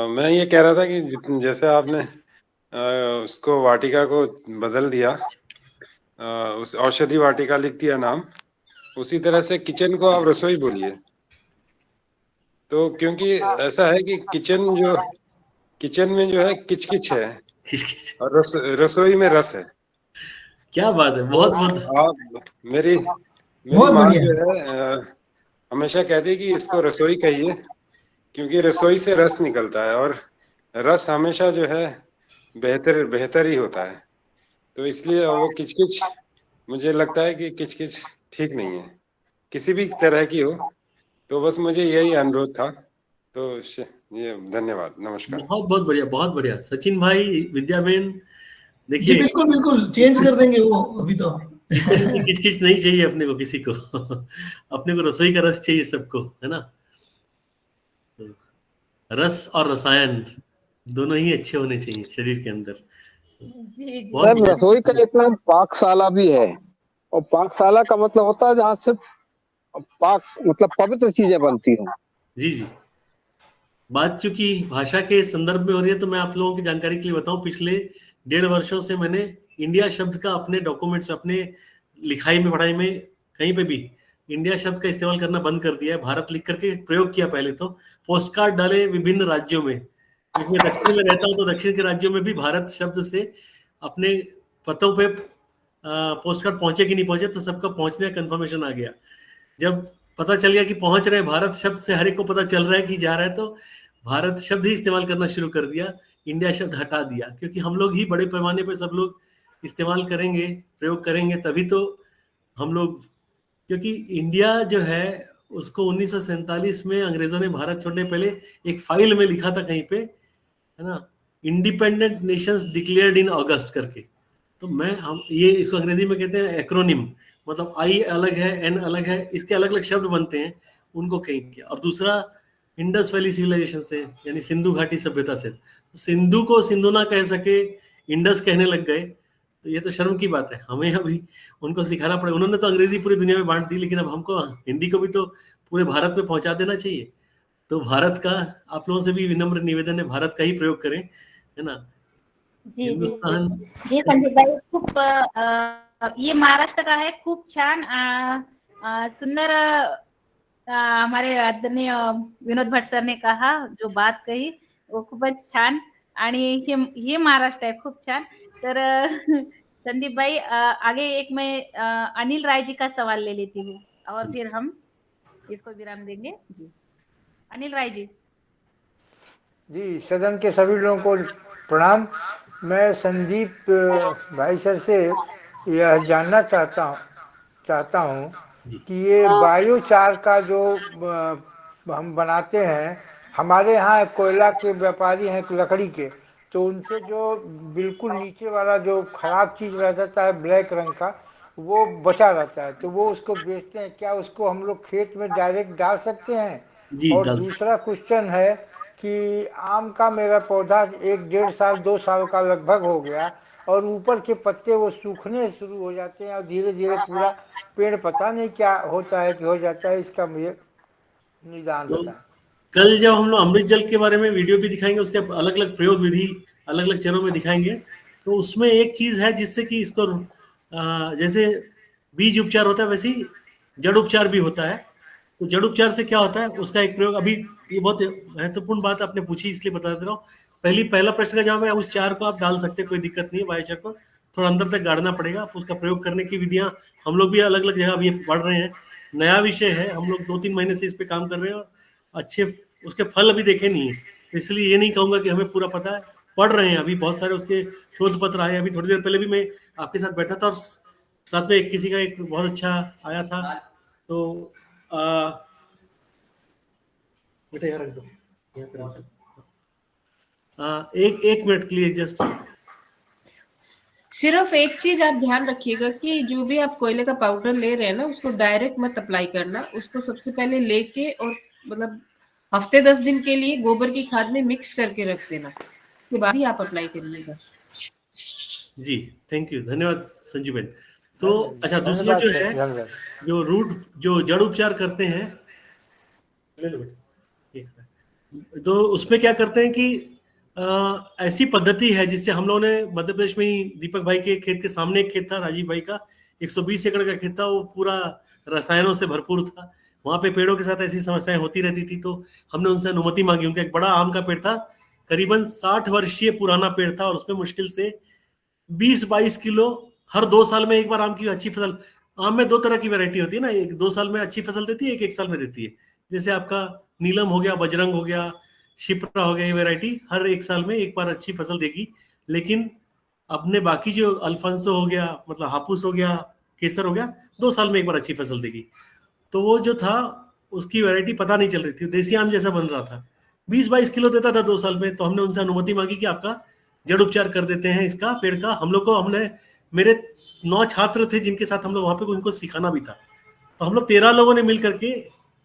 मैं ये कह रहा था कि जैसे आपने उसको वाटिका को बदल दिया, उस औषधि वाटिका लिख दिया नाम, उसी तरह से किचन को आप रसोई बोलिए। तो क्योंकि ऐसा है कि किचन में जो है किचकिच है और रसोई में रस है। क्या बात है, बहुत आप मेरी माँ जो है हमेशा कहती है कि इसको रसोई कहिए, क्योंकि रसोई से रस निकलता है और रस हमेशा जो है बेहतर ही होता है। तो इसलिए वो किचकिच, मुझे लगता है कि किचकिच ठीक नहीं है, किसी भी तरह की हो। तो बस मुझे यही अनुरोध था। तो ये धन्यवाद, नमस्कार। बहुत बढ़िया, बहुत बढ़िया। सचिन भाई, विद्याबेन, देखिए बिल्कुल चेंज कर देंगे वो अभी तो। किचन में किचकिच नहीं चाहिए अपने को, किसी को अपने को रसोई का रस चाहिए सबको, है ना। रस और रसायन दोनों ही अच्छे होने चाहिए शरीर के अंदर। सर, रसोई का एक नाम पाकशाला भी है, और पाकशाला का मतलब होता है जहाँ से पाक मतलब पवित्र चीजें बनती हैं। जी, बात चूंकि भाषा के संदर्भ में हो रही है, तो मैं आप लोगों की जानकारी के लिए बताऊं, पिछले 1.5 वर्षों से मैंने इंडिया शब्द का अपने डॉक्यूमेंट्स, अपने लिखाई में, पढ़ाई में, कहीं पे भी इंडिया शब्द का इस्तेमाल करना बंद कर दिया है। भारत लिख करके प्रयोग किया। पहले तो पोस्ट कार्ड डाले विभिन्न राज्यों में, क्योंकि मैं दक्षिण में रहता हूँ, तो दक्षिण के राज्यों में भी भारत शब्द से अपने पतों पे पोस्ट कार्ड पहुंचे कि नहीं पहुंचे, तो सबका पहुंचने का कंफर्मेशन आ गया। जब पता चल गया कि पहुंच रहे भारत शब्द से, हर एक को पता चल रहा है कि जा रहा है, तो भारत शब्द ही इस्तेमाल करना शुरू कर दिया, इंडिया शब्द हटा दिया। क्योंकि हम लोग ही बड़े पैमाने पर सब लोग इस्तेमाल करेंगे, प्रयोग करेंगे, तभी तो हम लोग, क्योंकि इंडिया जो है उसको 1947 में अंग्रेजों ने भारत छोड़ने पहले एक फाइल में लिखा था कहीं पे, है ना, इंडिपेंडेंट नेशंस डिक्लेयर्ड इन अगस्त करके। तो हम ये इसको अंग्रेजी में कहते हैं एक्रोनिम, मतलब आई अलग है, एन अलग है, इसके अलग अलग शब्द बनते हैं, उनको कहीं किया। और दूसरा इंडस वैली सिविलाइजेशन से, यानी सिंधु घाटी सभ्यता से, तो सिंधु को सिंधु ना कह सके, इंडस कहने लग गए, तो ये तो शर्म की बात है। हमें अभी उनको सिखाना पड़ेगा। उन्होंने तो अंग्रेजी पूरी दुनिया में बांट दी, लेकिन अब हमको हिंदी को भी तो पूरे भारत में पहुंचा देना चाहिए। तो भारत का आप लोगों से भी विनम्र निवेदन है, भारत का ही प्रयोग करें, है ना। हिंदुस्तान जी संदीप भाई, खूप ये महाराष्ट्र का है, खूप छान सुंदर हमारे आदरणीय विनोद भट्ट सर ने कहा, जो बात कही वो खूपच छान, आणि हे महाराष्ट्र है, खूप छान। तर संदीप भाई, आगे एक मैं अनिल राय जी का सवाल ले लेती हूँ और फिर हम इसको विराम देंगे। जी अनिल राय जी। जी, सदन के सभी लोगों को प्रणाम। मैं संदीप भाई सर से यह जानना चाहता हूँ कि ये बायोचार का जो हम बनाते हैं, हमारे यहाँ कोयला के व्यापारी हैं लकड़ी के, तो उनसे जो बिल्कुल नीचे वाला जो खराब चीज रह जाता है ब्लैक रंग का, वो बचा रहता है, तो वो उसको बेचते हैं। क्या उसको हम लोग खेत में डायरेक्ट डाल सकते हैं? और दूसरा क्वेश्चन है कि आम का मेरा पौधा 1 डेढ़ साल 2 साल का लगभग हो गया, और ऊपर के पत्ते वो सूखने शुरू हो जाते हैं और धीरे धीरे पूरा पेड़ पता नहीं क्या होता है कि हो जाता है, इसका मुझे निदान तो बताएं। कल जब हम लोग अमृत जल के बारे में वीडियो भी दिखाएंगे, उसके अलग अलग प्रयोग विधि अलग अलग चरणों में दिखाएंगे, तो उसमें एक चीज है जिससे कि इसको जैसे बीज उपचार होता है वैसे ही जड़ उपचार भी होता है। तो जड़ उपचार से क्या होता है उसका एक प्रयोग, अभी ये बहुत महत्वपूर्ण बात आपने पूछी इसलिए बता दे रहा हूँ। पहला प्रश्न का जवाब है उस चार को आप डाल सकते हैं, कोई दिक्कत नहीं है। बायोचार को थोड़ा अंदर तक गाड़ना पड़ेगा, उसका प्रयोग करने की विधियां हम लोग भी अलग अलग जगह अभी पढ़ रहे हैं। नया विषय है, हम लोग 2-3 महीने से इस पे काम कर रहे हैं और अच्छे उसके फल अभी देखे नहीं है, इसलिए ये नहीं कहूंगा कि हमें पूरा पता है। पढ़ रहे हैं अभी, बहुत सारे उसके शोध पत्र आए। अभी थोड़ी देर पहले भी मैं आपके साथ बैठा था और साथ में किसी का एक बहुत अच्छा आया था। तो बेटा यार रख दो यहाँ पे रख दो। एक मिनट के लिए जस्ट सिर्फ एक चीज आप ध्यान रखिएगा कि जो भी आप कोयले का पाउडर ले रहे हैं ना, उसको डायरेक्ट मत अप्लाई करना। उसको सबसे पहले लेके और मतलब हफ्ते 10 दिन के लिए गोबर की खाद में मिक्स करके रख देना, उसके बाद ही आप अप्लाई करिएगा। जी थैंक यू, धन्यवाद संजू बहन। तो अच्छा, दूसरा जो है जो रूट जो जड़ उपचार करते हैं, ले लो बेटा, तो उसमें क्या करते हैं कि ऐसी पद्धति है जिससे हम लोगों ने मध्य प्रदेश में ही दीपक भाई के खेत के सामने एक खेत था, राजीव भाई का 120 एकड़ का खेत था, वो पूरा रसायनों से भरपूर था। वहां पे पेड़ों के साथ ऐसी समस्याएं होती रहती थी, तो हमने उनसे अनुमति मांगी। उनका एक बड़ा आम का पेड़ था, करीबन 60 वर्षीय पुराना पेड़ था, और उसमें मुश्किल से 20-22 किलो हर 2 साल में एक बार आम की अच्छी फसल। आम में 2 तरह की वैरायटी होती है ना, एक 2 साल में अच्छी फसल देती है, एक साल में देती है। जैसे आपका नीलम हो गया, बजरंग हो गया, शिप्रा हो गया, ये वैरायटी हर 1 साल में एक बार अच्छी फसल देगी। लेकिन अपने बाकी जो अल्फांसो हो गया, मतलब हापुस हो गया, केसर हो गया, 2 साल में एक बार अच्छी फसल देगी। तो वो जो था उसकी वैरायटी पता नहीं चल रही थी, देसी आम जैसा बन रहा था, 20-22 किलो देता था 2 साल में। तो हमने उनसे अनुमति मांगी कि आपका जड़ उपचार कर देते हैं इसका पेड़ का। हम लोग को हमने मेरे 9 छात्र थे जिनके साथ हम लोग वहां पे उनको सिखाना भी था। तो हम लोग 13 लोगों ने मिल करके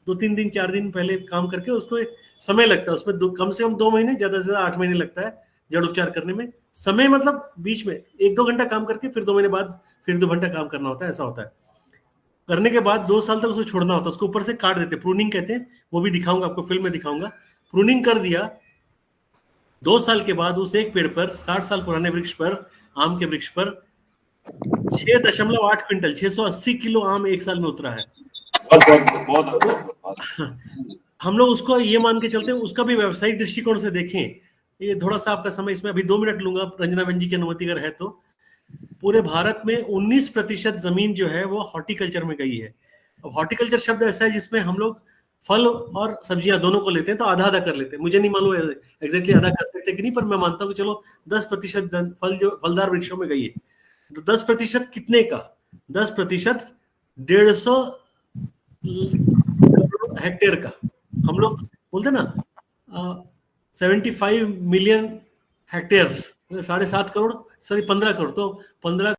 2-3 दिन 4 दिन पहले काम करके, उसको समय लगता है उसमें कम से कम 2 महीने, ज्यादा से ज्यादा 8 महीने लगता है जड़ उपचार करने में। समय मतलब बीच में 1-2 घंटा काम करके फिर 2 महीने बाद फिर 2 घंटा काम करना होता है, ऐसा होता है। करने के बाद 2 साल तक उसको छोड़ना होता है, उसको ऊपर से काट देते, प्रूनिंग कहते हैं, वो भी दिखाऊंगा आपको, फिल्म में दिखाऊंगा। प्रूनिंग कर दिया, 2 साल के बाद उस एक पेड़ पर, 60 साल पुराने वृक्ष पर, आम के वृक्ष पर 6.8 क्विंटल 680 किलो आम 1 साल में उतरा है। हम लोग उसको ये मान के चलते हैं, उसका भी व्यवसायिक दृष्टिकोण से देखें। ये थोड़ा सा आपका समय, इसमें अभी 2 मिनट लूंगा, रंजना बहन जी की अनुमति अगर है तो। पूरे भारत में 19% जमीन जो है वो हॉर्टिकल्चर में गई है। अब हॉर्टिकल्चर शब्द ऐसा है जिसमें हम लोग फल और सब्जियां दोनों को लेते हैं, तो आधा आधा कर लेते हैं। मुझे नहीं मालूम एग्जैक्टली आधा कर सकते कि नहीं, पर मैं मानता हूँ कि चलो 10% फल जो फलदार वृक्षों में गई है। तो 10% कितने का? 10% 150 हेक्टेयर का। हम लोग बोलते ना 75 million hectares, 7.5 crore, sorry 15 crore, तो 15